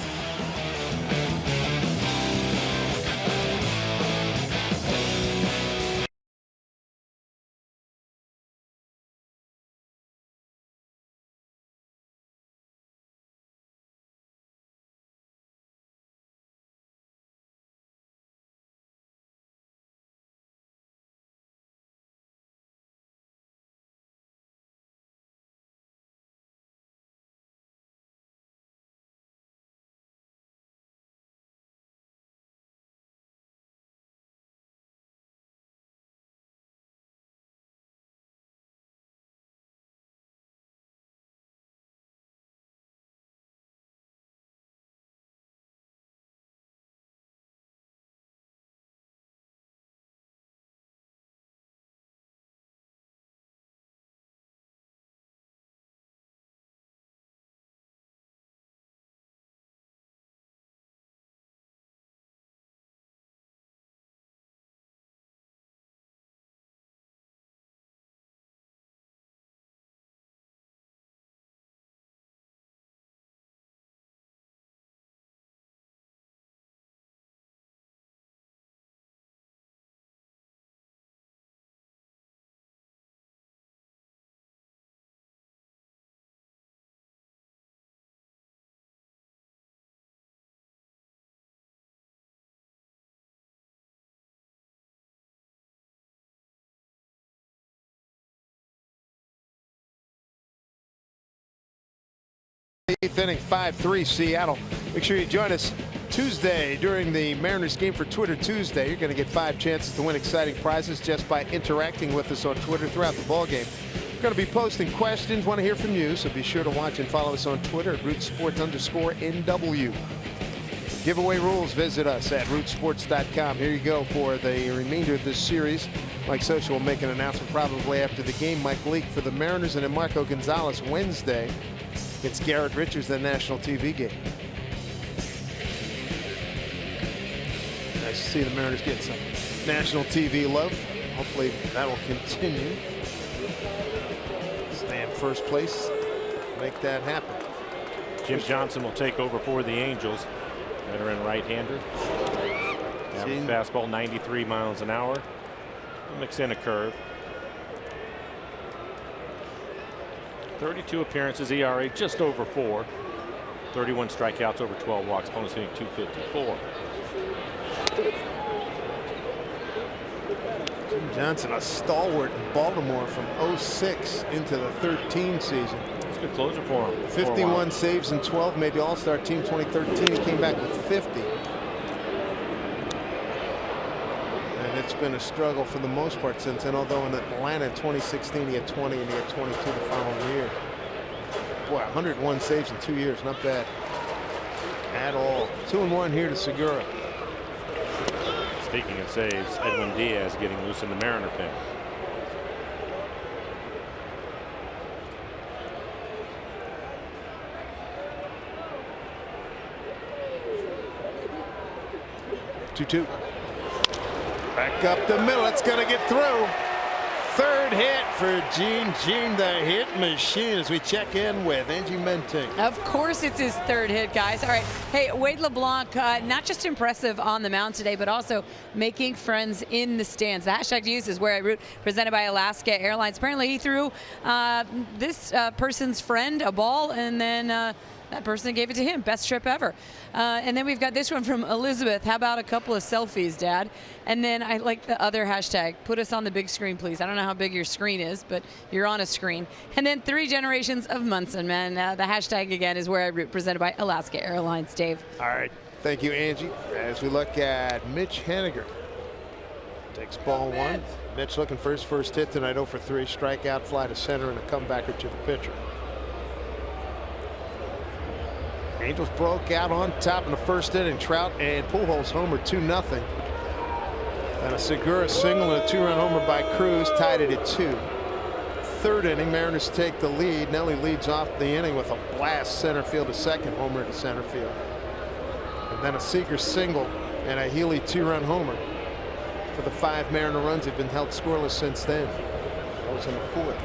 Eighth inning, 5-3 Seattle. Make sure you join us Tuesday during the Mariners game for Twitter Tuesday. You're going to get 5 chances to win exciting prizes just by interacting with us on Twitter throughout the ball game. We're going to be posting questions. Want to hear from you, so be sure to watch and follow us on Twitter at rootsports_NW. Giveaway rules, visit us at rootsports.com. Here you go for the remainder of this series. Mike Socha will make an announcement probably after the game. Mike Leake for the Mariners, and then Marco Gonzalez Wednesday against Garrett Richards, the national TV game. Nice to see the Mariners get some national TV love. Hopefully that will continue. Stay in first place. Make that happen. Jim Johnson will take over for the Angels. Veteran right-hander. Fastball 93 miles an hour. We'll mix in a curve. 32 appearances, ERA just over 4. 31 strikeouts, over 12 walks. Opponents hitting .254. Jim Johnson, a stalwart in Baltimore from 06 into the 13 season. It's a good closer for him. 51 saves and 12, made the All-Star team 2013. He came back with 50. And it's been a struggle for the most part since then, although in Atlanta in 2016 he had 20 and he had 22 the following year. Boy, 101 saves in 2 years, not bad at all. 2-1 here to Segura. Speaking of saves, Edwin Diaz getting loose in the Mariner pen. Two. Back up the middle. It's going to get through. Third hit for Gene, the hit machine, as we check in with Angie Menting. Of course it's his third hit, guys. All right. Hey, Wade LeBlanc, not just impressive on the mound today, but also making friends in the stands. The hashtag to use is Where I Root, presented by Alaska Airlines. Apparently he threw this person's friend a ball, and then that person gave it to him. Best trip ever. And then we've got this one from Elizabeth. How about a couple of selfies, Dad? And then I like the other hashtag. Put us on the big screen, please. I don't know how big your screen is, but you're on a screen. And then 3 generations of Munson, man. The hashtag again is Where I Root, presented by Alaska Airlines. Dave. All right. Thank you, Angie. As we look at Mitch Hannigan. Takes ball 1. Mitch looking for his first hit tonight. 0 for 3. Strikeout, fly to center, and a comebacker to the pitcher. Angels broke out on top in the first inning. Trout and Pujols homer 2-0. And a Segura single and a 2-run homer by Cruz tied it at 2. third inning. Mariners take the lead. Nelly leads off the inning with a blast center field to second, homer to center field. And then a Segura single and a Heaney 2-run homer. For the 5 Mariner runs, they've been held scoreless since then. That was in the 4th.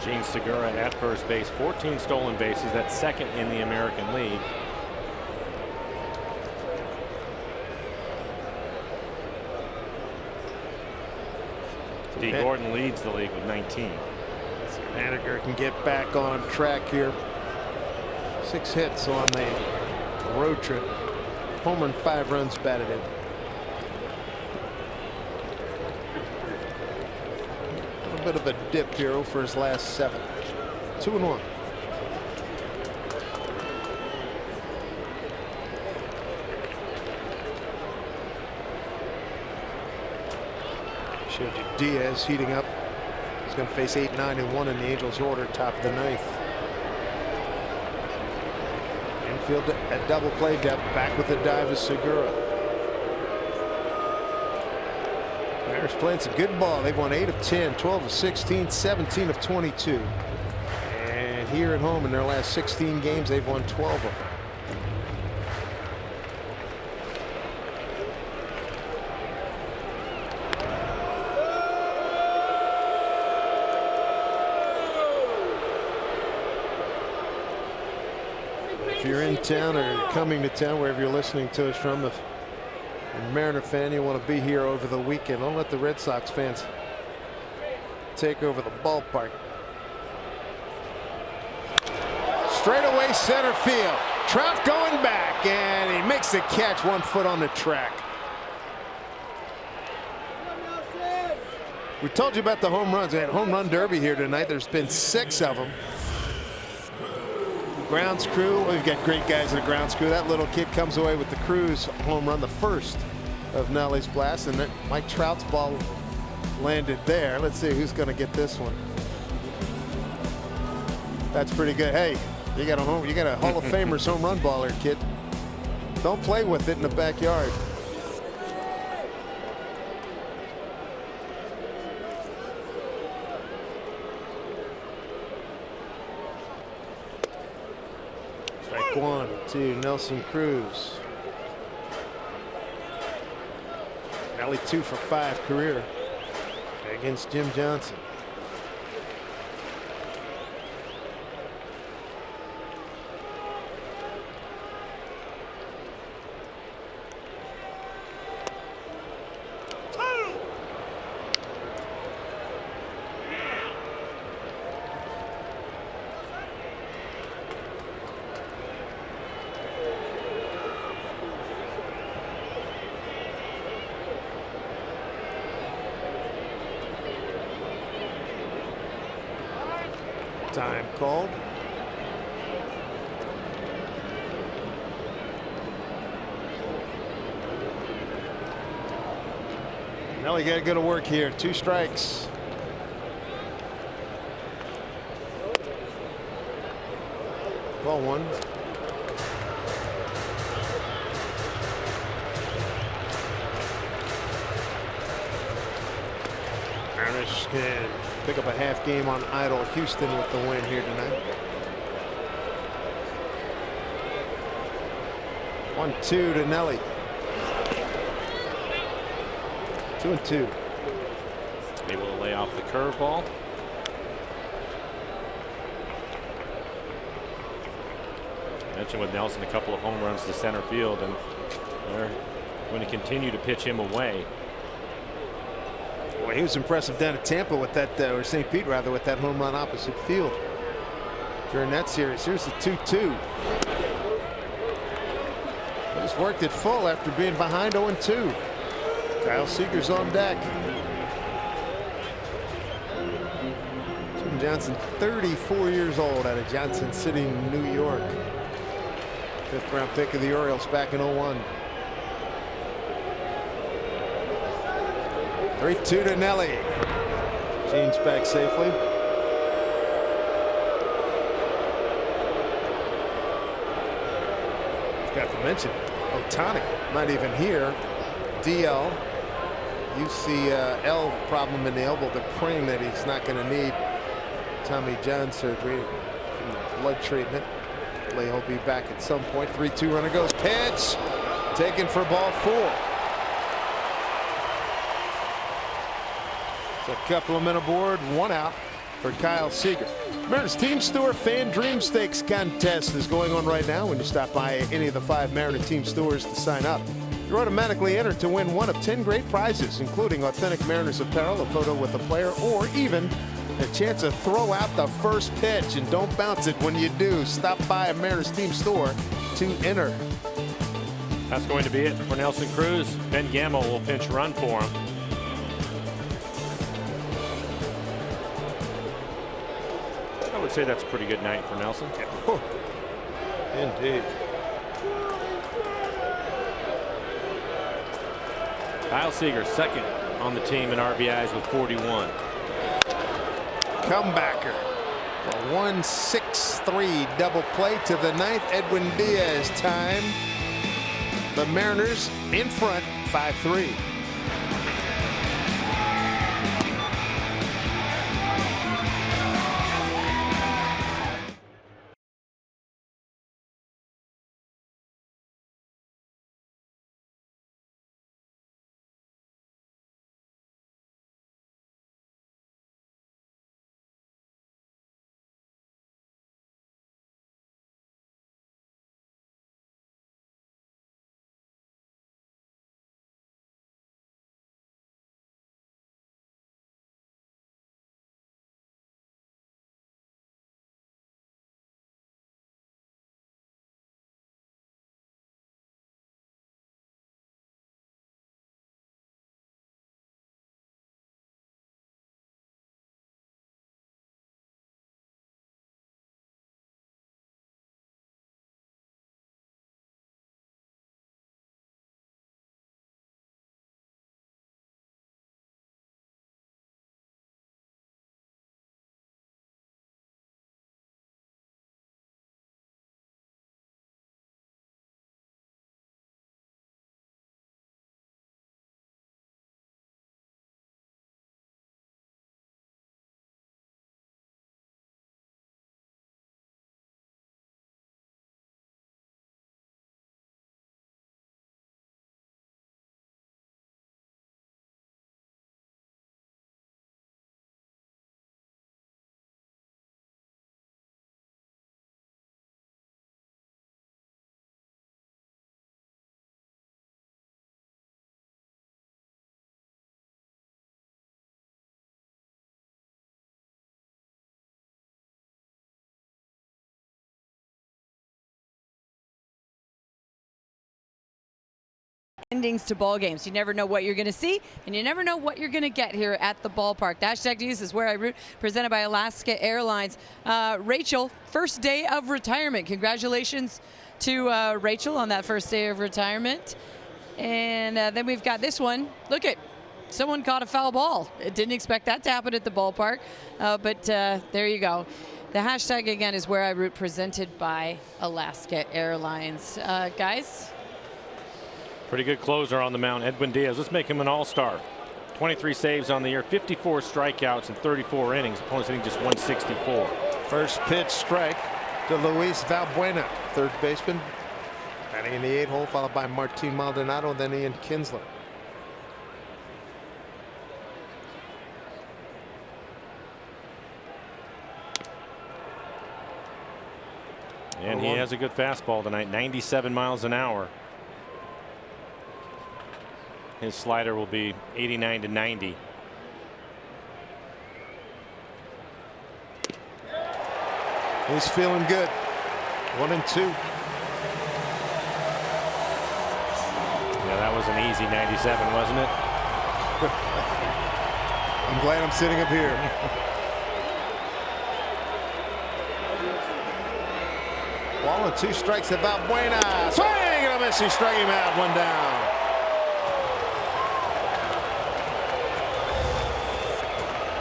Gene Segura at first base, 14 stolen bases. That's second in the American League. Dee Gordon leads the league with 19. Hannigan can get back on track here. 6 hits on the road trip. Homer and 5 runs batted in. A little bit of a dip here for his last 7. 2-1. Showed you Diaz heating up. He's going to face 8, 9, and 1 in the Angels' order, top of the 9th. Infield at double play depth, back with the dive is Segura. Mariners playing some good ball. They've won 8 of 10, 12 of 16, 17 of 22. And here at home in their last 16 games, they've won 12 of them. If you're in town or coming to town, wherever you're listening to us from, if you're a Mariner fan, you want to be here over the weekend, don't let the Red Sox fans take over the ballpark. Straight away center field. Trout going back, and he makes the catch, 1 foot on the track. We told you about the home runs. We had home run derby here tonight. There's been 6 of them. Grounds crew, we've got great guys in the grounds crew. That little kid comes away with the Cruz home run, the first of Nelly's blast, and then Mike Trout's ball landed there. Let's see who's going to get this one. That's pretty good. Hey, you got a Hall of Famer's home run baller, kid. Don't play with it in the backyard. Strike 1 to Nelson Cruz. Nelly 2 for 5 career against Jim Johnson. Time called. Nelly got to go to work here. 2 strikes. Ball 1. Mariners can pick up a half game on idle Houston with the win here tonight. 1-2 to Nelly. 2-2. Able to lay off the curveball. I mentioned with Nelson a couple of home runs to center field, and they're going to continue to pitch him away. Well, he was impressive down at Tampa with that, or St. Pete rather, with that home run opposite field during that series. Here's the 2-2. He just worked it full after being behind 0-2. Kyle Seager's on deck. Jim Johnson, 34 years old, out of Johnson City, New York. 5th round pick of the Orioles back in 01. 3-2 to Nelly. Gene's back safely. Forgot to mention Ohtani not even here. DL UCL problem in the elbow. They're praying that he's not going to need Tommy John surgery, blood treatment. He'll be back at some point. 3-2 runner goes. Pitch taken for ball 4. It's a couple of men aboard, 1 out for Kyle Seager. Mariners Team Store Fan Dream Stakes contest is going on right now. When you stop by any of the 5 Mariner Team stores to sign up, you're automatically entered to win one of 10 great prizes, including authentic Mariners apparel, a photo with a player, or even a chance to throw out the first pitch. And don't bounce it when you do. Stop by a Mariners Team store to enter. That's going to be it for Nelson Cruz. Ben Gamble will pinch run for him. I would say that's a pretty good night for Nelson. Indeed. Kyle Seager, second on the team in RBIs with 41. Comebacker. A 1-6-3 double play to the 9th. Edwin Diaz time. The Mariners in front, 5-3. Endings to ball games. You never know what you're going to see, and you never know what you're going to get here at the ballpark. The hashtag to use is Where I Root, presented by Alaska Airlines. Rachel, first day of retirement. Congratulations to Rachel on that first day of retirement. And then we've got this one. Look at someone caught a foul ball. Didn't expect that to happen at the ballpark, but there you go. The hashtag again is Where I Root, presented by Alaska Airlines. Guys. Pretty good closer on the mound, Edwin Diaz. Let's make him an all-star. 23 saves on the year, 54 strikeouts in 34 innings. Opponents hitting just 164. First pitch strike to Luis Valbuena, third baseman. Batting in the 8th hole, followed by Martin Maldonado, then Ian Kinsler. And he has a good fastball tonight, 97 miles an hour. His slider will be 89 to 90. He's feeling good. 1-2. Yeah, that was an easy 97, wasn't it? I'm glad I'm sitting up here. Ball and 2 strikes at Valbuena. Swing and a miss. He struck him out. 1 down.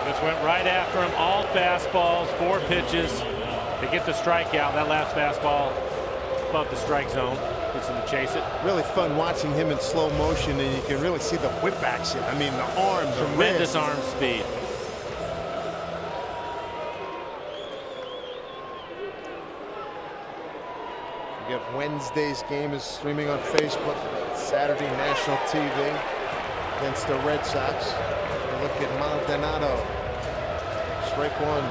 This went right after him. All fastballs, 4 pitches to get the strikeout. That last fastball above the strike zone. Gets him to chase it. Really fun watching him in slow motion, and you can really see the whip action. I mean, the arms, tremendous arm speed. Forget Wednesday's game is streaming on Facebook. Saturday national TV against the Red Sox. Look at Maldonado. Strike one.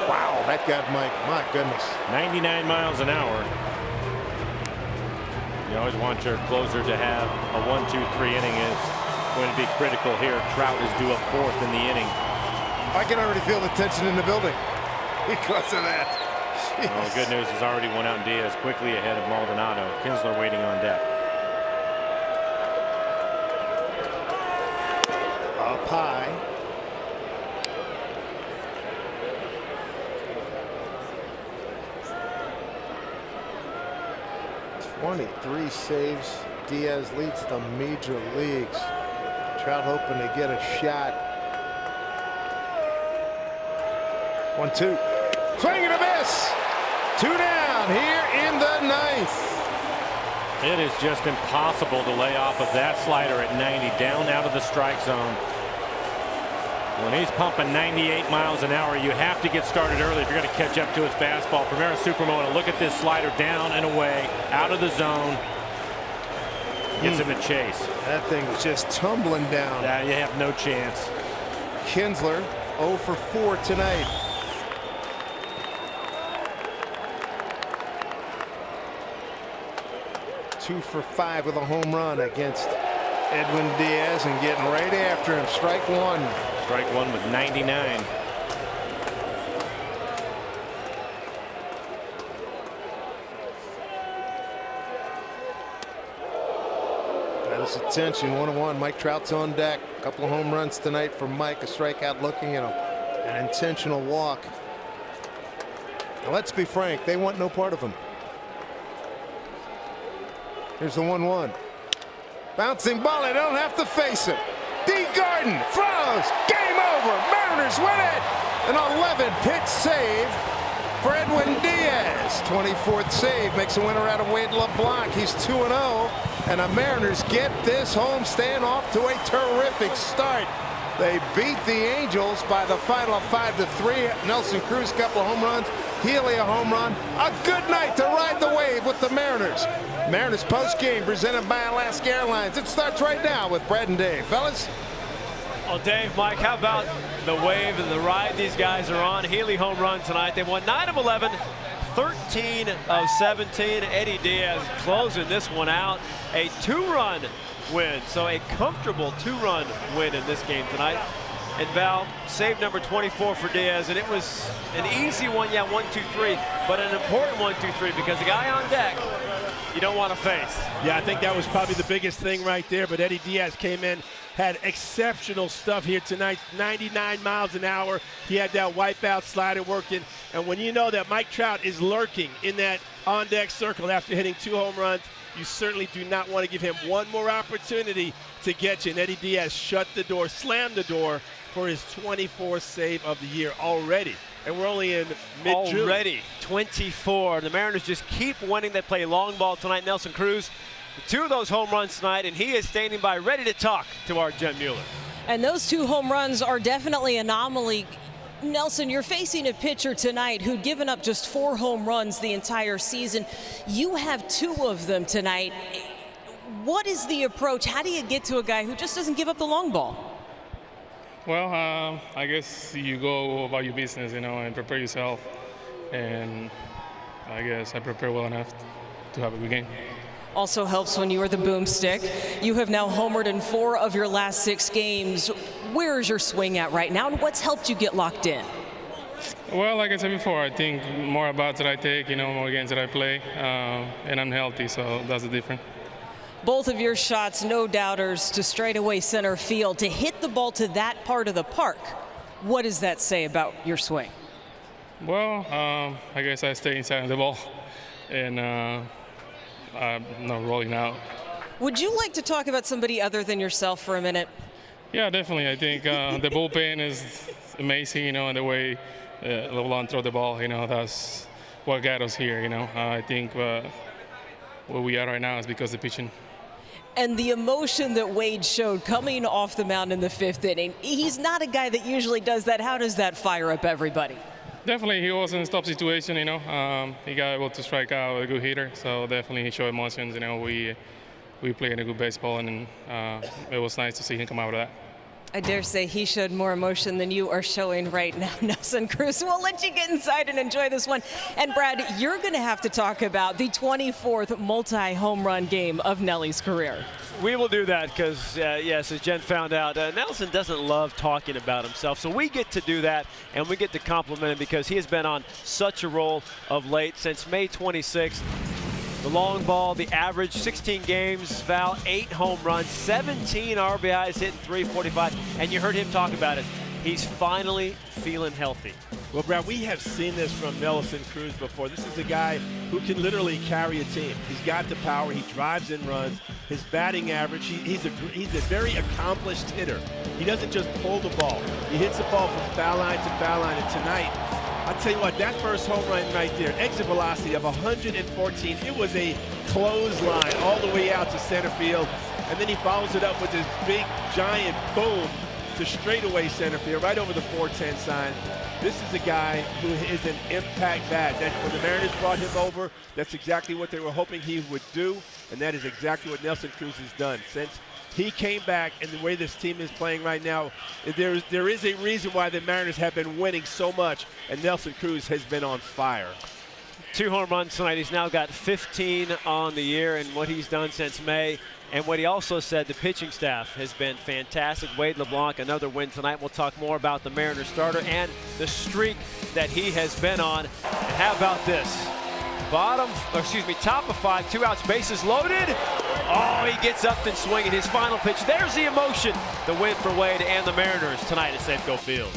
Wow, that got Mike. My goodness. 99 miles an hour. You always want your closer to have a 1-2-3 inning is going to be critical here. Trout is due up 4th in the inning. I can already feel the tension in the building because of that. Well, the good news is already went out, and Diaz quickly ahead of Maldonado. Kinsler waiting on deck. Up high. .23 saves. Diaz leads the major leagues. Trout hoping to get a shot. 1-2. Swing and a miss. 2 down here in the 9th. It is just impossible to lay off of that slider at 90 down out of the strike zone. When he's pumping 98 miles an hour, you have to get started early if you're going to catch up to his fastball. Primera Supermoto, look at this slider down and away, out of the zone. Gets him a chase. That thing was just tumbling down. Yeah, you have no chance. Kinsler 0 for 4 tonight. Two for 5 with a home run against Edwin Diaz, and getting right after him. Strike one. Strike one with 99. That is attention. 1-1. Mike Trout's on deck. A couple of home runs tonight for Mike. A strikeout looking at an intentional walk. Now, let's be frank, they want no part of him. Here's the 1-1. Bouncing ball, they don't have to face him. Dee Gordon throws. Game over. Mariners win it. An 11-pitch save for Edwin Diaz. 24th save makes a winner out of Wade Leblanc. He's 2-0. And the Mariners get this homestand off to a terrific start. They beat the Angels by the final of 5-3. Nelson Cruz, couple of home runs. Heaney, a home run. A good night to ride the wave with the Mariners. Mariners post-game presented by Alaska Airlines. It starts right now with Brad and Dave. Fellas? Well, Dave, Mike, how about the wave and the ride these guys are on? Heaney home run tonight. They won 9 of 11, 13 of 17. Eddie Diaz closing this one out. A 2-run win. So a comfortable 2-run win in this game tonight. And Val, save number 24 for Diaz, and it was an easy one, yeah, 1-2-3, but an important 1-2-3 because the guy on deck you don't want to face. Yeah, I think that was probably the biggest thing right there, but Eddie Diaz came in, had exceptional stuff here tonight, 99 miles an hour. He had that wipeout slider working, and when you know that Mike Trout is lurking in that on-deck circle after hitting 2 home runs, you certainly do not want to give him one more opportunity to get you. And Eddie Diaz shut the door, slammed the door for his 24th save of the year already. And we're only in mid-June. Already 24. The Mariners just keep winning. They play long ball tonight. Nelson Cruz, 2 of those home runs tonight, and he is standing by ready to talk to our Jen Mueller. And those 2 home runs are definitely an anomaly. Nelson, you're facing a pitcher tonight who'd given up just 4 home runs the entire season. You have 2 of them tonight. What is the approach? How do you get to a guy who just doesn't give up the long ball? Well, I guess you go about your business, you know, and prepare yourself. And I guess I prepare well enough to have a good game. Also helps when you are the boomstick. You have now homered in 4 of your last 6 games. Where is your swing at right now, and what's helped you get locked in? Well, like I said before, I think more about that I take, you know, more games that I play, and I'm healthy, so that's the difference. Both of your shots, no doubters, to straightaway center field. To hit the ball to that part of the park, what does that say about your swing? Well, I guess I stay inside of the ball, and I'm not rolling out. Would you like to talk about somebody other than yourself for a minute? Yeah, definitely. I think the bullpen is amazing, you know, and the way Leblanc throw the ball, you know, that's what got us here, you know. I think where we are right now is because of the pitching. And the emotion that Wade showed coming off the mound in the 5th inning, he's not a guy that usually does that. How does that fire up everybody? Definitely, he was in a tough situation, you know. He got able to strike out with a good hitter, so definitely he showed emotions. You know, we played a good baseball, and it was nice to see him come out of that. I dare say he showed more emotion than you are showing right now, Nelson Cruz. We'll let you get inside and enjoy this one. And Brad, you're going to have to talk about the 24th multi-home run game of Nelly's career. We will do that because, yes, as Jen found out, Nelson doesn't love talking about himself. So we get to do that, and we get to compliment him because he has been on such a roll of late since May 26th. The long ball, the average, 16 games, Val, 8 home runs, 17 RBIs, hitting .345, and you heard him talk about it. He's finally feeling healthy. Well, Brad, we have seen this from Nelson Cruz before. This is a guy who can literally carry a team. He's got the power. He drives and runs. His batting average, he's a very accomplished hitter. He doesn't just pull the ball. He hits the ball from foul line to foul line. And tonight, I'll tell you what, that first home run right there, exit velocity of 114. It was a clothesline all the way out to center field. And then he follows it up with this big, giant boom to straightaway center field, right over the 410 sign. This is a guy who is an impact bat. When the Mariners brought him over, that's exactly what they were hoping he would do, and that is exactly what Nelson Cruz has done. Since he came back, and the way this team is playing right now, there is a reason why the Mariners have been winning so much, and Nelson Cruz has been on fire. 2 home runs tonight. He's now got 15 on the year, and what he's done since May. And what he also said, the pitching staff has been fantastic. Wade LeBlanc, another win tonight. We'll talk more about the Mariners starter and the streak that he has been on. And how about this? Top of 5, 2 outs, bases loaded. Oh, he gets up and swinging his final pitch. There's the emotion. The win for Wade and the Mariners tonight at Safeco Field.